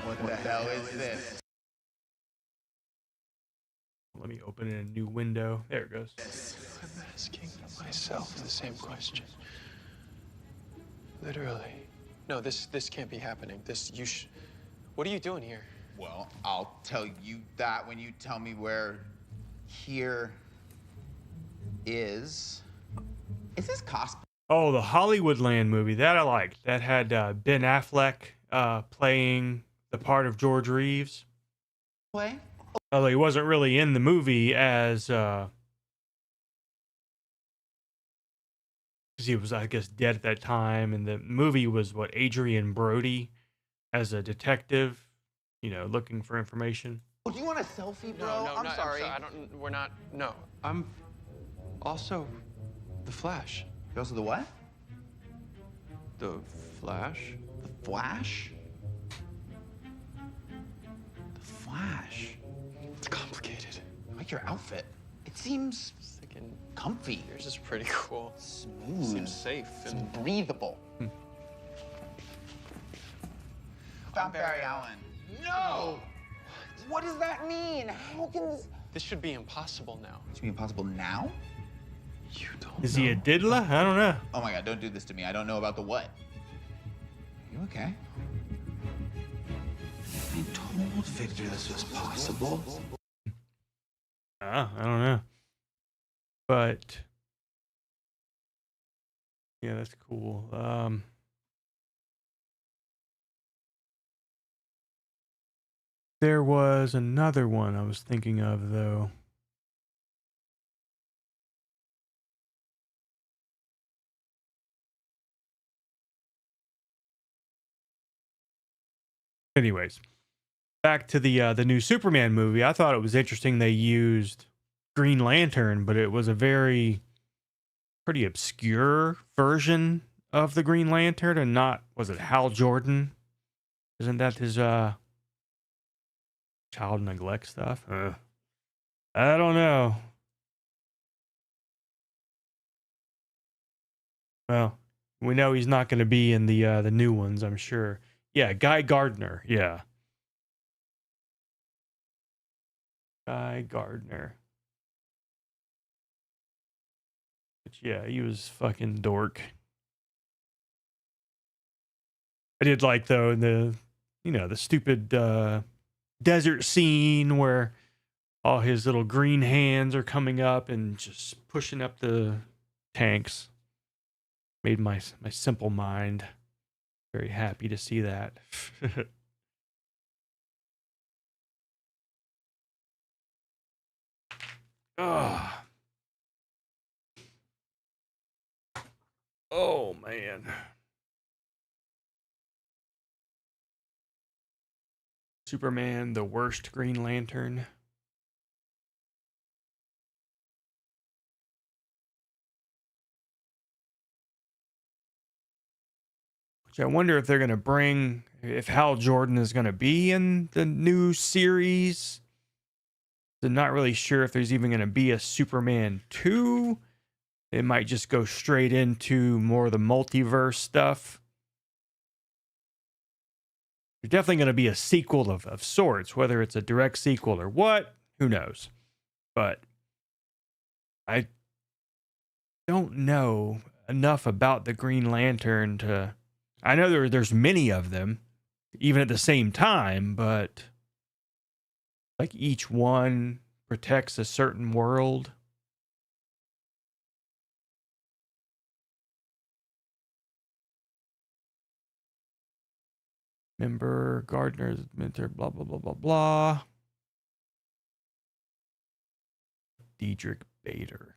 What the hell is this? Let me open in a new window. There it goes. I'm asking myself the same question. Literally. No, this can't be happening. What are you doing here? Well, I'll tell you that when you tell me where here is. Is this cosplay? Oh, the Hollywoodland movie. That I liked. That had Ben Affleck playing the part of George Reeves. Play? Although he wasn't really in the movie as... because he was, I guess, dead at that time. And the movie was, Adrian Brody as a detective, you know, looking for information. Oh, do you want a selfie, bro? No, I'm sorry. we're not. No. I'm also the Flash. You're also the what? The Flash? The Flash? The Flash? It's complicated. I like your outfit. It seems comfy. Yours is pretty cool. Smooth. Seems safe and breathable. Found Barry Allen. No! What does that mean? How can this... This should be impossible now. It should be impossible now? You don't Is he a diddler? I don't know. Oh my god, don't do this to me. I don't know about the what. Are you okay? I told Victor this was possible. I don't know. But yeah, that's cool. There was another one I was thinking of though. Anyways, back to the new Superman movie. I thought it was interesting they used Green Lantern, but it was a pretty obscure version of the Green Lantern, and not, was it Hal Jordan? Isn't that his child neglect stuff? I don't know. Well, we know he's not going to be in the new ones, I'm sure. Yeah, Guy Gardner. Yeah. Guy Gardner. But yeah, he was fucking dork. I did like though the stupid desert scene where all his little green hands are coming up and just pushing up the tanks. Made my simple mind very happy to see that. Ugh. Oh man. Superman, the worst Green Lantern. Which I wonder if they're going to bring, if Hal Jordan is going to be in the new series. I'm not really sure if there's even going to be a Superman 2. It might just go straight into more of the multiverse stuff. There's definitely going to be a sequel of sorts, whether it's a direct sequel or what, who knows. But I don't know enough about the Green Lantern to... I know there's many of them, even at the same time, but like each one protects a certain world. Member, Gardner's mentor, blah, blah, blah, blah, blah. Diedrich Bader.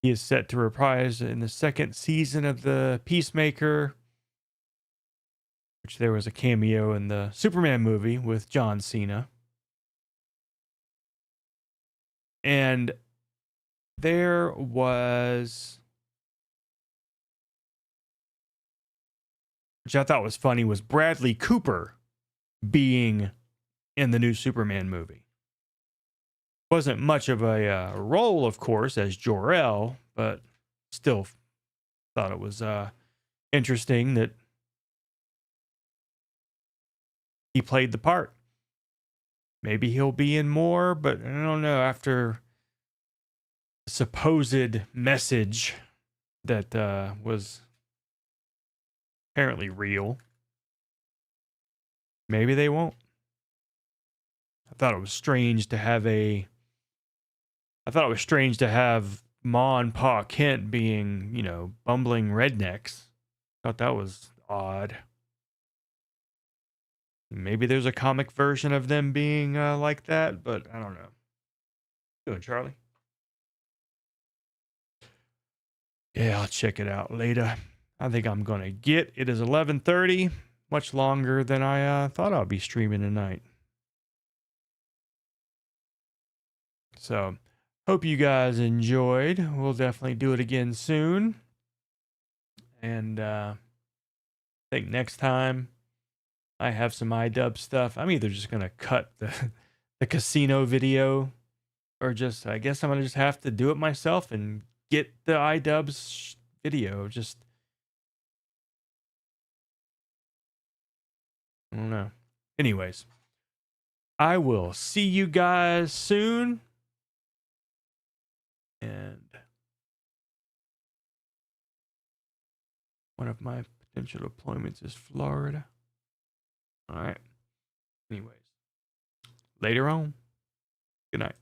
He is set to reprise in the second season of the Peacemaker, which there was a cameo in the Superman movie with John Cena. And there was, which I thought was funny, was Bradley Cooper being in the new Superman movie. Wasn't much of a role, of course, as Jor-El, but still thought it was interesting that he played the part. Maybe he'll be in more, but I don't know. After the supposed message that was apparently real, maybe they won't. I thought it was strange to have Ma and Pa Kent being, bumbling rednecks. Thought that was odd. Maybe there's a comic version of them being like that, but I don't know. What doing, Charlie? Yeah, I'll check it out later. I think I'm gonna get. It is 11:30, much longer than I thought I'd be streaming tonight. So, hope you guys enjoyed. We'll definitely do it again soon. And I think next time I have some iDub stuff, I'm either just going to cut the casino video, or just, I guess I'm going to just have to do it myself and get the iDubbbz video. Just, I don't know. Anyways, I will see you guys soon. And one of my potential deployments is Florida. All right. Anyways, later on. Good night.